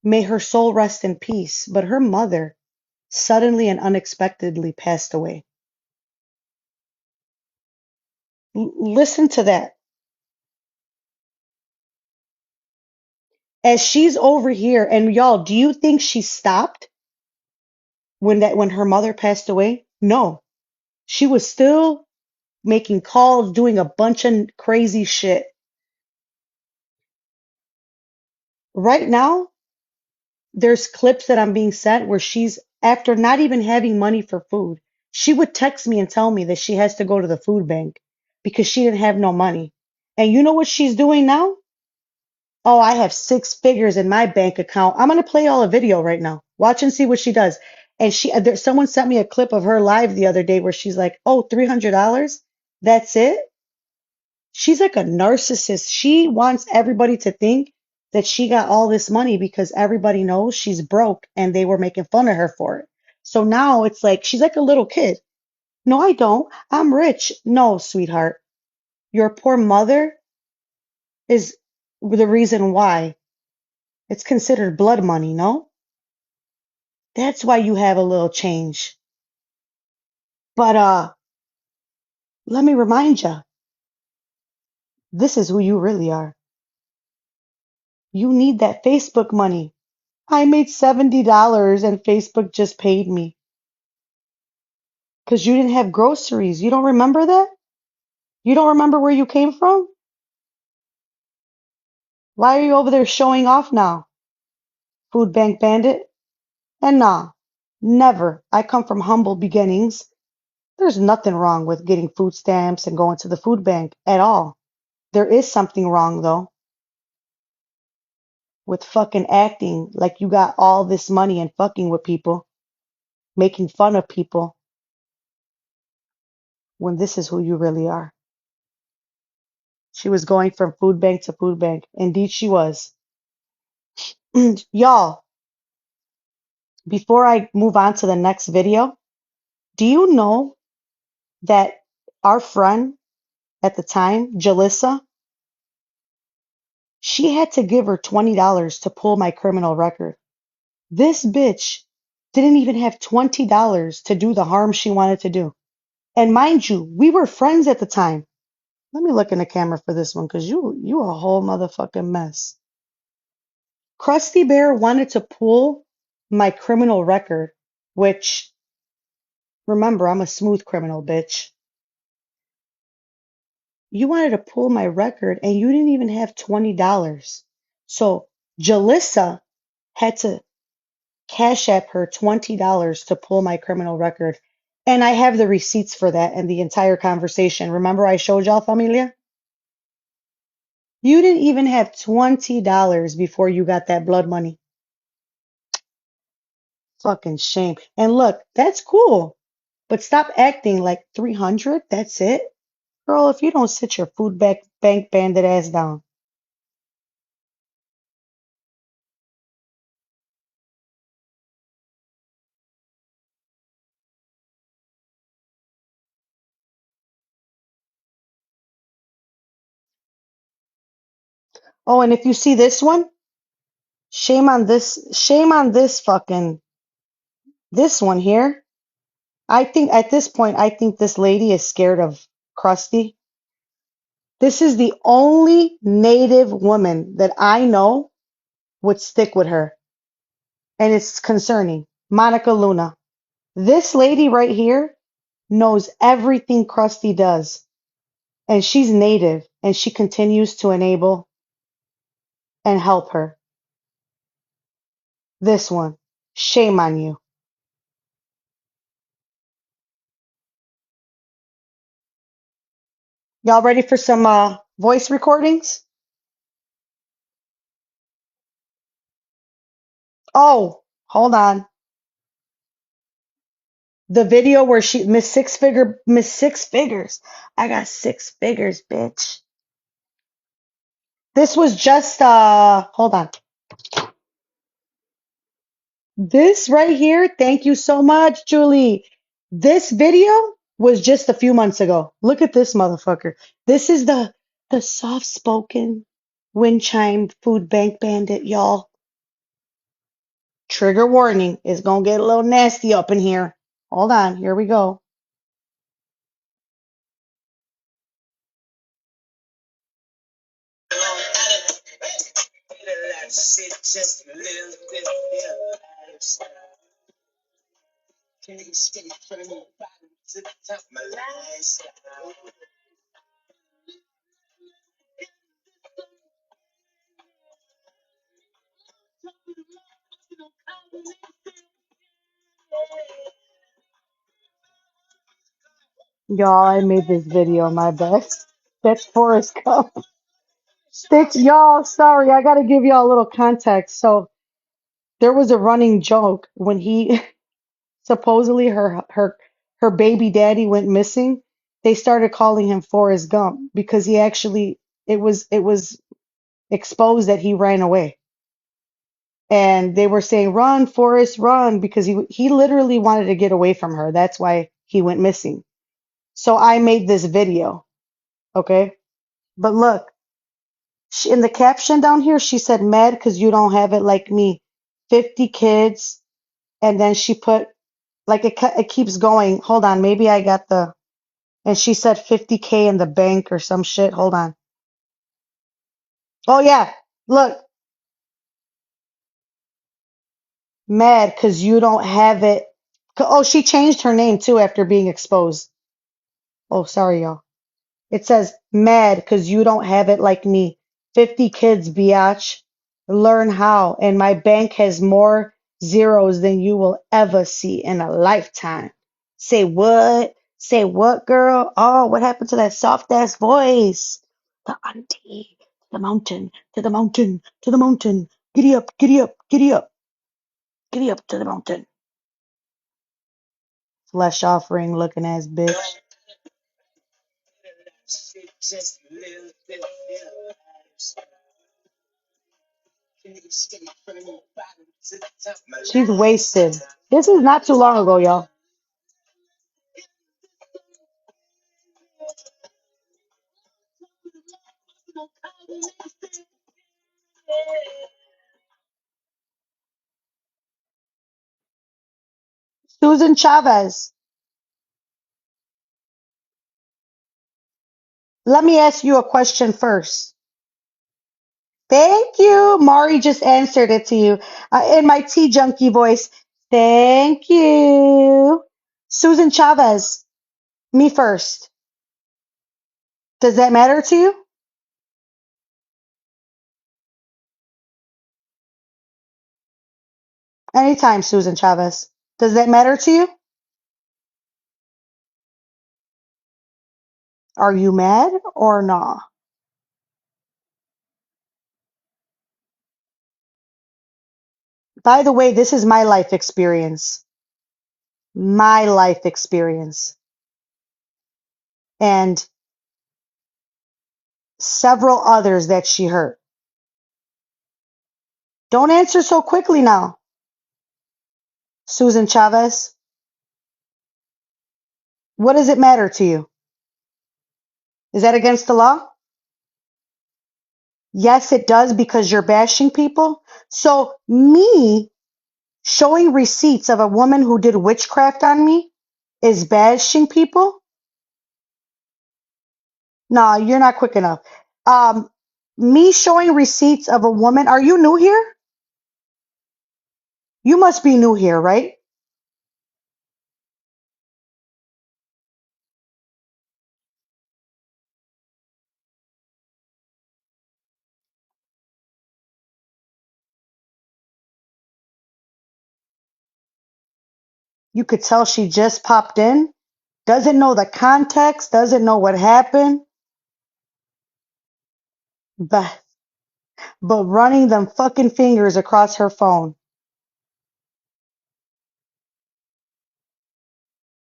may her soul rest in peace. But her mother suddenly and unexpectedly passed away. Listen to that. As she's over here, and y'all, do you think she stopped when her mother passed away? No. She was still making calls, doing a bunch of crazy shit. Right now, there's clips that I'm being sent where she's, after not even having money for food, she would text me and tell me that she has to go to the food bank because she didn't have no money. And you know what she's doing now? Oh, I have 6 figures in my bank account. I'm gonna play all a video right now. Watch and see what she does. And someone sent me a clip of her live the other day where she's like, "Oh, $300? That's it?" She's like a narcissist. She wants everybody to think that she got all this money because everybody knows she's broke and they were making fun of her for it. So now it's like she's like a little kid. No, I don't. I'm rich. No, sweetheart. Your poor mother is the reason why. It's considered blood money, no? That's why you have a little change. But let me remind you, this is who you really are. You need that Facebook money. I made $70 and Facebook just paid me because you didn't have groceries. You don't remember that? You don't remember where you came from? Why are you over there showing off now? Food bank bandit? And nah, never. I come from humble beginnings. There's nothing wrong with getting food stamps and going to the food bank at all. There is something wrong though with fucking acting like you got all this money and fucking with people, making fun of people when this is who you really are. She was going from food bank to food bank. Indeed, she was. Y'all, before I move on to the next video, do you know that our friend at the time, Jalissa, she had to give her $20 to pull my criminal record. This bitch didn't even have $20 to do the harm she wanted to do. And mind you, we were friends at the time. Let me look in the camera for this one because you a whole motherfucking mess. Krusty Bear wanted to pull my criminal record, which, remember, I'm a smooth criminal, bitch. You wanted to pull my record and you didn't even have $20. So Jalissa had to cash app her $20 to pull my criminal record. And I have the receipts for that and the entire conversation. Remember I showed y'all, familia? You didn't even have $20 before you got that blood money. Fucking shame. And look, that's cool. But stop acting like 300. That's it. Girl, if you don't sit your bank bandit ass down. Oh, and if you see this one, shame on this fucking, this one here. I think at this point, I think this lady is scared of Krusty. This is the only native woman that I know would stick with her. And it's concerning. Monica Luna. This lady right here knows everything Krusty does. And she's native. And she continues to enable and help her. This one. Shame on you. Y'all ready for some voice recordings? Oh, hold on. The video where she Miss Six Figures. I got 6 figures, bitch. This was just hold on. This right here, thank you so much, Julie. This video was just a few months ago. Look at this motherfucker. This is the soft-spoken wind chime food bank bandit, y'all. Trigger warning. It's gonna get a little nasty up in here. Hold on, here we go. Y'all, I made this video, my bad. That's Forrest Gump. Sticks, y'all, sorry, I gotta give y'all a little context. So there was a running joke when he supposedly her baby daddy went missing. They started calling him Forrest Gump because he actually it was exposed that he ran away. And they were saying, "Run, Forrest, run," because he literally wanted to get away from her. That's why he went missing. So I made this video, okay? But look, in the caption down here, she said, "Mad because you don't have it like me. 50 kids." And then she put, like, it keeps going. Hold on, maybe I got the, and she said 50K in the bank or some shit. Hold on. Oh, yeah. Look, mad because you don't have it. Oh, she changed her name too after being exposed. Oh, sorry, y'all. It says, mad because you don't have it like me. 50 kids, biatch. Learn how. And my bank has more zeros than you will ever see in a lifetime. Say what? Say what, girl? Oh, what happened to that soft ass voice? The auntie. To the mountain, to the mountain, to the mountain. Giddy up, giddy up, giddy up, giddy up to the mountain. Flesh offering looking ass bitch. She's wasted. This is not too long ago, y'all. Susan Chavez, let me ask you a question first. Thank you. Mari just answered it to you in my tea junkie voice. Thank you. Susan Chavez, me first. Does that matter to you? Anytime, Susan Chavez. Does that matter to you? Are you mad or not? By the way, this is my life experience. My life experience. And several others that she hurt. Don't answer so quickly now. Susan Chavez, what does it matter to you? Is that against the law? Yes, it does because you're bashing people. So me showing receipts of a woman who did witchcraft on me is bashing people? No, you're not quick enough. Um, Me showing receipts of a woman. Are you new here? You must be new here, right? You could tell she just popped in, doesn't know the context, doesn't know what happened, but running them fucking fingers across her phone.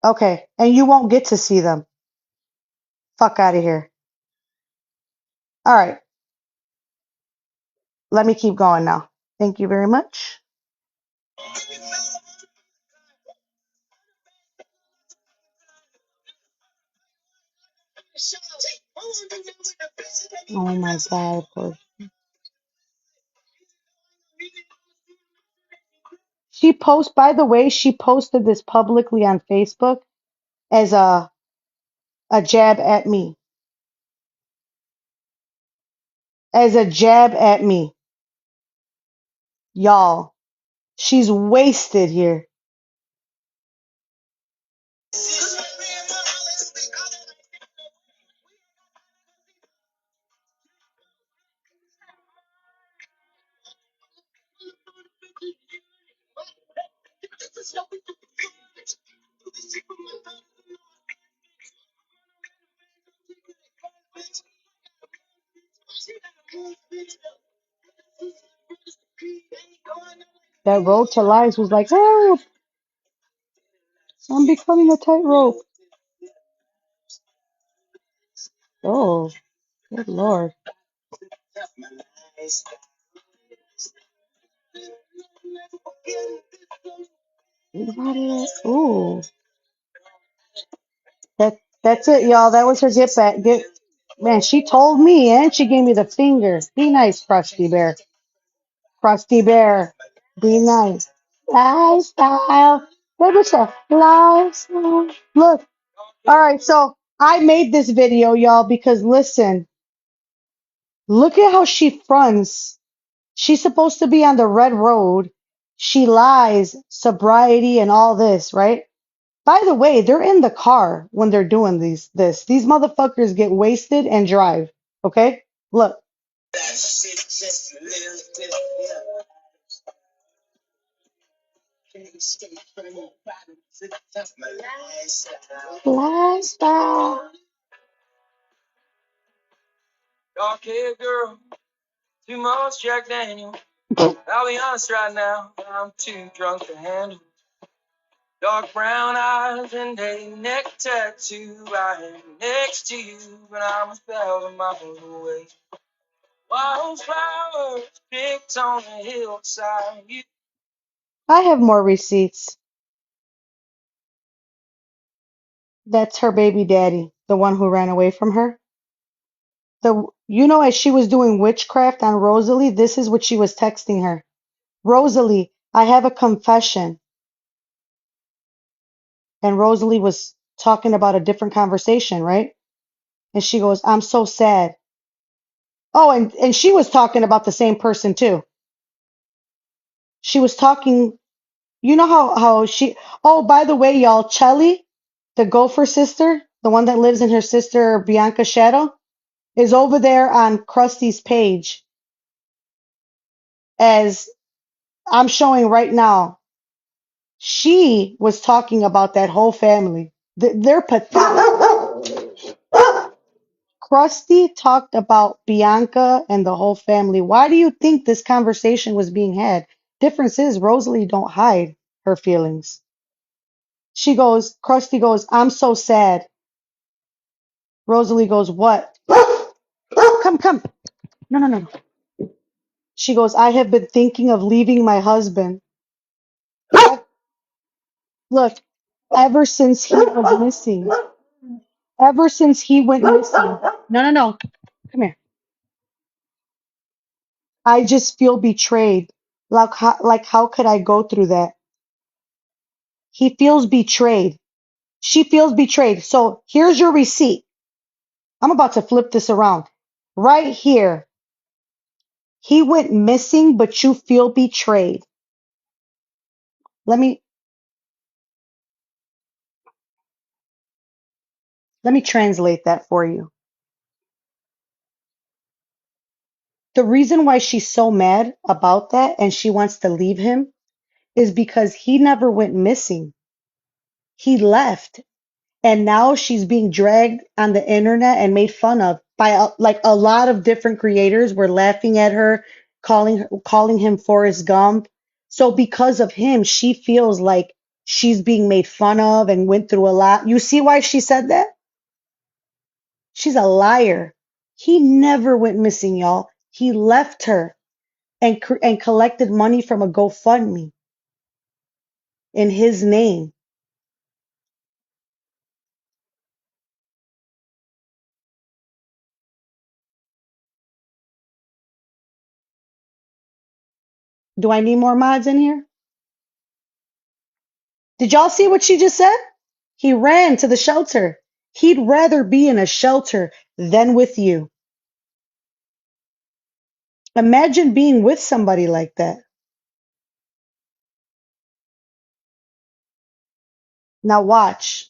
Okay, and you won't get to see them. Fuck out of here. All right, let me keep going now. Thank you very much. Oh my God, poor. By the way, she posted this publicly on Facebook as a jab at me. As a jab at me. Y'all, she's wasted here. That road to lies was like, oh, I'm becoming a tightrope. Oh, good Lord. Ooh, that's it, y'all. That was her get back. Man, she told me and she gave me the finger. Be nice, Krusty Bear. Krusty Bear. Be nice. Lifestyle. What was that? Lifestyle. Look. All right, so I made this video, y'all, because listen, look at how she fronts. She's supposed to be on the red road. She lies, sobriety, and all this, right? By the way, they're in the car when they're doing this. These motherfuckers get wasted and drive. Okay? Look. Lifestyle. Dark hair girl, too much Jack Daniel. I'll be honest right now, I'm too drunk to handle. Dark brown eyes and a neck tattoo. I am next to you, but I'm 1,000 miles away. Wildflowers picked on the hillside. I have more receipts. That's her baby daddy, the one who ran away from her. As she was doing witchcraft on Rosalie, this is what she was texting her. Rosalie, I have a confession. And Rosalie was talking about a different conversation, right? And she goes, I'm so sad. Oh, and she was talking about the same person too. She was talking, you know how she, oh, by the way, y'all, Chelly, the gopher sister, the one that lives in her sister Bianca's shadow, is over there on Krusty's page as I'm showing right now. She was talking about that whole family. They're pathetic. Krusty talked about Bianca and the whole family. Why do you think this conversation was being had? Difference is Rosalie don't hide her feelings. Krusty goes, I'm so sad. Rosalie goes, what? Come. No. She goes, I have been thinking of leaving my husband. Look, ever since he was missing. Ever since he went missing. No. Come here. I just feel betrayed. How could I go through that? He feels betrayed. She feels betrayed. So here's your receipt. I'm about to flip this around. Right here. He went missing, but you feel betrayed. Let me translate that for you. The reason why she's so mad about that and she wants to leave him is because he never went missing. He left. And now she's being dragged on the internet and made fun of by a lot of different creators were laughing at her, calling him Forrest Gump. So because of him, she feels like she's being made fun of and went through a lot. You see why she said that? She's a liar. He never went missing, y'all. He left her and collected money from a GoFundMe in his name. Do I need more mods in here? Did y'all see what she just said? He ran to the shelter. He'd rather be in a shelter than with you. Imagine being with somebody like that. Now watch.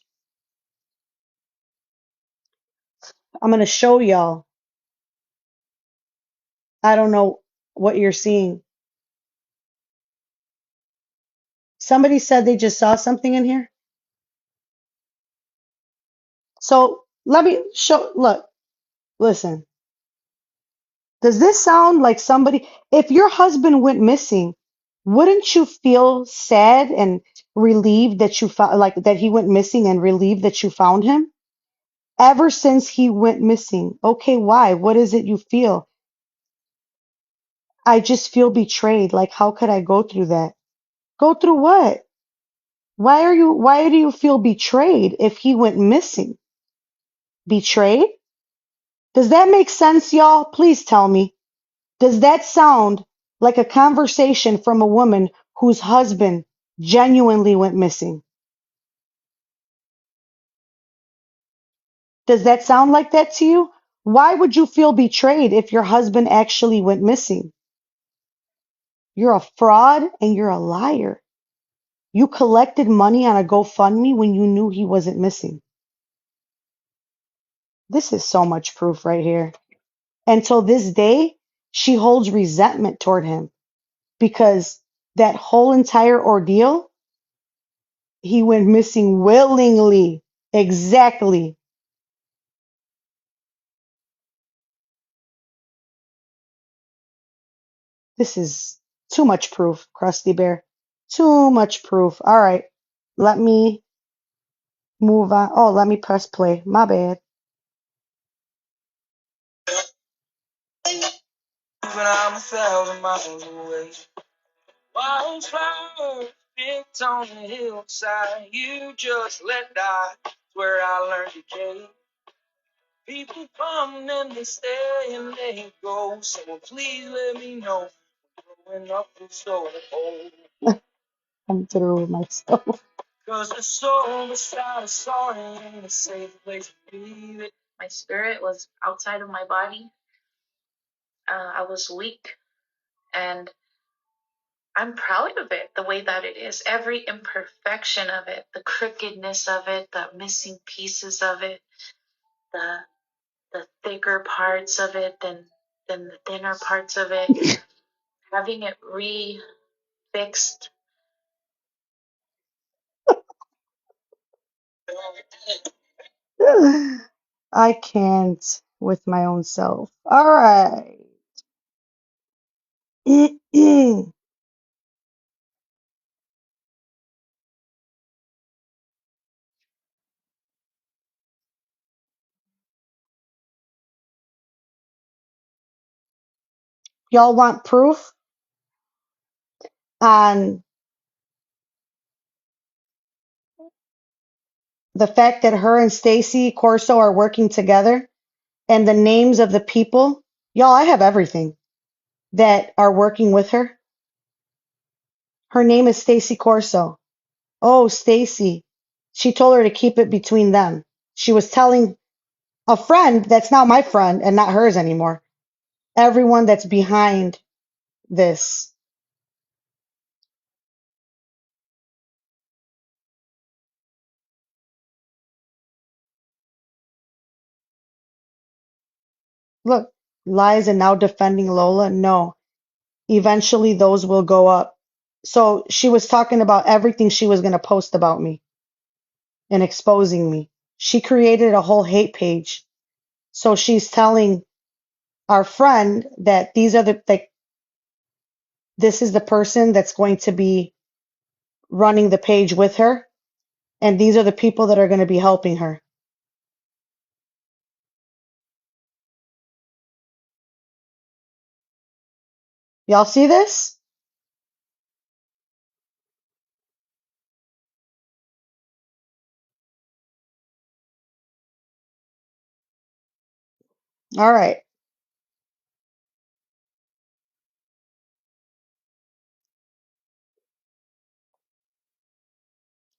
I'm going to show y'all. I don't know what you're seeing. Somebody said they just saw something in here. So let me show. Look, listen. Does this sound like somebody, if your husband went missing, wouldn't you feel sad and relieved that you found, like that he went missing and relieved that you found him? Ever since he went missing. Okay, why? What is it you feel? I just feel betrayed. Like, how could I go through that? Go through what? Why do you feel betrayed if he went missing? Betrayed? Does that make sense, y'all? Please tell me. Does that sound like a conversation from a woman whose husband genuinely went missing? Does that sound like that to you? Why would you feel betrayed if your husband actually went missing? You're a fraud and you're a liar. You collected money on a GoFundMe when you knew he wasn't missing. This is so much proof right here. Until this day, she holds resentment toward him because that whole entire ordeal, he went missing willingly. Exactly. This is too much proof, Krusty Bear. Too much proof. All right. Let me move on. Oh, let me press play. My bad. Even I'm 1,000 miles away. Wildflowers picked on the hillside. You just let die. It's where I learned to care. People come and they stay and they go. Someone please let me know. Growing up is so old. I'm through with myself. Cause the soul beside a sorry ain't a safe place to leave it. My spirit was outside of my body. I was weak, and I'm proud of it the way that it is. Every imperfection of it, the crookedness of it, the missing pieces of it, the the thicker parts of it than the thinner parts of it, having it refixed. I can't with my own self. All right. Y'all want proof on the fact that her and Stacy Corso are working together and the names of the people? Y'all, I have everything that are working with her. Her name is Stacy Corso. Oh, Stacy. She told her to keep it between them. She was telling a friend that's now my friend and not hers anymore. Everyone that's behind this. Look, lies and now defending Lola. No, eventually those will go up. So she was talking about everything she was going to post about me and exposing me. She created a whole hate page. So she's telling our friend that these are the like this is the person that's going to be running the page with her, and these are the people that are going to be helping her. Y'all see this? All right.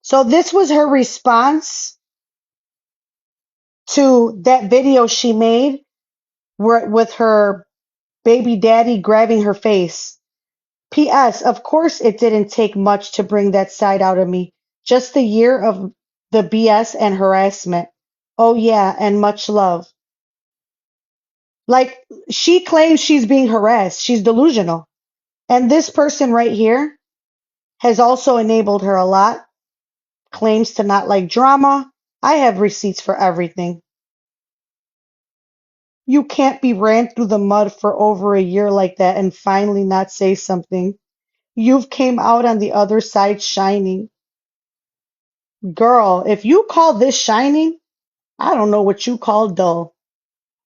So this was her response to that video she made where, with her baby daddy grabbing her face. P.S. Of course it didn't take much to bring that side out of me. Just a year of the BS and harassment. Oh yeah, and much love. Like she claims she's being harassed. She's delusional. And this person right here has also enabled her a lot. Claims to not like drama. I have receipts for everything. You can't be ran through the mud for over a year like that and finally not say something. You've came out on the other side shining. Girl, if you call this shining, I don't know what you call dull.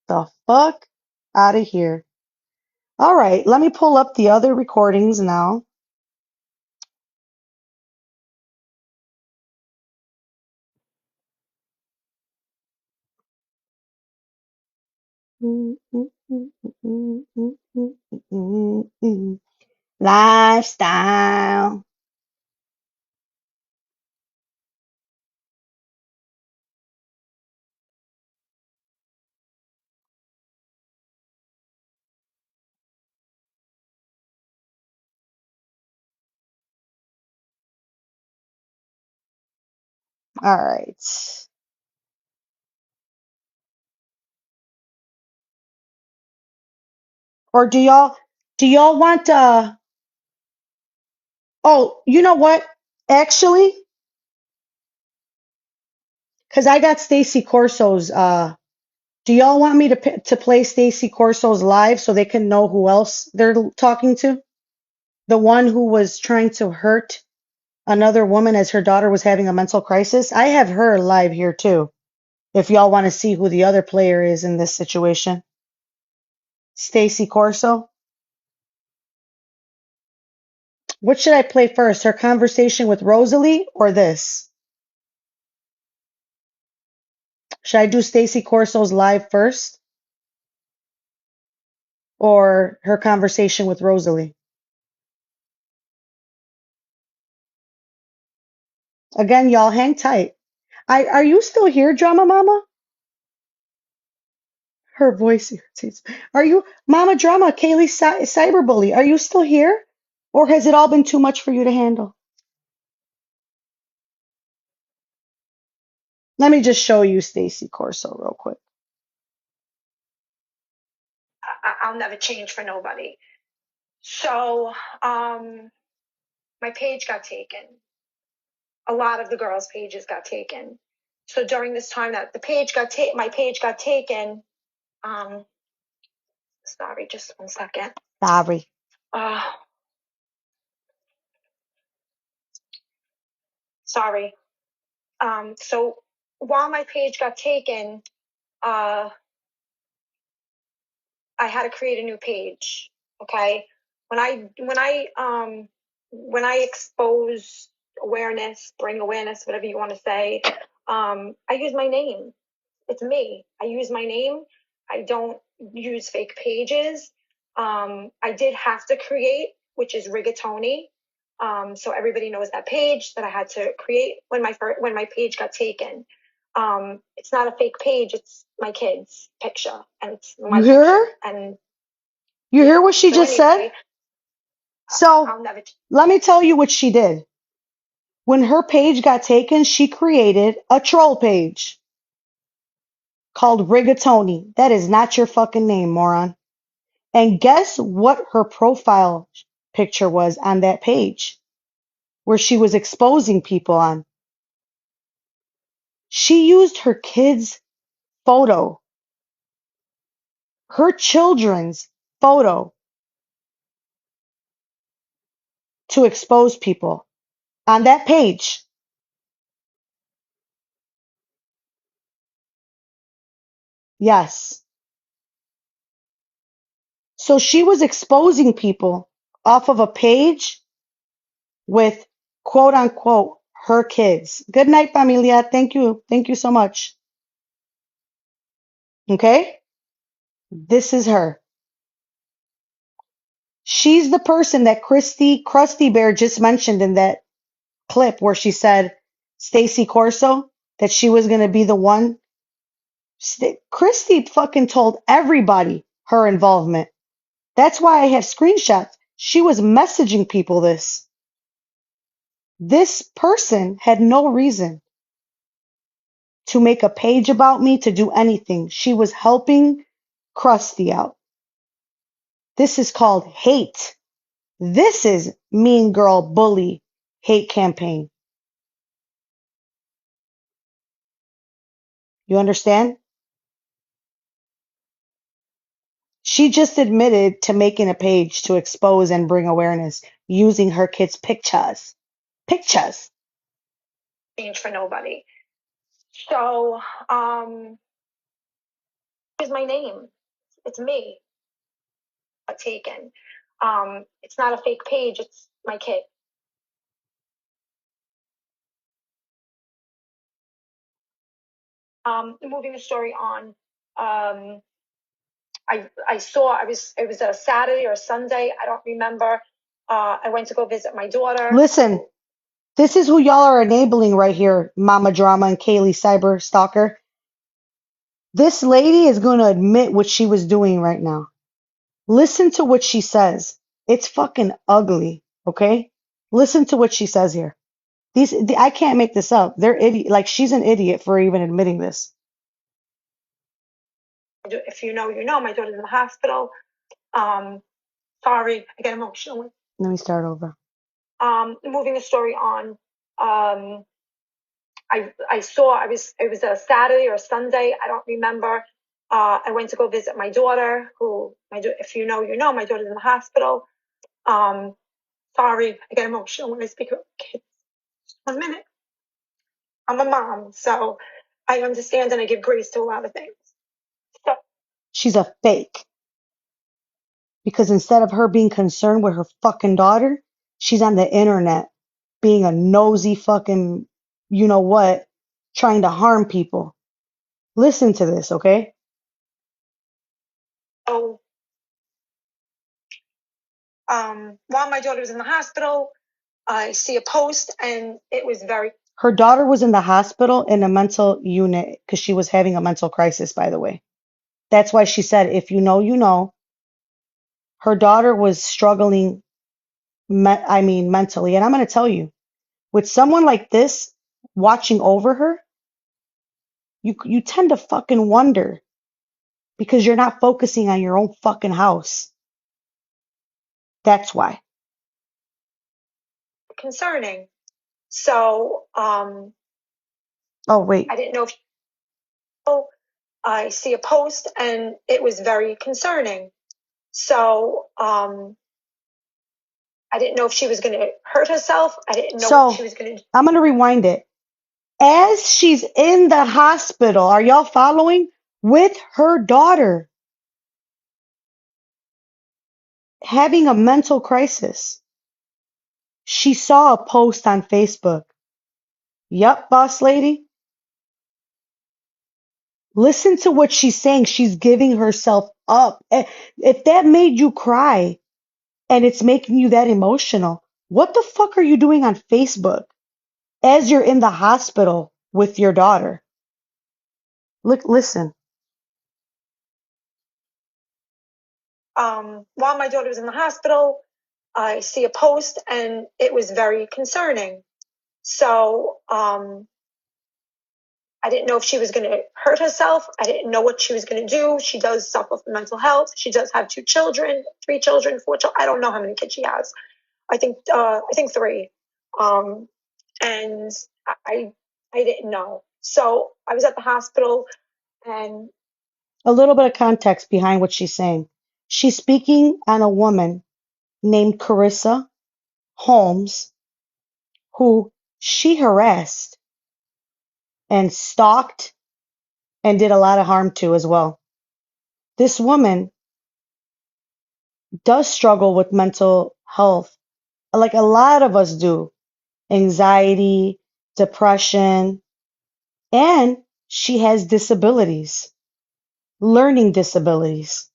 The fuck out of here. All right, let me pull up the other recordings now. Lifestyle. All right. Or do y'all want oh, you know what? Actually, because I got Stacy Corso's do y'all want me to play Stacy Corso's live so they can know who else they're talking to? The one who was trying to hurt another woman as her daughter was having a mental crisis. I have her live here too. If y'all want to see who the other player is in this situation. Stacy Corso. What should I play first? Her conversation with Rosalie or this? Should I do Stacy Corso's live first or her conversation with Rosalie? Again, y'all hang tight. Are you still here, Drama Mama? Her voice irritates me. Are you Mama Drama, Kaylee Cyberbully? Are you still here? Or has it all been too much for you to handle? Let me just show you Stacy Corso real quick. I'll never change for nobody. So, my page got taken. A lot of the girls' pages got taken. So during this time that my page got taken, um, sorry, just 1 second. Sorry. Uh, sorry. So while my page got taken, uh, I had to create a new page. Okay. When I expose awareness, bring awareness, whatever you want to say, I use my name. It's me. I use my name. I don't use fake pages. I did have to create, which is rigatoni. So everybody knows that page that I had to create when my page got taken. It's not a fake page. It's my kid's picture, and it's my You hear picture. her? And You hear what she so just said? anyway, So I'll never. let me tell you what she did. When her page got taken, she created a troll page called Rigatoni. That is not your fucking name, moron. And guess what her profile picture was on that page where she was exposing people on? She used her kid's photo, her children's photo to expose people on that page. Yes. So she was exposing people off of a page with quote unquote her kids. Good night, familia. Thank you. Thank you so much. Okay? This is her. She's the person that Krusty Bear just mentioned in that clip where she said Stacy Corso that she was going to be the one. Christy fucking told everybody her involvement. That's why I have screenshots. She was messaging people this. This person had no reason to make a page about me, to do anything. She was helping Krusty out. This is called hate. This is mean girl bully hate campaign. You understand? She just admitted to making a page to expose and bring awareness using her kids' pictures. Pictures. Change for nobody. So, here's my name. It's me. Taken. It's not a fake page. It's my kid. Moving the story on. I saw. It was a Saturday or a Sunday. I don't remember. I went to go visit my daughter. Listen, this is who y'all are enabling right here, Mama Drama and Kaylee Cyber Stalker. This lady is going to admit what she was doing right now. Listen to what she says. It's fucking ugly, okay? Listen to what she says here. I can't make this up. They're idiot. Like, she's an idiot for even admitting this. If you know, you know. My daughter's in the hospital. Sorry, I get emotional. Let me start over. Moving the story on. I saw. It was a Saturday or a Sunday. I don't remember. I went to go visit my daughter. If you know, you know. My daughter's in the hospital. Sorry, I get emotional when I speak about kids. 1 minute. I'm a mom, so I understand and I give grace to a lot of things. So, She's a fake. Because instead of her being concerned with her fucking daughter, she's on the internet being a nosy fucking, you know what, trying to harm people. Listen to this, okay? oh, while my daughter was in the hospital, I see a post and it was very. Her daughter was in the hospital in a mental unit because she was having a mental crisis, by the way. That's why she said, if you know, you know. Her daughter was struggling, mentally. And I'm going to tell you, with someone like this watching over her, you tend to fucking wonder because you're not focusing on your own fucking house. That's why. Concerning. So, Oh, wait. I didn't know if. Oh, I see a post and it was very concerning. So, I didn't know if she was going to hurt herself. I didn't know what she was going to do. I'm going to rewind it. As she's in the hospital, are y'all following? With her daughter having a mental crisis. She saw a post on Facebook. Yup, boss lady. Listen to what she's saying. She's giving herself up. If that made you cry and it's making you that emotional, what the fuck are you doing on Facebook as you're in the hospital with your daughter? Look, listen. While my daughter was in the hospital, I see a post and it was very concerning. So, I didn't know if she was going to hurt herself. I didn't know what she was going to do. She does suffer from mental health. She does have 2 children, 3 children, 4 children. I don't know how many kids she has. I think 3. And I I didn't know. So I was at the hospital and A little bit of context behind what she's saying. She's speaking on a woman named Carissa Holmes, who she harassed and stalked and did a lot of harm to as well. This woman does struggle with mental health, like a lot of us do. Anxiety, depression, and she has disabilities, learning disabilities.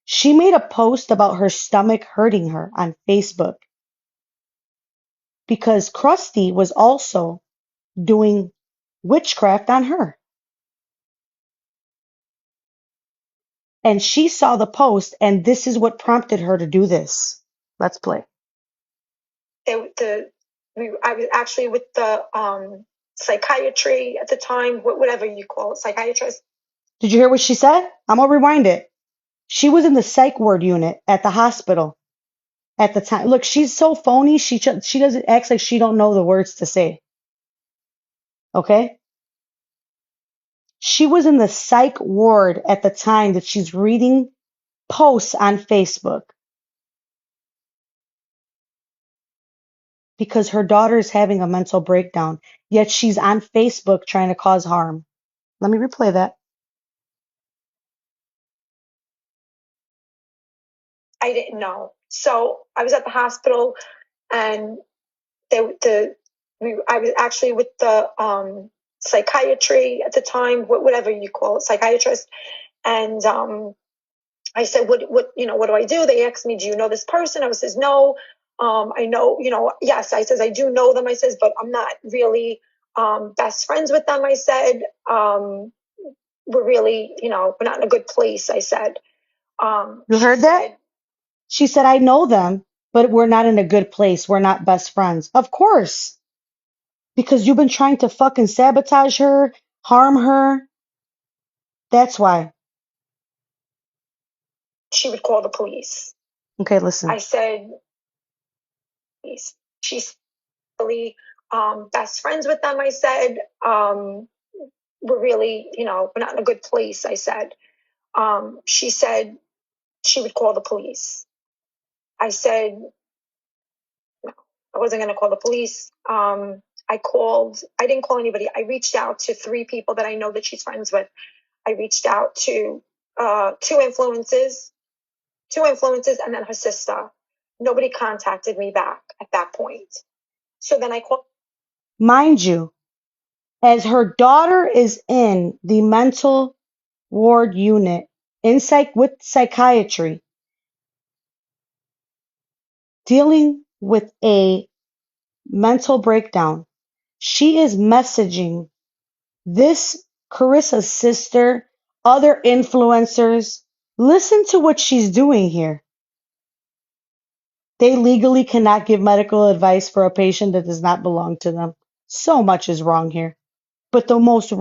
She made a post about her stomach hurting her on Facebook because Krusty was also doing witchcraft on her. And she saw the post, and this is what prompted her to do this. Let's play. I was actually with the psychiatry at the time, whatever you call it, psychiatrist. Did you hear what she said? I'm gonna rewind it. She was in the psych ward unit at the hospital at the time. Look, she's so phony. She doesn't act like she don't know the words to say. Okay? She was in the psych ward at the time that she's reading posts on Facebook because her daughter is having a mental breakdown, yet she's on Facebook trying to cause harm. Let me replay that. I didn't know. So I was at the hospital, and I was actually with the psychiatry at the time, whatever you call it, psychiatrist, and I said, what do I do? They asked me, do you know this person? I says, no. I know, yes. I says, I do know them. I says, but I'm not really best friends with them. I said, we're really, we're not in a good place. I said, You heard that? She said, I know them, but we're not in a good place. We're not best friends. Of course, because you've been trying to fucking sabotage her, harm her. That's why. She would call the police. Okay, listen. I said, she's really best friends with them. I said, we're really, we're not in a good place. I said, she said she would call the police. I said, no, I wasn't going to call the police. I didn't call anybody. I reached out to 3 people that I know that she's friends with. I reached out to two influences, and then her sister. Nobody contacted me back at that point. So then I called. Mind you, as her daughter is in the mental ward unit with psychiatry, dealing with a mental breakdown, she is messaging this Carissa's sister, other influencers. Listen to what she's doing here. They legally cannot give medical advice for a patient that does not belong to them. So much is wrong here. But the most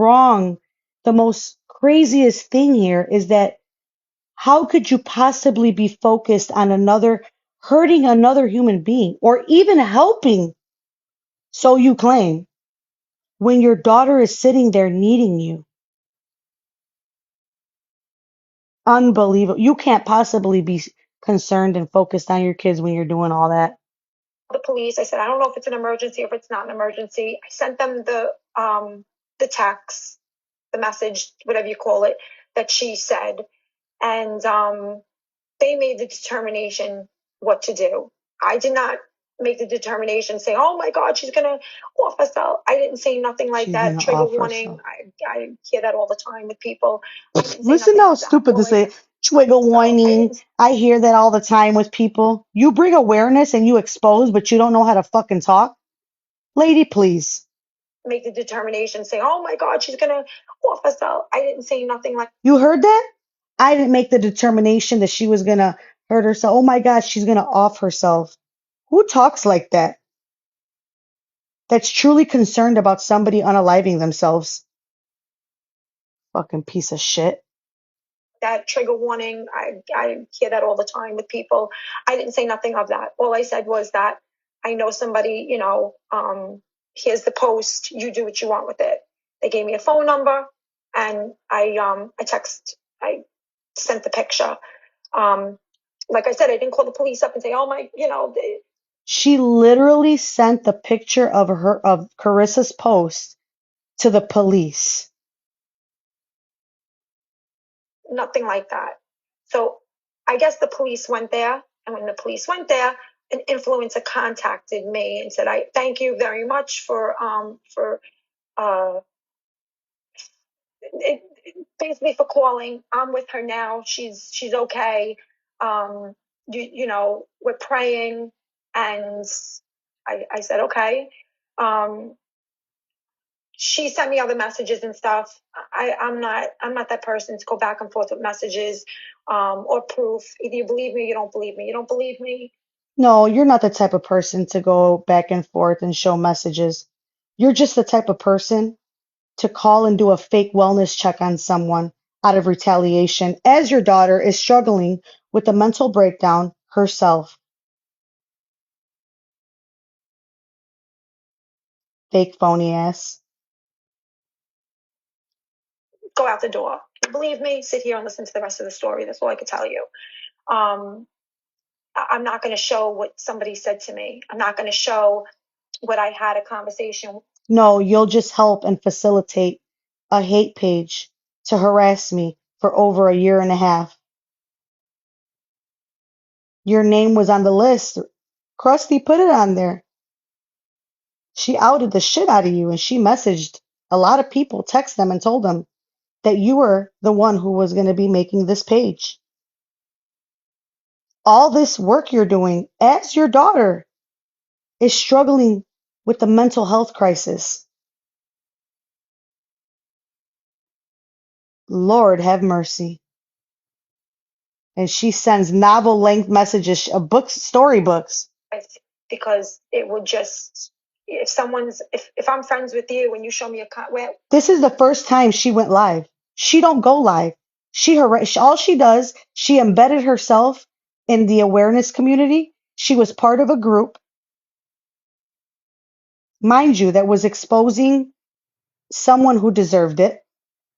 craziest thing here is that how could you possibly be focused on hurting another human being or even helping, so you claim, when your daughter is sitting there needing you? Unbelievable. You can't possibly be concerned and focused on your kids when you're doing all that. The police. I said, I don't know if it's an emergency or if it's not an emergency. I sent them the text, the message, whatever you call it, that she said, and they made the determination what to do. I did not make the determination say, oh my God, she's gonna off herself. I didn't say nothing like She's that. gonna Trigger off warning. herself. I hear that all the time with people. I didn't say Listen nothing how of that. stupid this is. Trigger warning. I hear that all the time with people. You bring awareness and you expose, but you don't know how to fucking talk. Lady, please. Make the determination, say, oh my God, she's gonna off herself. I didn't say nothing like. You heard that? I didn't make the determination that she was gonna hurt herself. Oh my God, she's gonna off herself. Who talks like that? That's truly concerned about somebody unaliving themselves. Fucking piece of shit. That trigger warning. I hear that all the time with people. I didn't say nothing of that. All I said was that I know somebody, here's the post, you do what you want with it. They gave me a phone number, and I sent the picture. Like I said, I didn't call the police up and say, oh my, She literally sent the picture of Carissa's post to the police. nothing like that. So I guess the police went there, and when the police went there, an influencer contacted me and said, "I thank you very much for uh, it, basically for calling. I'm with her now. She's okay. Um, we're praying." And I said, "Okay." Um, she sent me other messages and stuff. I'm not that person to go back and forth with messages or proof. Either you believe me or you don't believe me. You don't believe me. No, you're not the type of person to go back and forth and show messages. You're just the type of person to call and do a fake wellness check on someone out of retaliation, as your daughter is struggling with a mental breakdown herself. Fake phony ass. go out the door. Believe me, sit here and listen to the rest of the story. That's all I can tell you. I'm not going to show what somebody said to me. I'm not going to show what I had a conversation. No, you'll just help and facilitate a hate page to harass me for over a year and a half. Your name was on the list. Krusty put it on there. She outed the shit out of you, and she messaged a lot of people, text them and told them that you were the one who was going to be making this page. All this work you're doing as your daughter is struggling with the mental health crisis. Lord have mercy. And she sends novel length messages, books, storybooks. Because it would just, if I'm friends with you and you show me This is the first time she went live. She don't go live. All she does, she embedded herself in the awareness community. She was part of a group, mind you, that was exposing someone who deserved it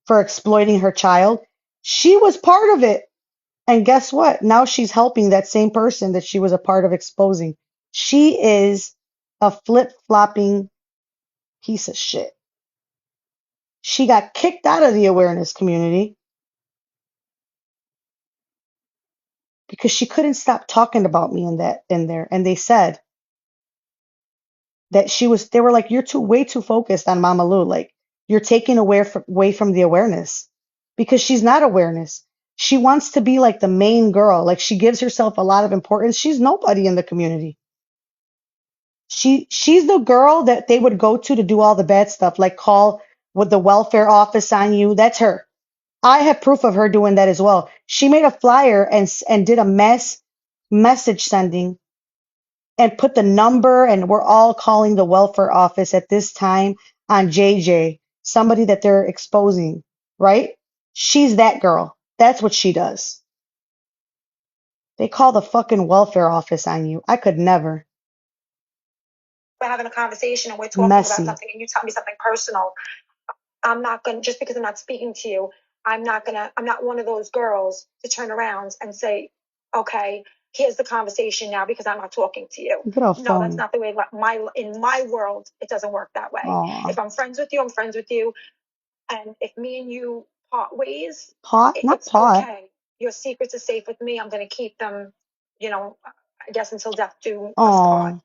for exploiting her child. She was part of it. And guess what? Now she's helping that same person that she was a part of exposing. She is a flip-flopping piece of shit. She got kicked out of the awareness community because she couldn't stop talking about me in there. And they said that they were like, you're way too focused on Mama Lou. Like, you're taking away from the awareness, because she's not awareness. She wants to be like the main girl. Like, she gives herself a lot of importance. She's nobody in the community. She's the girl that they would go to do all the bad stuff, like call with the welfare office on you. That's her. I have proof of her doing that as well. She made a flyer and did a message sending and put the number, and we're all calling the welfare office at this time on JJ, somebody that they're exposing, right? She's that girl. That's what she does. They call the fucking welfare office on you. I could never. We're having a conversation and we're talking Messy. about something and you tell me something personal. I'm not going to, just because I'm not speaking to you, I'm not one of those girls to turn around and say, okay, here's the conversation now because I'm not talking to you. No, that's not the way. In my world, it doesn't work that way. Aww. If I'm friends with you, I'm friends with you. And if me and you part ways, it's okay. Your secrets are safe with me. I'm going to keep them, I guess until death do us part.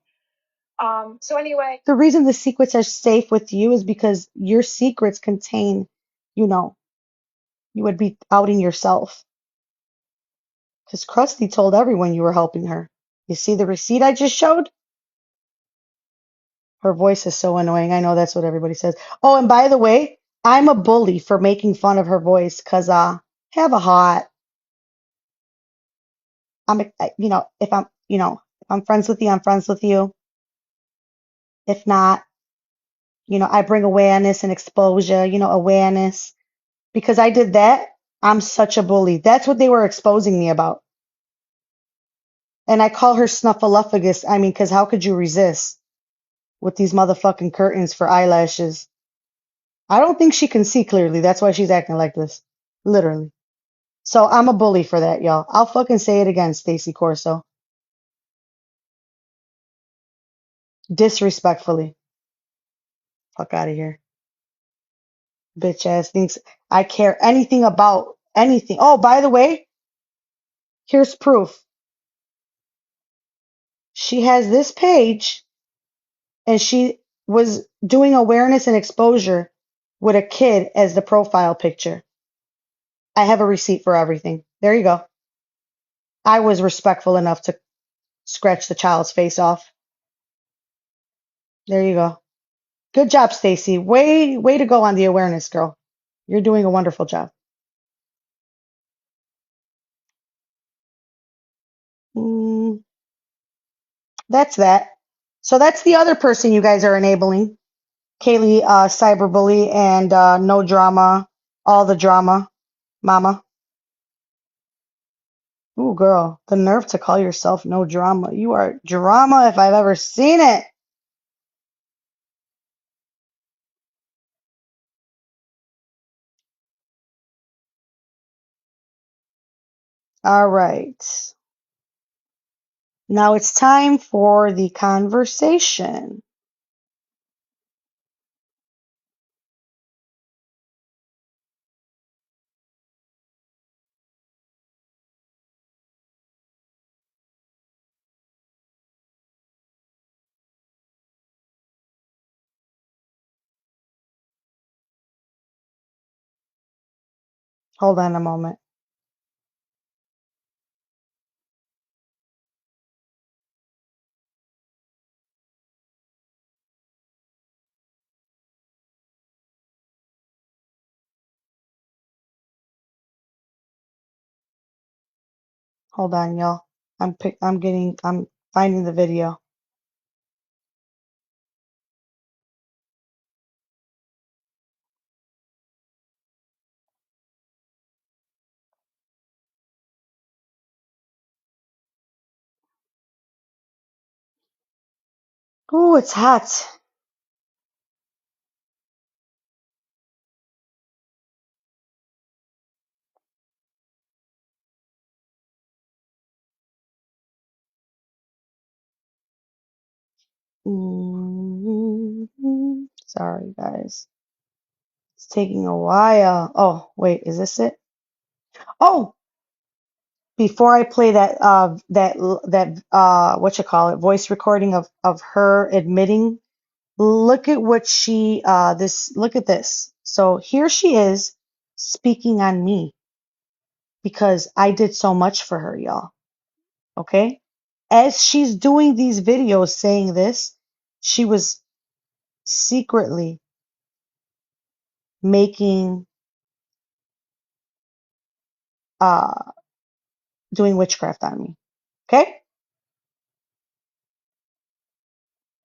So anyway, the reason the secrets are safe with you is because your secrets contain, you would be outing yourself. Because Krusty told everyone you were helping her. You see the receipt I just showed? Her voice is so annoying. I know that's what everybody says. Oh, and by the way, I'm a bully for making fun of her voice because have a heart. If I'm friends with you, I'm friends with you. If not, I bring awareness and exposure, awareness. Because I did that, I'm such a bully. That's what they were exposing me about. And I call her snuffleupagus. I mean, because how could you resist with these motherfucking curtains for eyelashes? I don't think she can see clearly. That's why she's acting like this. Literally. So I'm a bully for that, y'all. I'll fucking say it again, Stacey Corso. Disrespectfully. Fuck out of here. Bitch ass thinks I care anything about anything. Oh, by the way, here's proof. She has this page and she was doing awareness and exposure with a kid as the profile picture. I have a receipt for everything. There you go. I was respectful enough to scratch the child's face off. There you go. Good job, Stacy. Way to go on the awareness, girl. You're doing a wonderful job. That's that. So that's the other person you guys are enabling. Kaylee, cyberbully, and no drama, all the drama, mama. Ooh, girl, the nerve to call yourself no drama. You are drama if I've ever seen it. All right. Now it's time for the conversation. Hold on a moment. Hold on, y'all. I'm finding the video. Oh, it's hot. Sorry, guys. It's taking a while. Oh, wait, is this it? Oh, before I play that what you call it, voice recording of her admitting, look at what look at this. So here she is speaking on me because I did so much for her, y'all. Okay? As she's doing these videos saying this, she was secretly making uh doing witchcraft on me. Okay?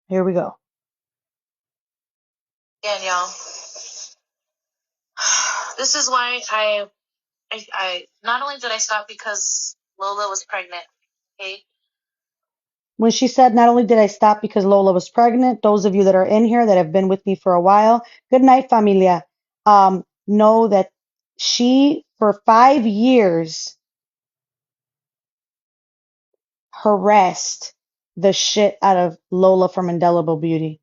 Here we go. Again, y'all. This is why I not only did I stop because Lola was pregnant, okay? When she said, not only did I stop because Lola was pregnant, those of you that are in here that have been with me for a while, good night, familia. Know that she, for 5 years, harassed the shit out of Lola from Indelible Beauty.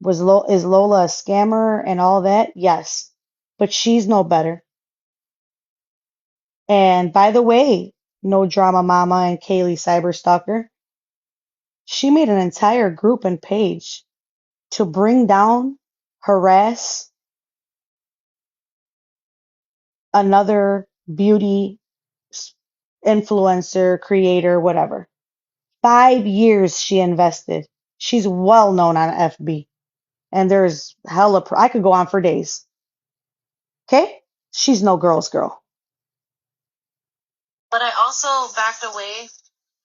Is Lola a scammer and all that? Yes. But she's no better. And by the way, No Drama Mama and Kaylee Cyberstalker, she made an entire group and page to bring down, harass another beauty influencer, creator, whatever. 5 years she invested. She's well known on FB. And there's hella, I could go on for days. Okay? She's no girl's girl. But I also backed away.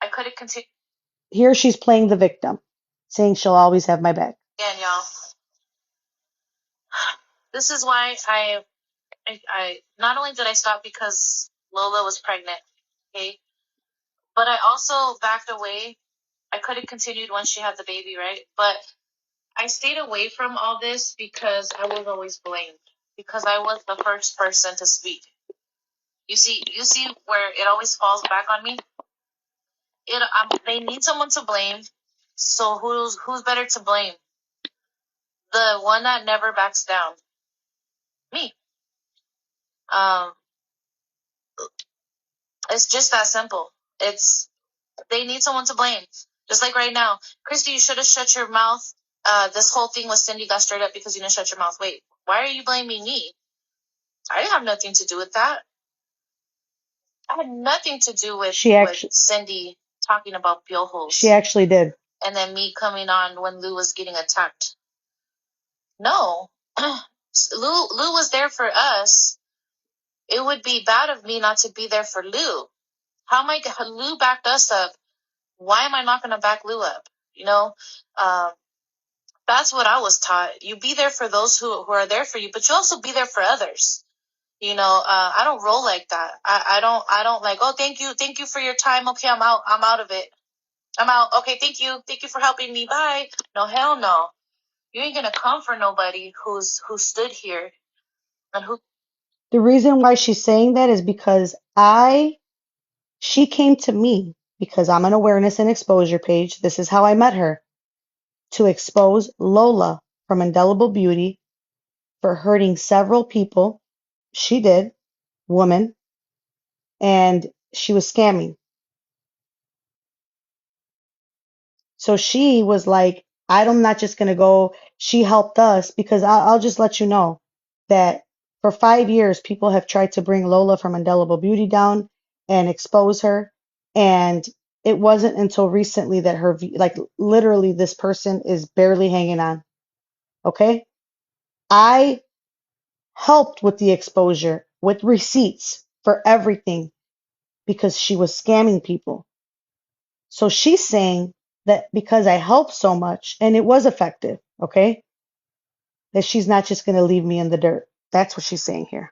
I couldn't continue. Here she's playing the victim, saying she'll always have my back. Again, y'all. This is why I not only did I stop because Lola was pregnant, okay? But I also backed away. I could have continued once she had the baby, right? But I stayed away from all this because I was always blamed. Because I was the first person to speak. You see where it always falls back on me? They need someone to blame. So who's better to blame? The one that never backs down. Me. Um, it's just that simple. They need someone to blame. Just like right now, Christy, you should have shut your mouth. This whole thing with Cindy got stirred up because you didn't shut your mouth. Wait, why are you blaming me? I didn't have nothing to do with that. I had nothing to do with Cindy talking about piojos. She actually did. And then me coming on when Lou was getting attacked. No. Lou was there for us. It would be bad of me not to be there for Lou. Lou backed us up. Why am I not going to back Lou up? You know, that's what I was taught. You be there for those who are there for you, but you also be there for others. You know, I don't roll like that. I don't like, oh, thank you for your time. Okay, I'm out of it. I'm out. Okay, thank you for helping me. Bye. No, hell no. You ain't gonna come for nobody who stood here and who The reason why she's saying that is because she came to me because I'm an awareness and exposure page. This is how I met her, to expose Lola from Indelible Beauty for hurting several people. She did, woman, and she was scamming. So she was like, I'm not just going to go. She helped us because I'll just let you know that for 5 years, people have tried to bring Lola from Indelible Beauty down and expose her. And it wasn't until recently that like literally, this person is barely hanging on. Okay. I helped with the exposure with receipts for everything because she was scamming people. So she's saying that because I helped so much and it was effective, okay, that she's not just going to leave me in the dirt. That's what she's saying here.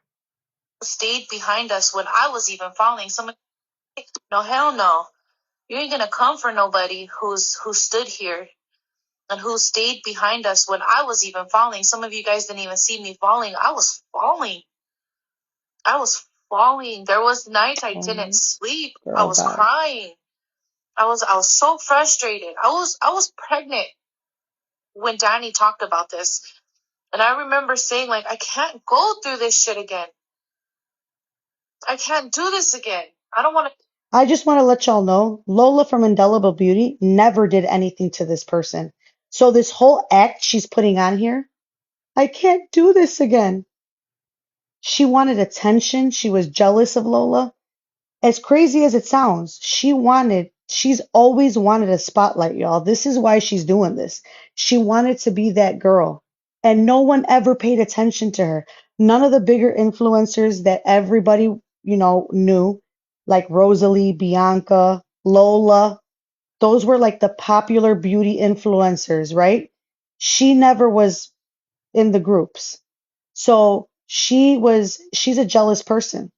Stayed behind us when I was even falling. Some no, hell no. You ain't gonna come for nobody who stood here and who stayed behind us when I was even falling. Some of you guys didn't even see me falling. I was falling. I was falling. There was nights I didn't Oh, sleep. I girl, was bye. crying. I was so frustrated. I was pregnant when Danny talked about this. And I remember saying, like, I can't go through this shit again. I can't do this again. I don't want to. I just want to let y'all know Lola from Indelible Beauty never did anything to this person. So this whole act she's putting on here, I can't do this again. She wanted attention. She was jealous of Lola. As crazy as it sounds, she's always wanted a spotlight, y'all. This is why she's doing this. She wanted to be that girl, and no one ever paid attention to her. None of the bigger influencers that everybody, knew, like Rosalie, Bianca, Lola, those were like the popular beauty influencers, right? She never was in the groups. So she's a jealous person.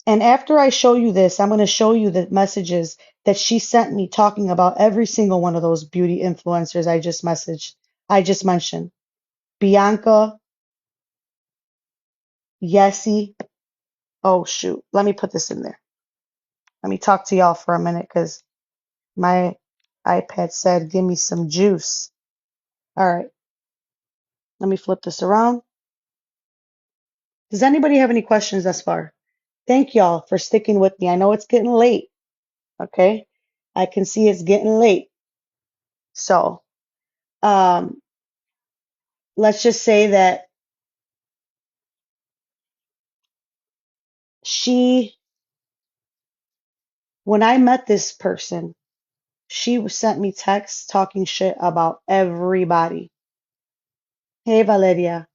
And after I show you this, I'm going to show you the messages that she sent me talking about every single one of those beauty influencers I just mentioned. Bianca, Yessie. Oh, shoot. Let me put this in there. Let me talk to y'all for a minute because my iPad said, give me some juice. All right. Let me flip this around. Does anybody have any questions thus far? Thank y'all for sticking with me. I know it's getting late. Okay. I can see it's getting late. So, um, let's just say that she, when I met this person, she sent me texts talking shit about everybody. Hey, Valeria.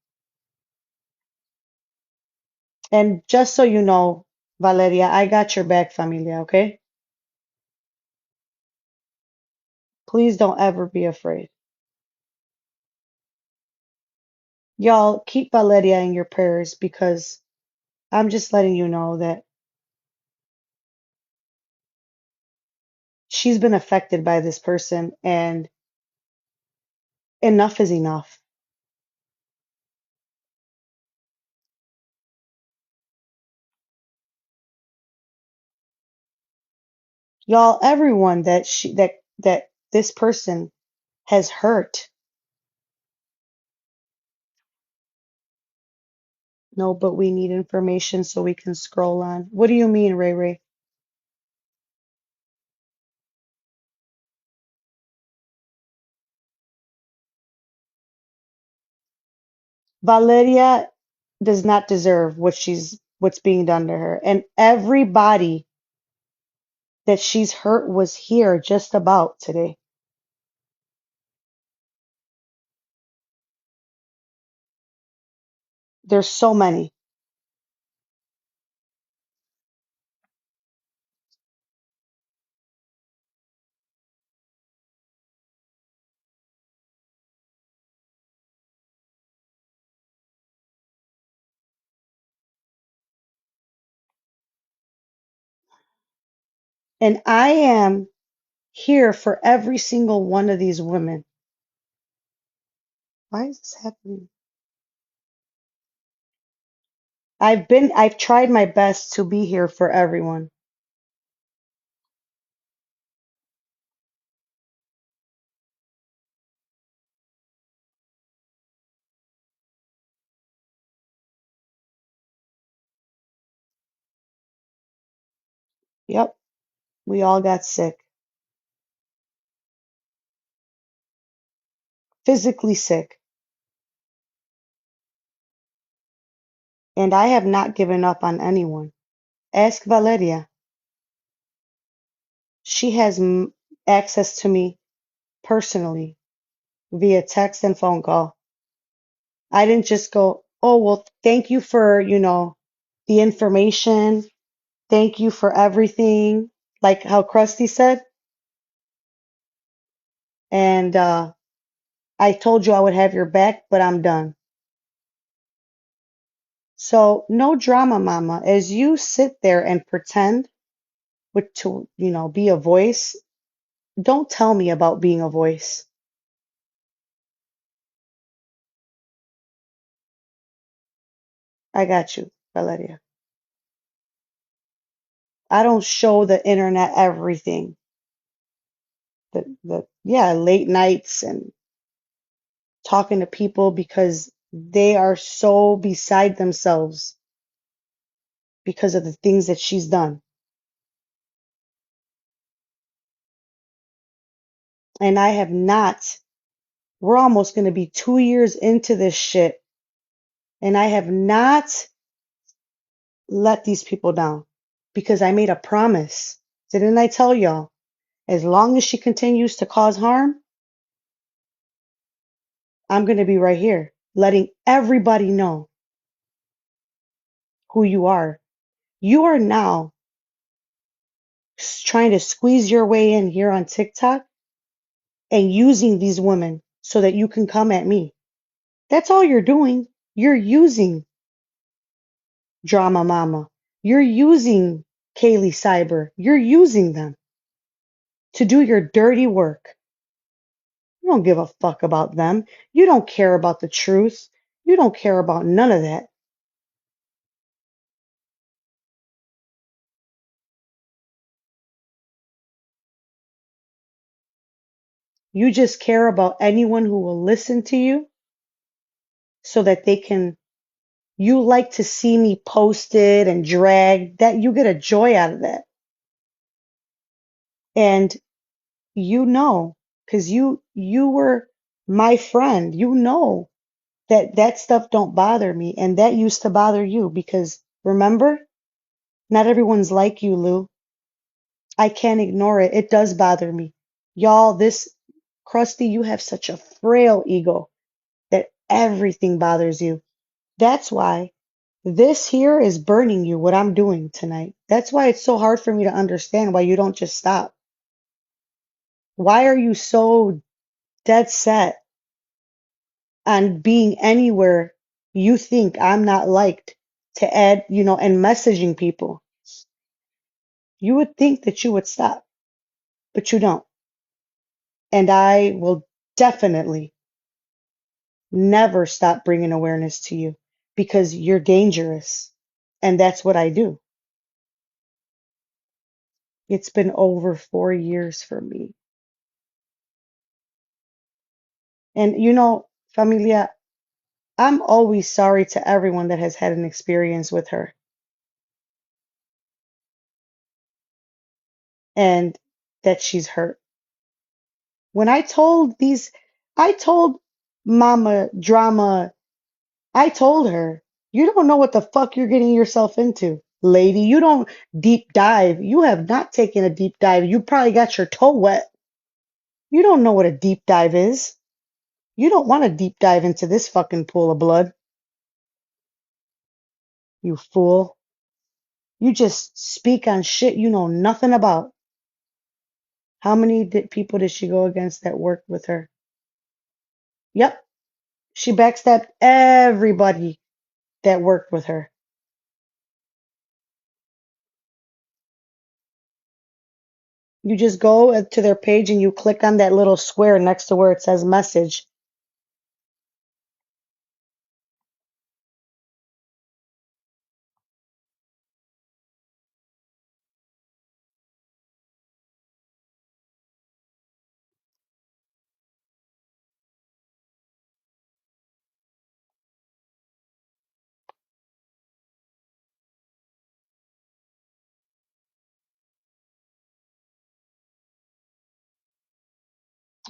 And just so you know, Valeria, I got your back, familia, okay? Please don't ever be afraid. Y'all, keep Valeria in your prayers because I'm just letting you know that she's been affected by this person and enough is enough. Y'all, everyone that this person has hurt. No, but we need information so we can scroll on. What do you mean, Ray Ray? Valeria does not deserve what's being done to her. And everybody that she's hurt was here just about today. There's so many. And I am here for every single one of these women. Why is this happening? I've tried my best to be here for everyone. Yep, we all got sick, physically sick, and I have not given up on anyone. Ask Valeria. She has access to me personally via text and phone call. I didn't just go, oh, well, thank you for, the information. Thank you for everything. Like how Krusty said. And I told you I would have your back, but I'm done. So no drama, mama. As you sit there and pretend to, be a voice, don't tell me about being a voice. I got you, Valeria. I don't show the internet everything. Yeah, late nights and talking to people because they are so beside themselves because of the things that she's done. And I have not, we're almost going to be 2 years into this shit, and I have not let these people down because I made a promise. Didn't I tell y'all? As long as she continues to cause harm, I'm going to be right here, letting everybody know who you are. You are now trying to squeeze your way in here on TikTok and using these women so that you can come at me. That's all you're doing. You're using Drama Mama. You're using Kaylee Cyber. You're using them to do your dirty work. You don't give a fuck about them. You don't care about the truth. You don't care about none of that. You just care about anyone who will listen to you so that they can. You like to see me posted and dragged. That you get a joy out of that. And you know, because you were my friend. You know that stuff don't bother me, and that used to bother you because remember, not everyone's like you, Lou. I can't ignore it. It does bother me. Y'all, this Krusty, you have such a frail ego that everything bothers you. That's why this here is burning you, what I'm doing tonight. That's why it's so hard for me to understand why you don't just stop. Why are you so dead set on being anywhere you think I'm not liked to add, and messaging people? You would think that you would stop, but you don't. And I will definitely never stop bringing awareness to you because you're dangerous. And that's what I do. It's been over 4 years for me. And familia, I'm always sorry to everyone that has had an experience with her and that she's hurt. When I told Mama Drama, I told her, you don't know what the fuck you're getting yourself into, lady. You don't deep dive. You have not taken a deep dive. You probably got your toe wet. You don't know what a deep dive is. You don't want to deep dive into this fucking pool of blood, you fool. You just speak on shit you know nothing about. How many people did she go against that worked with her? Yep, she backstabbed everybody that worked with her. You just go to their page and you click on that little square next to where it says message.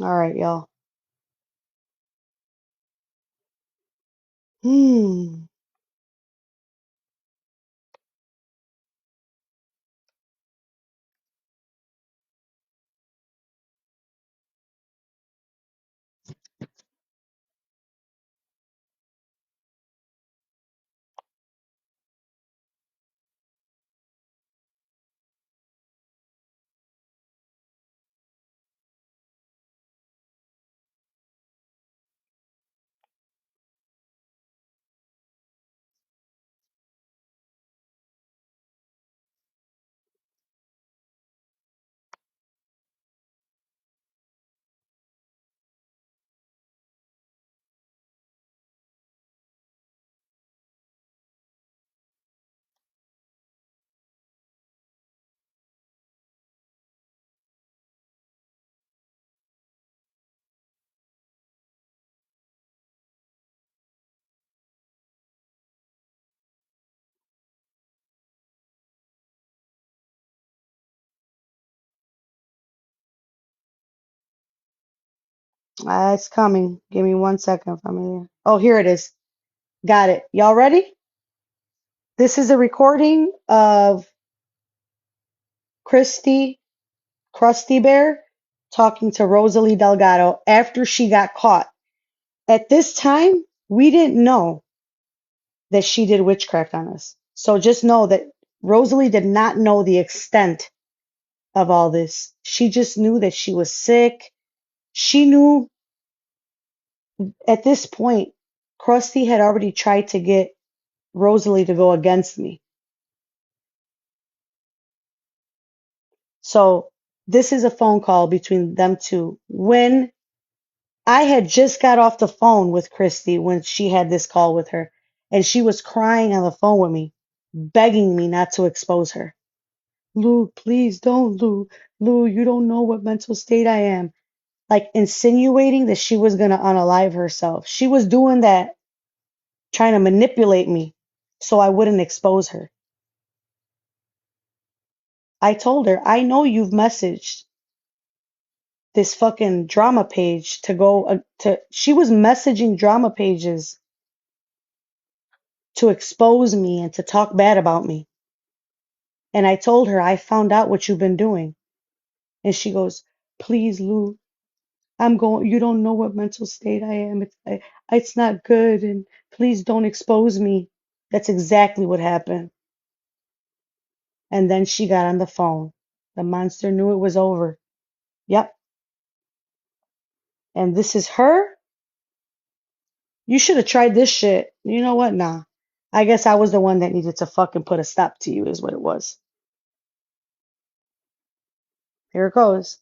All right, y'all. Hmm. It's coming. Give me 1 second, familia. Oh, here it is. Got it. Y'all ready? This is a recording of Christy Krusty Bear talking to Rosalie Delgado after she got caught. At this time, we didn't know that she did witchcraft on us. So just know that Rosalie did not know the extent of all this. She just knew that she was sick. She knew at this point, Krusty had already tried to get Rosalie to go against me. So this is a phone call between them two. When I had just got off the phone with Christy when she had this call with her, and she was crying on the phone with me, begging me not to expose her. Lou, please don't, Lou. Lou, you don't know what mental state I am. Like insinuating that she was going to unalive herself. She was doing that, trying to manipulate me so I wouldn't expose her. I told her, I know you've messaged this fucking drama page to go she was messaging drama pages to expose me and to talk bad about me. And I told her, I found out what you've been doing. And she goes, please, Lou, you don't know what mental state I am. It's not good. And please don't expose me. That's exactly what happened. And then she got on the phone. The monster knew it was over. Yep. And this is her. You should have tried this shit. You know what? Nah. I guess I was the one that needed to fucking put a stop to you, is what it was. Here it goes.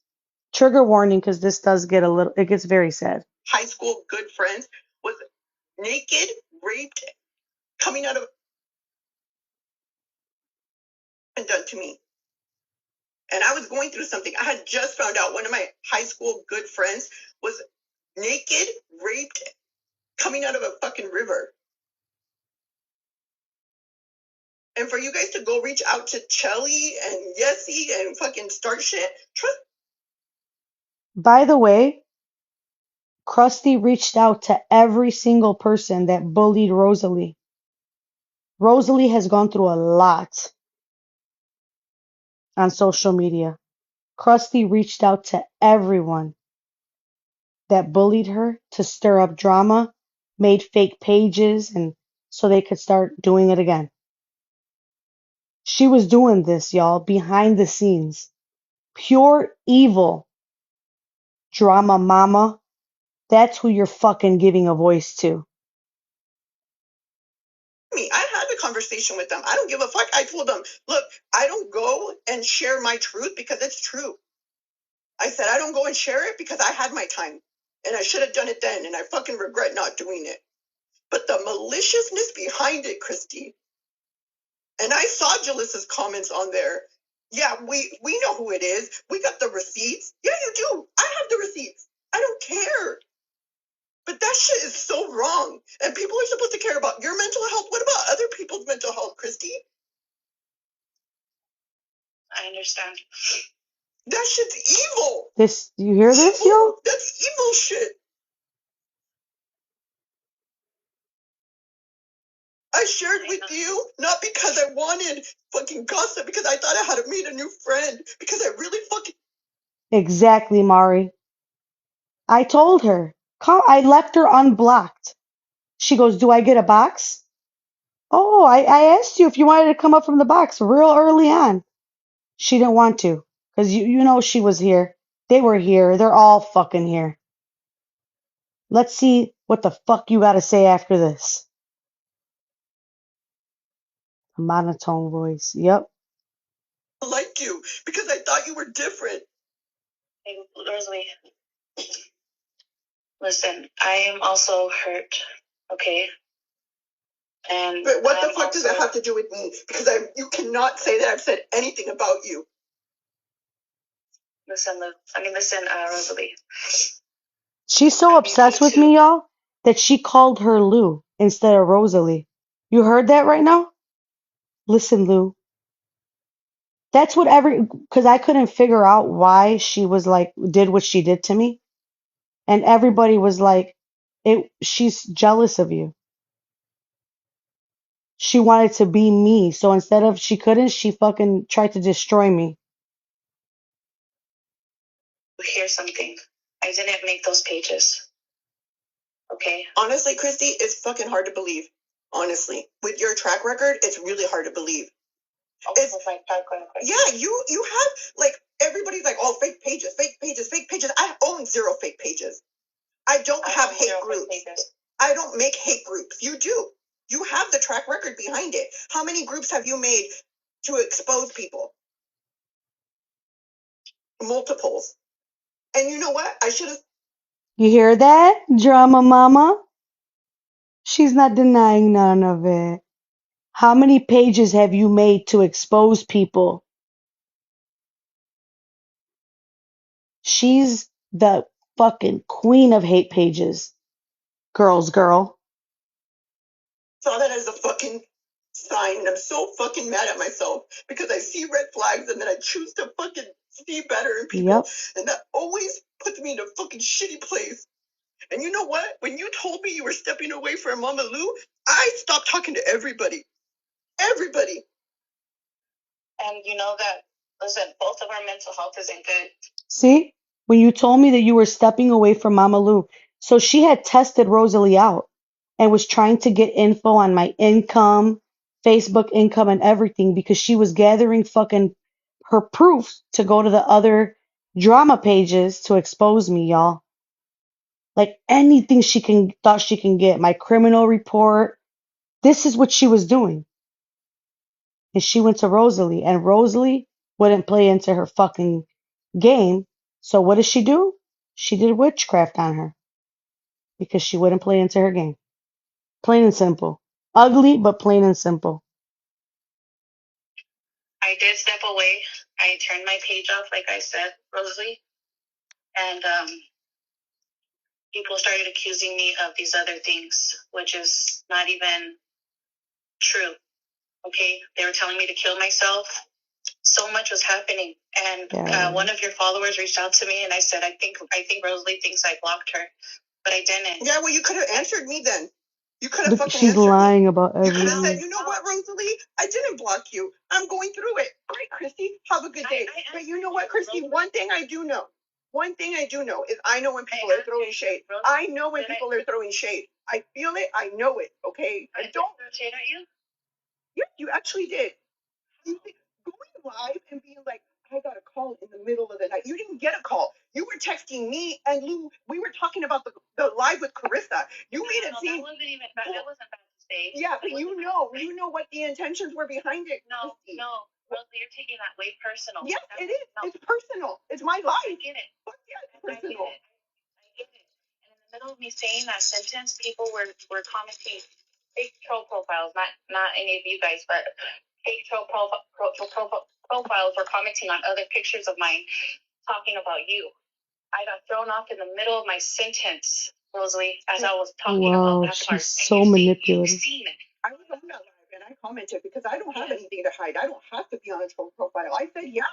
Trigger warning, because this does get it gets very sad. High school good friends was naked, raped, coming out of and done to me. And I was going through something. I had just found out one of my high school good friends was naked, raped, coming out of a fucking river. And for you guys to go reach out to Chelly and Yessie and fucking start shit, trust. By the way, Krusty reached out to every single person that bullied Rosalie. Rosalie has gone through a lot on social media. Krusty reached out to everyone that bullied her to stir up drama, made fake pages, and so they could start doing it again. She was doing this, y'all, behind the scenes. Pure evil. Drama mama. That's who you're fucking giving a voice to. I had a conversation with them. I don't give a fuck. I told them, look, I don't go and share my truth because it's true. I said, I don't go and share it because I had my time and I should have done it then. And I fucking regret not doing it. But the maliciousness behind it, Christy. And I saw Jalissa's comments on there. Yeah, we know who it is. We got the receipts. Yeah, you do. I have the receipts. I don't care. But that shit is so wrong. And people are supposed to care about your mental health. What about other people's mental health, Christy? I understand. That shit's evil. This, you hear this, yo? That's evil shit. I shared with you not because I wanted fucking gossip, because I thought I had made a new friend, because I really fucking. Exactly, Mari. I told her. I left her unblocked. She goes, "Do I get a box?" Oh, I asked you if you wanted to come up from the box real early on. She didn't want to, because you know she was here. They were here. They're all fucking here. Let's see what the fuck you gotta say after this. A monotone voice. Yep. Like you, because I thought you were different. Hey, Rosalie, listen, I am also hurt, okay? And but what the fuck does that have to do with me? Because you cannot say that I've said anything about you. Listen, Rosalie. She's so obsessed with me, y'all, that she called her Lou instead of Rosalie. You heard that right now? Listen, Lou. That's what because I couldn't figure out why she was like, did what she did to me. And everybody was like, she's jealous of you. She wanted to be me. So instead of she couldn't, she fucking tried to destroy me. Here's something. I didn't make those pages. Okay? Honestly, Christy, it's fucking hard to believe. Honestly. With your track record, it's really hard to believe. It's my track record. Yeah, you have, like, everybody's like, oh, fake pages, fake pages, fake pages. I own 0 fake pages. I don't have hate groups. I don't make hate groups. You do. You have the track record behind it. How many groups have you made to expose people? Multiples. And you know what? I should have. You hear that, drama mama? She's not denying none of it. How many pages have you made to expose people? She's the fucking queen of hate pages. Girl's girl. Saw that as a fucking sign, and I'm so fucking mad at myself because I see red flags and then I choose to fucking see better in people. Yep. And that always puts me in a fucking shitty place. And you know what? When you told me you were stepping away from Mama Lou, I stopped talking to everybody. Everybody. And you know that, listen, both of our mental health isn't good. See? When you told me that you were stepping away from Mama Lou. So she had tested Rosalie out and was trying to get info on my income, Facebook income, and everything because she was gathering fucking her proof to go to the other drama pages to expose me, y'all. Like anything thought she can get. My criminal report. This is what she was doing. And she went to Rosalie, and Rosalie wouldn't play into her fucking game. So what did she do? She did witchcraft on her because she wouldn't play into her game. Plain and simple. Ugly, but plain and simple. I did step away. I turned my page off, like I said, Rosalie. And people started accusing me of these other things, which is not even true. Okay? They were telling me to kill myself. So much was happening. And one of your followers reached out to me and I said, I think Rosalie thinks I blocked her. But I didn't. Yeah, well, you could have answered me then. You could have fucking She's answered lying me. about You could have everything. said, you know what, Rosalie? I didn't block you. I'm going through it. All right, Christy, have a good day. But you know what, Christy? One thing I do know. One thing I do know is I know when people are throwing shade. I know when people are throwing shade. I feel it. I know it. Okay? I don't. Throw shade at you? Yeah, you actually did. You going live and being like, I got a call in the middle of the night. You didn't get a call. You were texting me and Lou. We were talking about the live with Carissa. You made it seem. That wasn't bad to say. Yeah, but you know what the intentions were behind it. No, Rosalie, you're taking that way personal. Yes, it is. No. It's personal. It's my life. I get it. Fuck yeah, it's personal. I get it. And in the middle of me saying that sentence, people were commenting fake troll profiles, not any of you guys, but fake profiles were commenting on other pictures of mine talking about you. I got thrown off in the middle of my sentence, Rosalie, as I was talking about that part. She's so manipulative. You've seen it. I was on that live and I commented because I don't have anything to hide. I don't have to be on a troll profile. I said, yeah.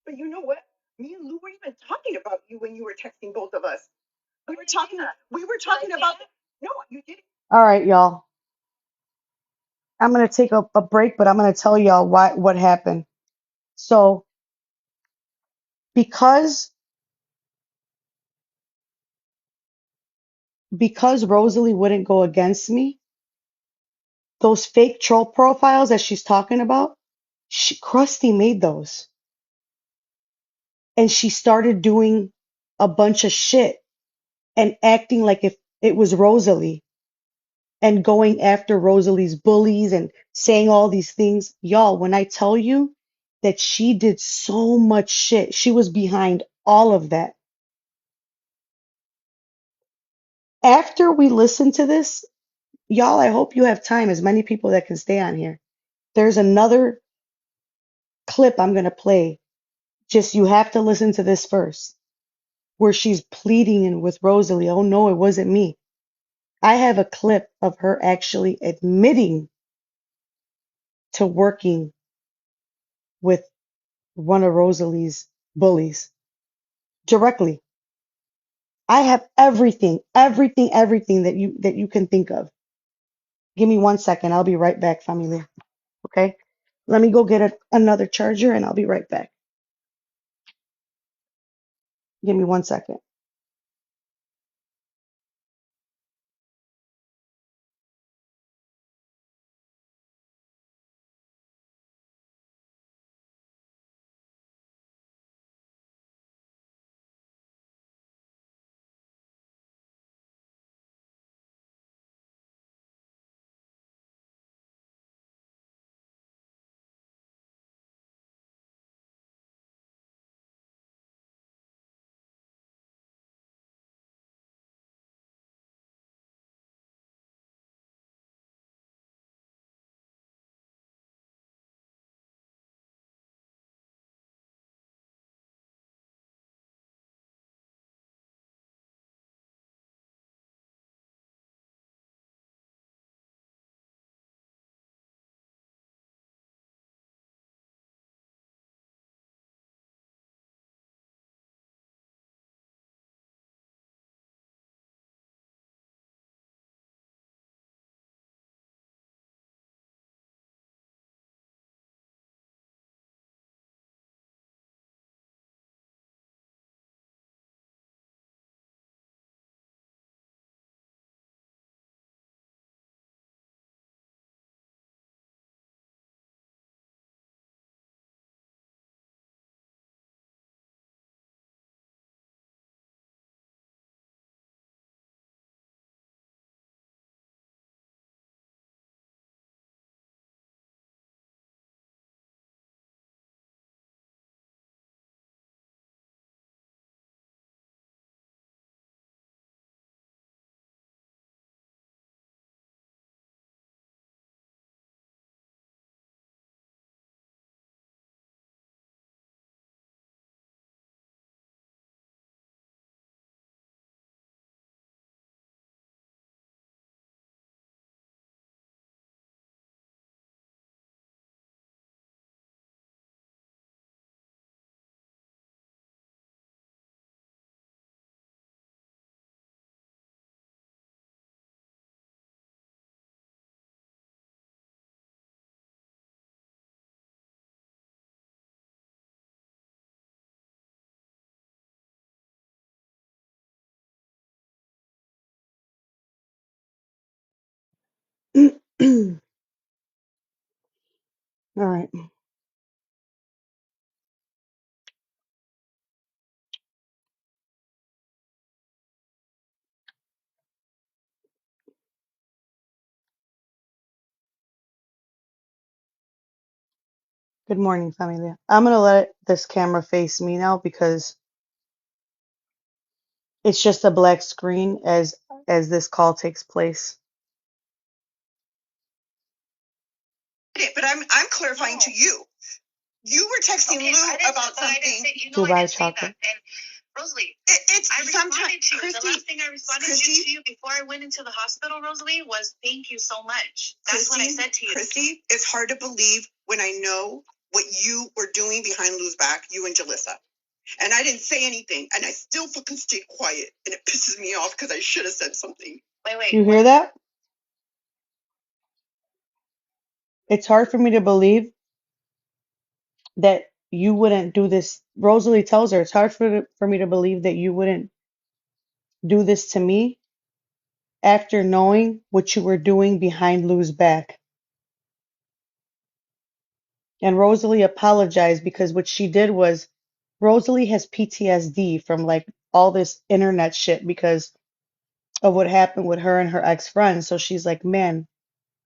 But you know what? Me and Lou weren't even talking about you when you were texting both of us. We were talking about, no, you didn't. All right, y'all. I'm going to take a break, but I'm going to tell y'all what happened. So, because Rosalie wouldn't go against me, those fake troll profiles that she's talking about, Krusty made those. And she started doing a bunch of shit and acting like if it was Rosalie and going after Rosalie's bullies and saying all these things. Y'all, when I tell you that she did so much shit, she was behind all of that. After we listen to this, y'all, I hope you have time, as many people that can stay on here. There's another clip I'm going to play. Just you have to listen to this first, where she's pleading with Rosalie. Oh no, it wasn't me. I have a clip of her actually admitting to working with one of Rosalie's bullies directly. I have everything that you can think of. Give me 1 second. I'll be right back, familia. Okay? Let me go get another charger and I'll be right back. Give me 1 second. All right. Good morning, familia. I'm going to let this camera face me now because it's just a black screen as this call takes place. Okay, but I'm clarifying to you. You were texting Lou about something. Dubai chocolate. Rosalie, It's I sometimes, responded to you. Christy, The last thing I responded to you before I went into the hospital, Rosalie, was thank you so much. That's what I said to you. Christy, it's hard to believe when I know what you were doing behind Lou's back, you and Jalissa. And I didn't say anything, and I still fucking stayed quiet, and it pisses me off because I should have said something. Wait. You hear that? It's hard for me to believe that you wouldn't do this. Rosalie tells her it's hard for me to believe that you wouldn't do this to me after knowing what you were doing behind Lou's back. And Rosalie apologized because what she did was Rosalie has PTSD from like all this internet shit because of what happened with her and her ex-friend. So she's like, man,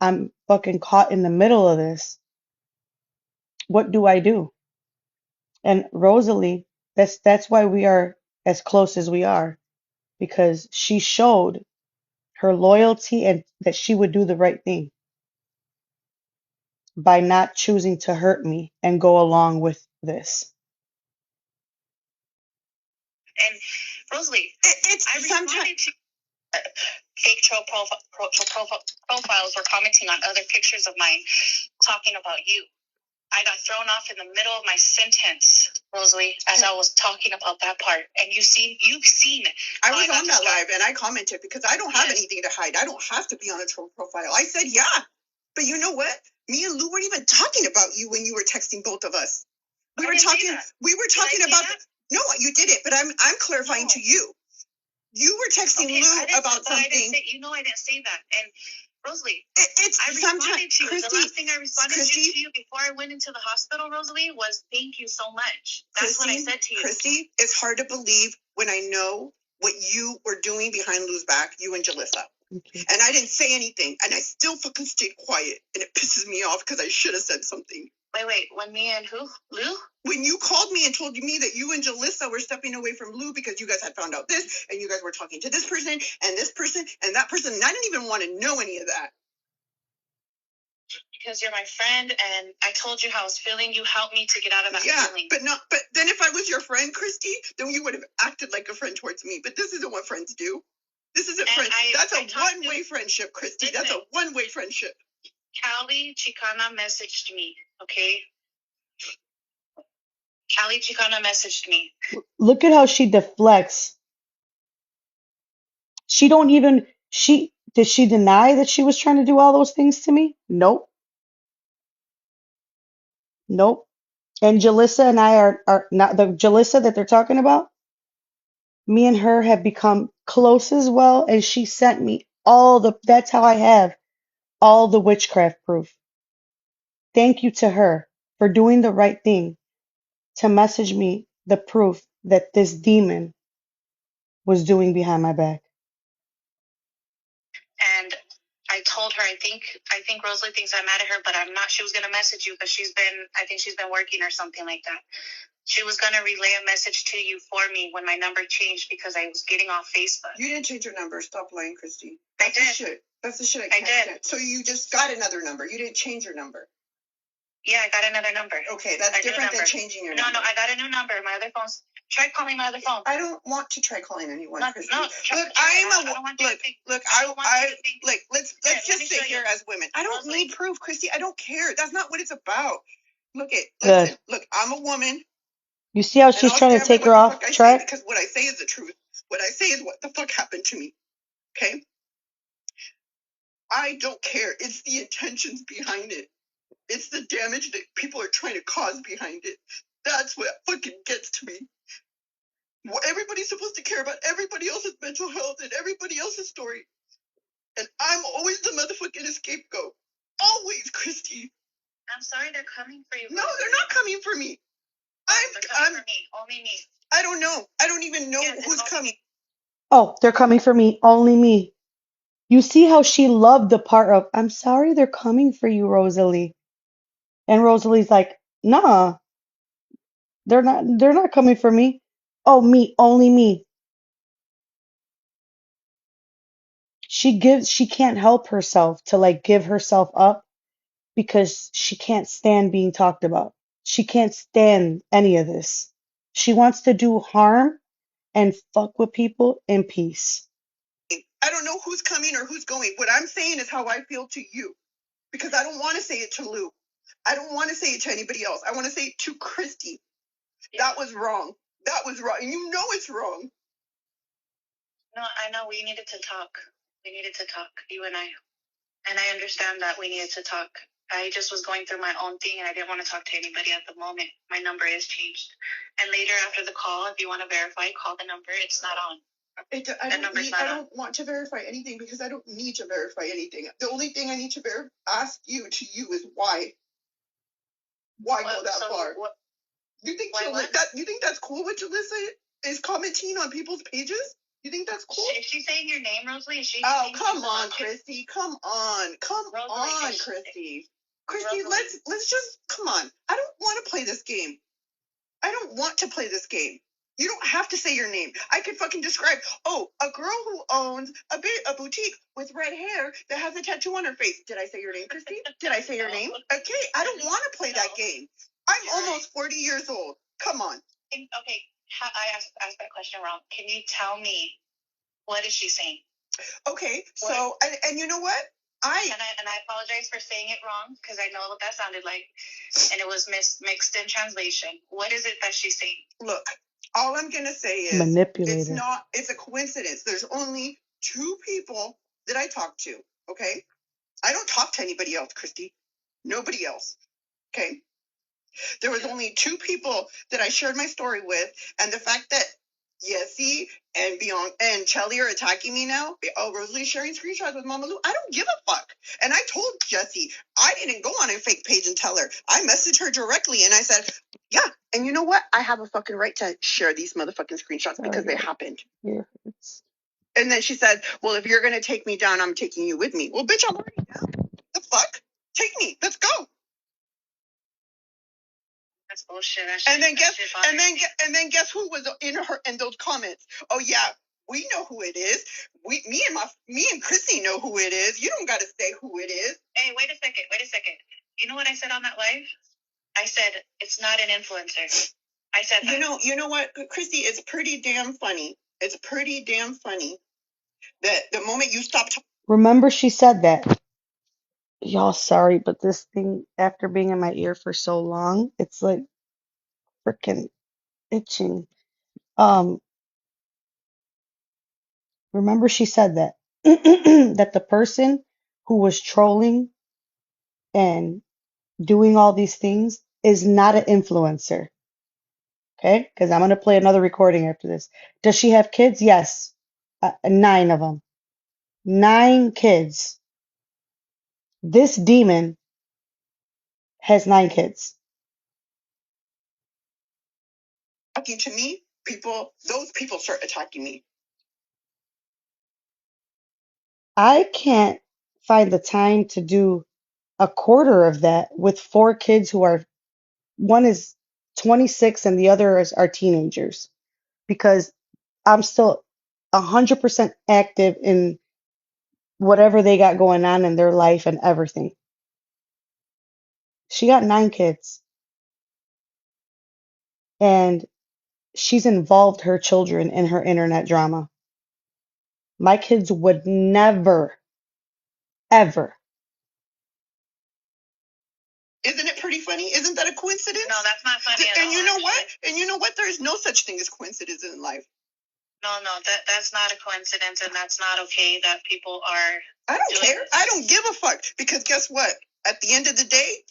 I'm fucking caught in the middle of this. What do I do? And Rosalie, that's why we are as close as we are, because she showed her loyalty and that she would do the right thing by not choosing to hurt me and go along with this. And Rosalie, I responded to fake profiles or commenting on other pictures of mine talking about you. I got thrown off in the middle of my sentence, Rosalie, as I was talking about that part. And you've seen it. I was on that live and I commented because I don't have anything to hide. I don't have to be on a troll profile. I said, yeah. But you know what? Me and Lou weren't even talking about you when you were texting both of us. We were talking about no, you did it, but I'm clarifying to you. You were texting Lou about something. I didn't say that. And Rosalie, I responded to you. The last thing I responded to you before I went into the hospital, Rosalie, was thank you so much. That's what I said to you. Christy, it's hard to believe when I know what you were doing behind Lou's back, you and Jalissa. Okay. And I didn't say anything, and I still fucking stayed quiet, and it pisses me off because I should have said something. Wait, when me and who? Lou? When you called me and told me that you and Jalissa were stepping away from Lou because you guys had found out this, and you guys were talking to this person, and that person, and I didn't even want to know any of that. Because you're my friend, and I told you how I was feeling. You helped me to get out of that feeling. But then if I was your friend, Christy, then you would have acted like a friend towards me. But this isn't what friends do. This isn't friends. That's a one-way friendship, Christy. That's a one-way friendship. Callie Chicana messaged me, okay? Callie Chicana messaged me. Look at how she deflects. She don't even, did she deny that she was trying to do all those things to me? Nope. Nope. And Jalissa and I are not the Jalissa that they're talking about. Me and her have become close as well. And she sent me that's how I have all the witchcraft proof. Thank you to her for doing the right thing to message me the proof that this demon was doing behind my back. And I told her, I think Rosalie thinks I'm mad at her, but I'm not. She was going to message you because I think she's been working or something like that. She was going to relay a message to you for me when my number changed because I was getting off Facebook. You didn't change your number. Stop lying, Christy. I did. That's the shit I can't stand. So you just got another number. You didn't change your number. Yeah, I got another number. Okay, that's different than changing your number. No, I got a new number. My other phone's... Try calling my other phone. I don't want to try calling anyone, Christy. No, let's just sit here as women. I don't need proof, Christy. I don't care. That's not what it's about. Listen, I'm a woman. You see how she's trying to take her off track? Because what I say is the truth. What I say is what the fuck happened to me. Okay? I don't care. It's the intentions behind it. It's the damage that people are trying to cause behind it. That's what fucking gets to me. Everybody's supposed to care about everybody else's mental health and everybody else's story. And I'm always the motherfucking scapegoat. Always, Christy. I'm sorry they're coming for you. No, they're not coming for me. They're coming for me. Only me. I don't know. I don't even know who's coming. Oh, they're coming for me. Only me. You see how she loved the part of, I'm sorry they're coming for you, Rosalie. And Rosalie's like, nah, they're not coming for me. Oh, me, only me. She can't help herself to like give herself up because she can't stand being talked about. She can't stand any of this. She wants to do harm and fuck with people in peace. I don't know who's coming or who's going. What I'm saying is how I feel to you. Because I don't want to say it to Lou. I don't want to say it to anybody else. I want to say it to Christy. That was wrong. That was wrong. And you know it's wrong. No, I know we needed to talk. We needed to talk, you and I. And I understand that we needed to talk. I just was going through my own thing and I didn't want to talk to anybody at the moment. My number is changed. And later after the call, if you want to verify, call the number. It's not on. I don't want to verify anything because I don't need to verify anything. The only thing I need to ask you is why? Why go that far? You think you think that's cool what Jalissa is commenting on people's pages? You think that's cool? Is she saying your name, Rosalie? Oh, come on, Christy. Come on. Christy. Christy, let's just come on. I don't want to play this game. I don't want to play this game. You don't have to say your name. I could fucking describe, a girl who owns a boutique with red hair that has a tattoo on her face. Did I say your name, Christy? Did I say your name? Okay, I don't want to play that game. I'm almost 40 years old. Come on. Okay, I asked that question wrong. Can you tell me, what is she saying? Okay, so, and you know what? I apologize for saying it wrong because I know what that sounded like, and it was mixed in translation. What is it that she's saying? Look, all I'm gonna say is Manipulator. It's a coincidence. There's only 2 people that I talk to. Okay, I don't talk to anybody else, Christy. Nobody else. Okay, there was only 2 people that I shared my story with, and the fact that Yessie and Bianca and Chelly are attacking me now. Oh, Rosalie's sharing screenshots with Mama Lou. I don't give a fuck. And I told Jessie, I didn't go on a fake page and tell her. I messaged her directly and I said, yeah. And you know what? I have a fucking right to share these motherfucking screenshots because they happened. Yeah. And then she said, well, if you're going to take me down, I'm taking you with me. Well, bitch, I'm already down. The fuck? Take me. Let's go. That's bullshit. And then guess who was in those comments? Oh yeah, we know who it is. Me and Chrissy know who it is. You don't got to say who it is. Hey, wait a second. You know what I said on that live? I said it's not an influencer. I said that. You know what, Chrissy? It's pretty damn funny. It's pretty damn funny that the moment you stop talking. Remember she said that. Y'all sorry, but this thing, after being in my ear for so long, it's like freaking itching. Remember she said that that the person who was trolling and doing all these things is not an influencer. Okay? Because I'm gonna play another recording after this. Does she have kids? Yes. 9 of them. 9 kids. This demon has 9 kids. Talking to me, those people start attacking me. I can't find the time to do a quarter of that with 4 kids who are, one is 26 and the other are teenagers, because I'm still 100% active in whatever they got going on in their life and everything. She got 9 kids and she's involved her children in her internet drama. My kids would never, ever. Isn't it pretty funny? Isn't that a coincidence? No, that's not funny at all. And you know what? And you know what? There is no such thing as coincidence in life. No, that's not a coincidence, and that's not okay that people are. I don't care. I don't give a fuck, because guess what? At the end of the day,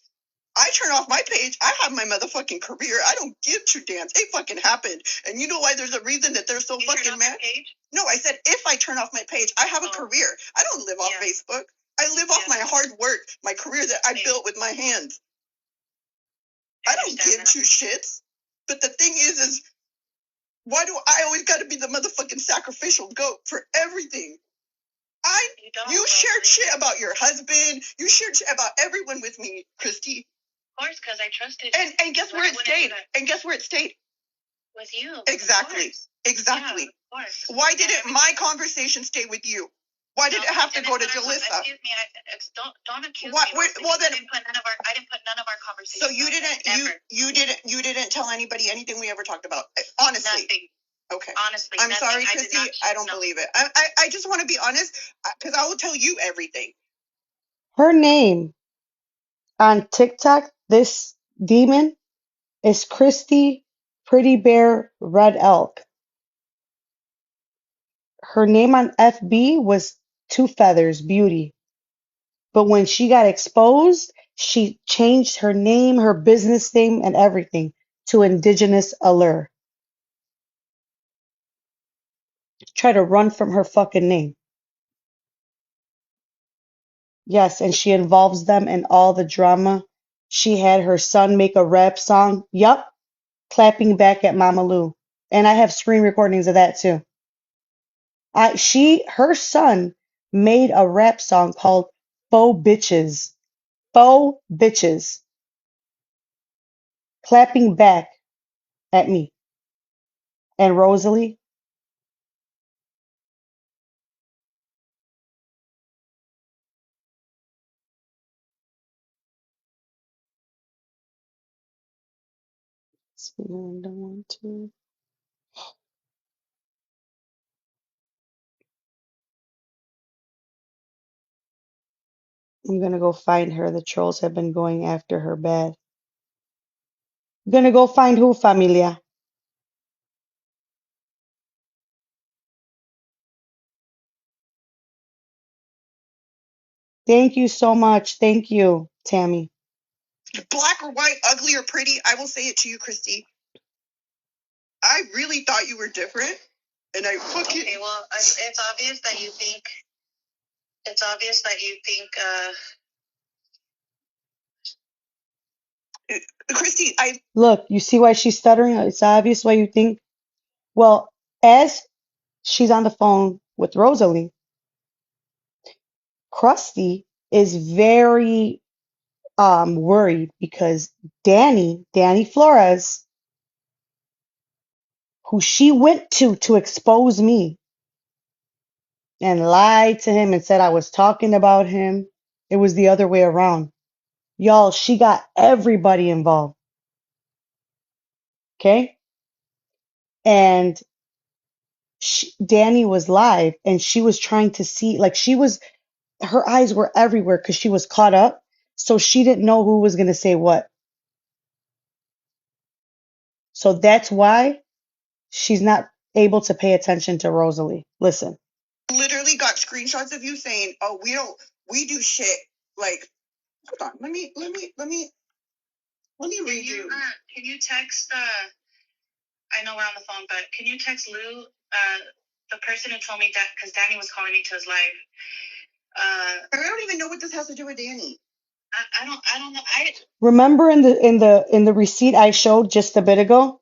I turn off my page. I have my motherfucking career. I don't give 2 damns. It fucking happened. And you know why there's a reason that they're so fucking mad? No, I said if I turn off my page, I have a career. I don't live off Facebook. I live off my hard work, my career that I built with my hands. I don't give 2 shits. But the thing is why do I always got to be the motherfucking sacrificial goat for everything? You shared shit about your husband. You shared shit about everyone with me, Christy. Of course, because I trusted. And guess where it stayed? And guess where it stayed? With you. Exactly. Exactly. Yeah, of course. Why didn't my conversation stay with you? Why did it have to go to Jalissa? Excuse me. Don't accuse me. Well then, I didn't put none of our conversations. So you didn't tell anybody anything we ever talked about. Honestly. Nothing. Okay. Honestly, I'm sorry, Chrissy. I don't believe it. I just want to be honest, because I will tell you everything. Her name on TikTok, this demon, is Christy Pretty Bear Red Elk. Her name on FB was Two Feathers Beauty. But when she got exposed, she changed her name, her business name, and everything to Indigenous Allure. Try to run from her fucking name. Yes, and she involves them in all the drama. She had her son make a rap song. Yup, clapping back at Mama Lou. And I have screen recordings of that too. Her son made a rap song called Faux Bitches. Faux Bitches. Clapping back at me. And Rosalie. I'm gonna go find her. The trolls have been going after her bad. I'm gonna go find who, familia? Thank you so much. Thank you, Tammy. Black or white, ugly or pretty, I will say it to you, Christy. I really thought you were different, and I fucking. Okay, well, it's obvious that you think. It's obvious that you think. Christy, Look, you see why she's stuttering? It's obvious why you think. Well, as she's on the phone with Rosalie, Krusty is very worried because Danny Flores, who she went to expose me and lied to him and said I was talking about him. It was the other way around. Y'all, she got everybody involved. Okay? And Danny was live and she was trying to see, like her eyes were everywhere because she was caught up. So she didn't know who was going to say what. So that's why she's not able to pay attention to Rosalie. Listen. Literally got screenshots of you saying, "Oh, we do shit like." Hold on, let me read you. Can you text? I know we're on the phone, but can you text Lou? The person who told me that because Danny was calling me to his live. I don't even know what this has to do with Danny. I don't know. Remember in the receipt I showed just a bit ago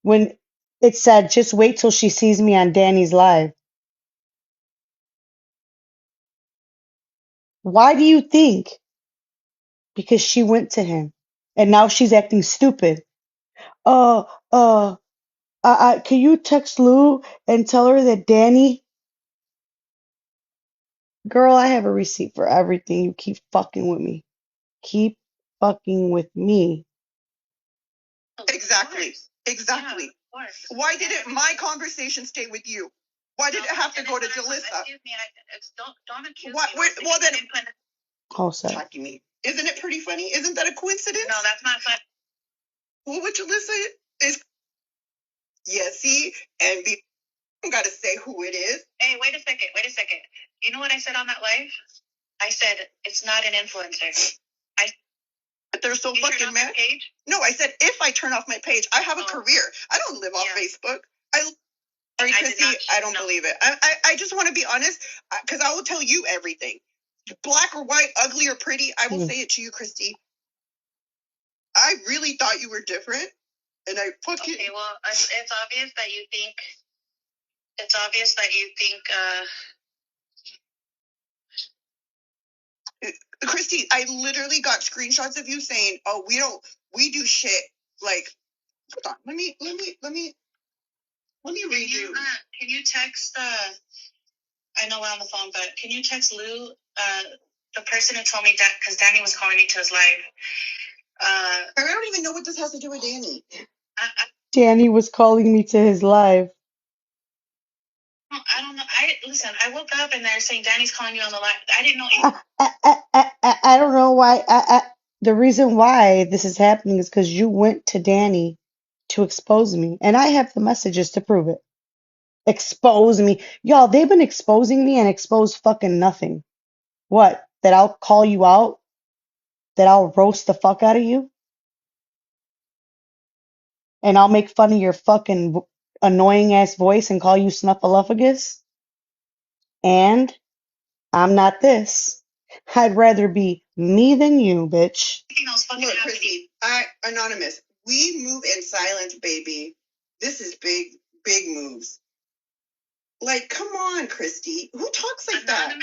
when it said just wait till she sees me on Danny's live. Why do you think? Because she went to him and now she's acting stupid. Uh uh can you text Lou and tell her that Danny. Girl, I have a receipt for everything. You keep fucking with me. Keep fucking with me. Exactly. Exactly. Yeah, why didn't my conversation stay with you? Why did it have to go to Jalissa? Excuse me, don't accuse me. Well, then, Oh, sorry. attacking me. Isn't it pretty funny? Isn't that a coincidence? No, that's not funny. Well, what Jalissa is, yeah, see, and I'm gotta say who it is. Hey, wait a second. You know what I said on that live? I said it's not an influencer. They're so fucking mad. No, I said if I turn off my page, I have a career. I don't live off Facebook. Sorry, Chrissy, I don't believe it. I just want to be honest because I will tell you everything. Black or white, ugly or pretty, I will say it to you, Christy. I really thought you were different, and I fucking. Okay, well, it's obvious that you think. It's obvious that you think. Christy, I literally got screenshots of you saying, "Oh, we do shit like." Hold on, let me read you. Can you text? I know we're on the phone, but can you text Lou? The person who told me that because Danny was calling me to his live. I don't even know what this has to do with Danny. Danny was calling me to his live. I don't know. Listen. I woke up and they're saying Danny's calling you on the live. I didn't know. I don't know why. The reason why this is happening is because you went to Danny to expose me. And I have the messages to prove it. Expose me. Y'all, they've been exposing me and expose fucking nothing. What? That I'll call you out? That I'll roast the fuck out of you? And I'll make fun of your fucking annoying ass voice and call you Snuffleupagus? And I'm not this. I'd rather be me than you, bitch. Look, Chrissy, anonymous. We move in silence, baby. This is big, big moves. Like, come on, Christy. Who talks like that?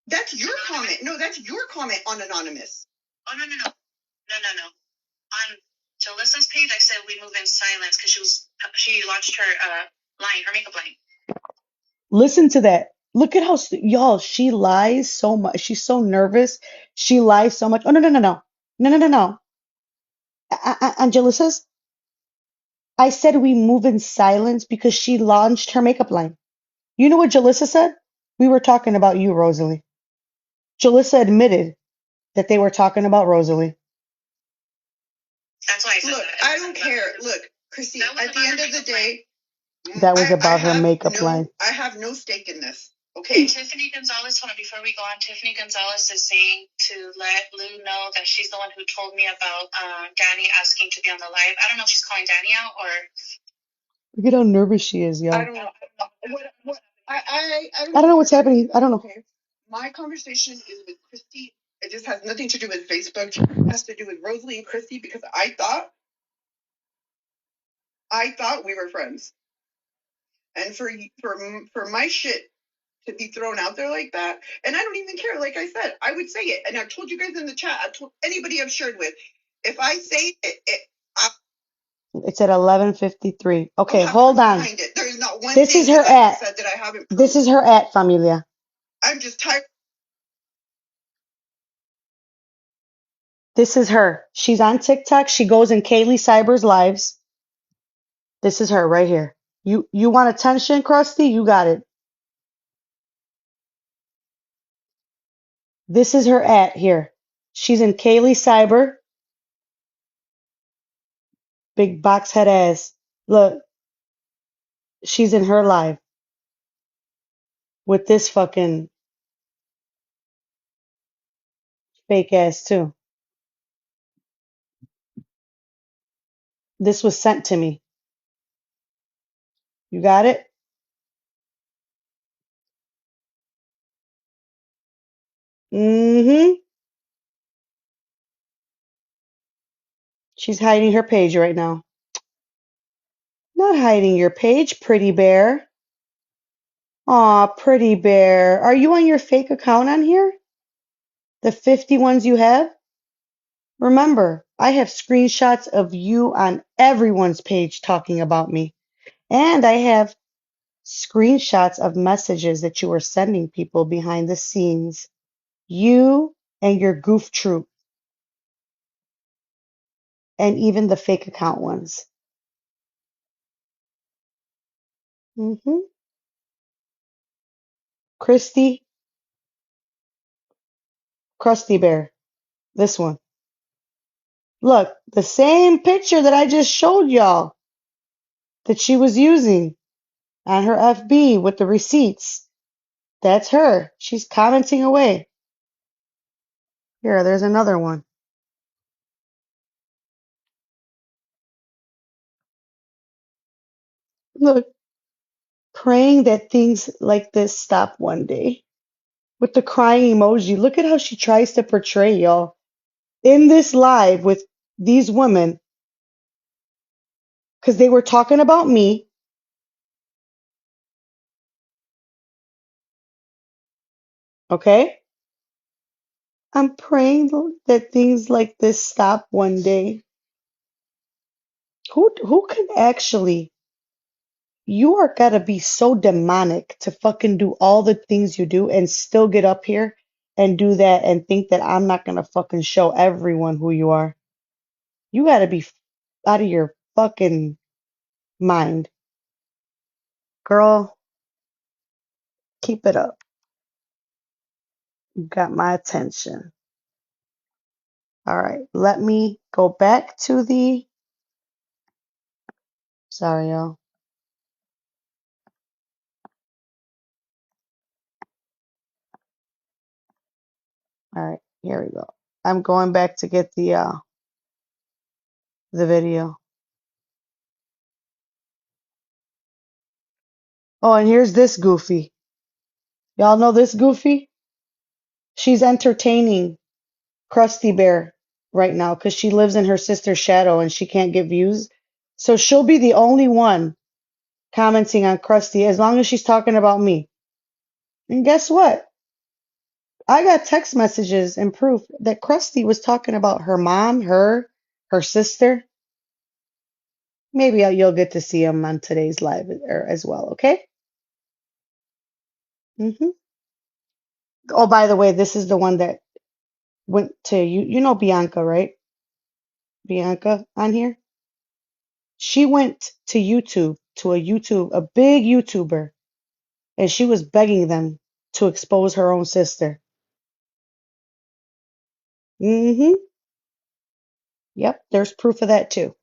That's your comment. No, that's your comment on anonymous. Oh, no, no, no. No, no, no. On Jalissa's page, I said we move in silence because she launched her line, her makeup line. Listen to that. Look at how, y'all, she lies so much. She's so nervous. She lies so much. Oh, no, no, no, no. No, no, no, no. Angela says, I said we move in silence because she launched her makeup line. You know what Jalissa said? We were talking about you, Rosalie. Jalissa admitted that they were talking about Rosalie. That's why I said look, that. I don't care. Look, Christy, at the end of the day, That was about her makeup line. I have no stake in this. Okay. Tiffany Gonzalez, hold on, before we go on, Tiffany Gonzalez is saying to let Lou know that she's the one who told me about Danny asking to be on the live. I don't know if she's calling Danny out or. Look at how nervous she is, y'all. I don't know. I don't know what's happening. I don't know. Okay. My conversation is with Christy. It just has nothing to do with Facebook. It has to do with Rosalie and Christy because I thought we were friends. And for my shit to be thrown out there like that, and I don't even care. Like I said, I would say it, and I've told you guys in the chat. I've told anybody I've shared with. If I say it, it's at 11:53. Okay, hold on. There's not one this thing is her that at. said that I haven't. This is her at, familia. I'm just tired. This is her. She's on TikTok. She goes in Kaylee Cyber's lives. This is her right here. You want attention, Krusty? You got it. This is her at here. She's in Kaylee Cyber. Big box head ass. Look, she's in her live with this fucking fake ass too. This was sent to me. You got it? Mm-hmm. She's hiding her page right now. Not hiding your page, pretty bear. Aw, pretty bear. Are you on your fake account on here? The 50 ones you have? Remember, I have screenshots of you on everyone's page talking about me. And I have screenshots of messages that you were sending people behind the scenes. You and your goof troop. And even the fake account ones. Mm-hmm. Christy, Krusty Bear. This one. Look, the same picture that I just showed y'all that she was using on her FB with the receipts. That's her. She's commenting away. Here, there's another one. Look, praying that things like this stop one day. With the crying emoji. Look at how she tries to portray y'all. In this live with these women, because they were talking about me. Okay? I'm praying that things like this stop one day. Who can actually, you are gotta be so demonic to fucking do all the things you do and still get up here and do that and think that I'm not gonna fucking show everyone who you are. You gotta be out of your fucking mind. Girl, keep it up. You got my attention. All right, let me go back to the Sorry, y'all. All right, here we go. I'm going back to get the video. Oh, and here's this goofy. Y'all know this goofy? She's entertaining Krusty Bear right now because she lives in her sister's shadow and she can't get views. So she'll be the only one commenting on Krusty as long as she's talking about me. And guess what? I got text messages and proof that Krusty was talking about her mom, her sister. Maybe you'll get to see him on today's live as well, okay? Oh, by the way, this is the one that went to you. You know Bianca, right? Bianca on here. She went to YouTube, to a big YouTuber, and she was begging them to expose her own sister. Mm-hmm. Yep, there's proof of that too.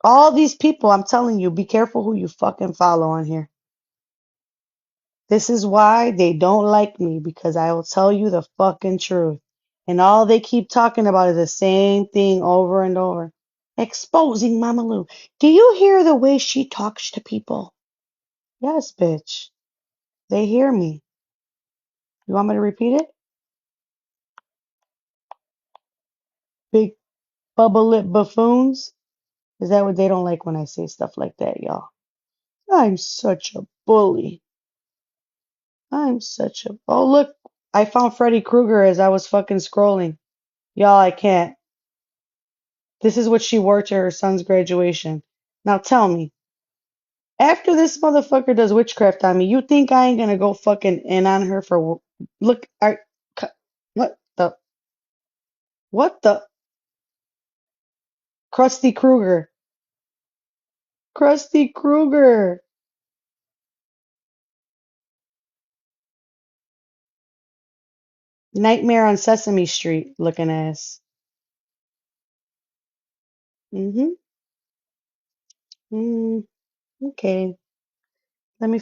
All these people, I'm telling you, be careful who you fucking follow on here. This is why they don't like me, because I will tell you the fucking truth. And all they keep talking about is the same thing over and over. Exposing Mama Lou. Do you hear the way she talks to people? Yes, bitch. They hear me. You want me to repeat it? Big bubble lip buffoons? Is that what they don't like when I say stuff like that, y'all? I'm such a bully. I'm such a. Oh, look. I found Freddy Krueger as I was fucking scrolling. Y'all, I can't. This is what she wore to her son's graduation. Now tell me, after this motherfucker does witchcraft on me, you think I ain't gonna go fucking in on her for look? What the? What the? Krusty Krueger. Krusty Krueger. Nightmare on Sesame Street looking ass. Mm-hmm. Mm, okay. Let me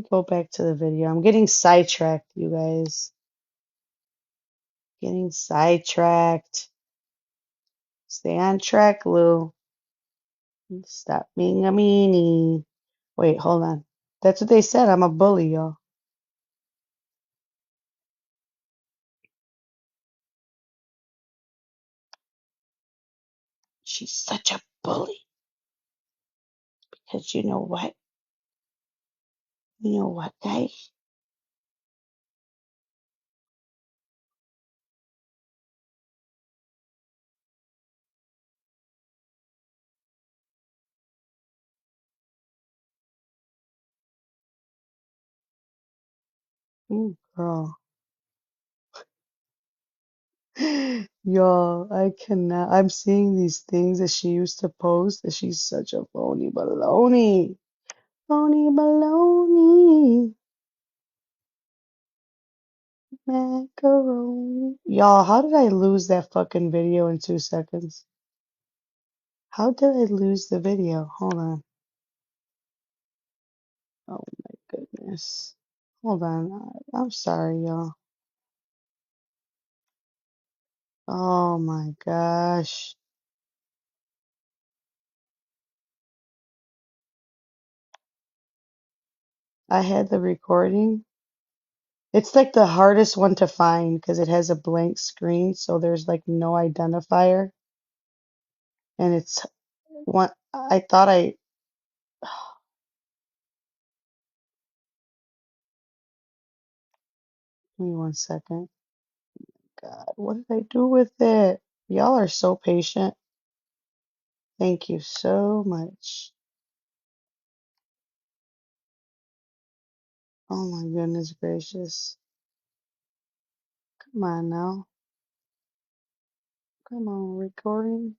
go back to the video. I'm getting sidetracked, you guys. Getting sidetracked. Stay on track, Lou. Stop being a meanie. Wait, hold on. That's what they said. I'm a bully, y'all. She's such a bully. Because you know what? You know what, guys? Girl. Y'all, I cannot. I'm seeing these things that she used to post, and she's such a phony baloney. Phony baloney. Macaroni. Y'all, how did I lose that fucking video in 2 seconds? How did I lose the video? Hold on. Oh my goodness. Hold on. I'm sorry, y'all. Oh my gosh. I had the recording. It's like the hardest one to find because it has a blank screen, so there's like no identifier. And it's one, I thought I, give me 1 second. God, what did I do with it? Y'all are so patient. Thank you so much. Oh my goodness gracious. Come on now. Come on, recording.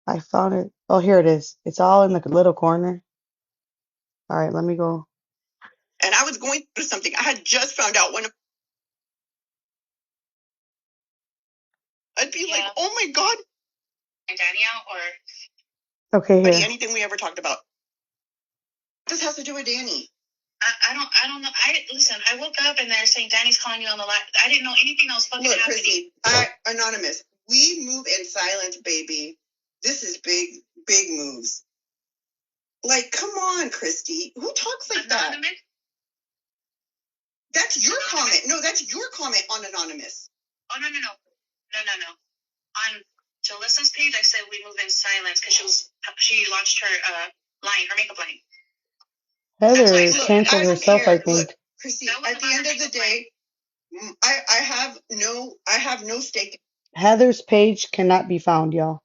I found it. Oh, here it is. It's all in the little corner. All right, let me go. And I was going through something. I had just found out when I'd be like, oh my God. Danny out or Okay, buddy, here. anything we ever talked about. This has to do with Danny. I don't know. Listen, I woke up and they're saying Danny's calling you on the line. I didn't know anything that was fucking happening. Chrissy, Anonymous, we move in silence, baby. This is big moves. Like, come on, Christy. Who talks like Anonymous? That? That's your comment. No, that's your comment on Anonymous. Oh, no. On Jalissa's page, I said we move in silence because she launched her line, her makeup line. Heather canceled herself, I think. Look, Christy, at the end of the day, I have no stake. Heather's page cannot be found, y'all.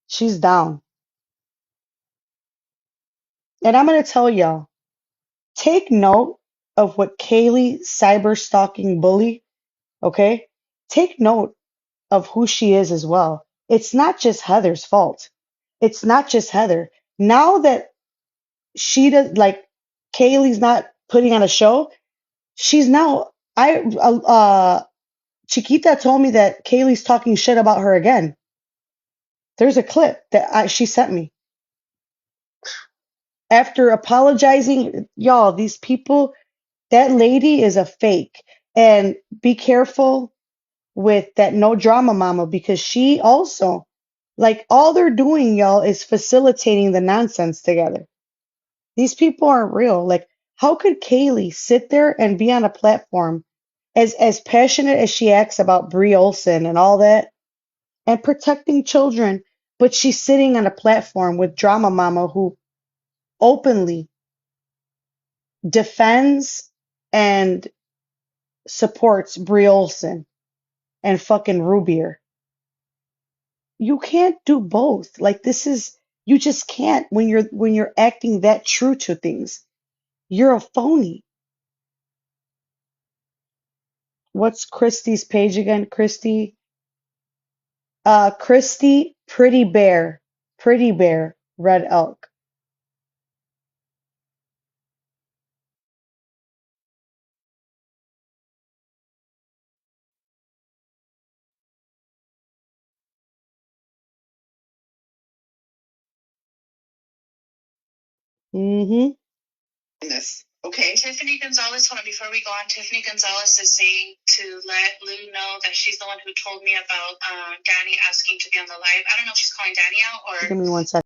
She's down. And I'm going to tell y'all, take note of what Kaylee cyber stalking bully, okay? Take note of who she is as well. It's not just Heather's fault. It's not just Heather. Now that she does, like, Kaylee's not putting on a show, she's now, Chiquita told me that Kaylee's talking shit about her again. There's a clip that she sent me. After apologizing, y'all, these people, that lady is a fake. And be careful with that no drama mama because she also, like, all they're doing, y'all, is facilitating the nonsense together. These people aren't real. Like, how could Kaylee sit there and be on a platform as passionate as she acts about Brie Olson and all that and protecting children, but she's sitting on a platform with drama mama who openly defends and supports Brie Olson and fucking Rubier. You can't do both. Like, this is, you just can't when you're acting that true to things. You're a phony. What's Christy's page again? Christy Pretty Bear. Pretty Bear Red Elk. Mm-hmm. This. Okay. Tiffany Gonzalez, hold on, before we go on, Tiffany Gonzalez is saying to let Lou know that she's the one who told me about Danny asking to be on the live. I don't know if she's calling Danny out or Give me 1 second.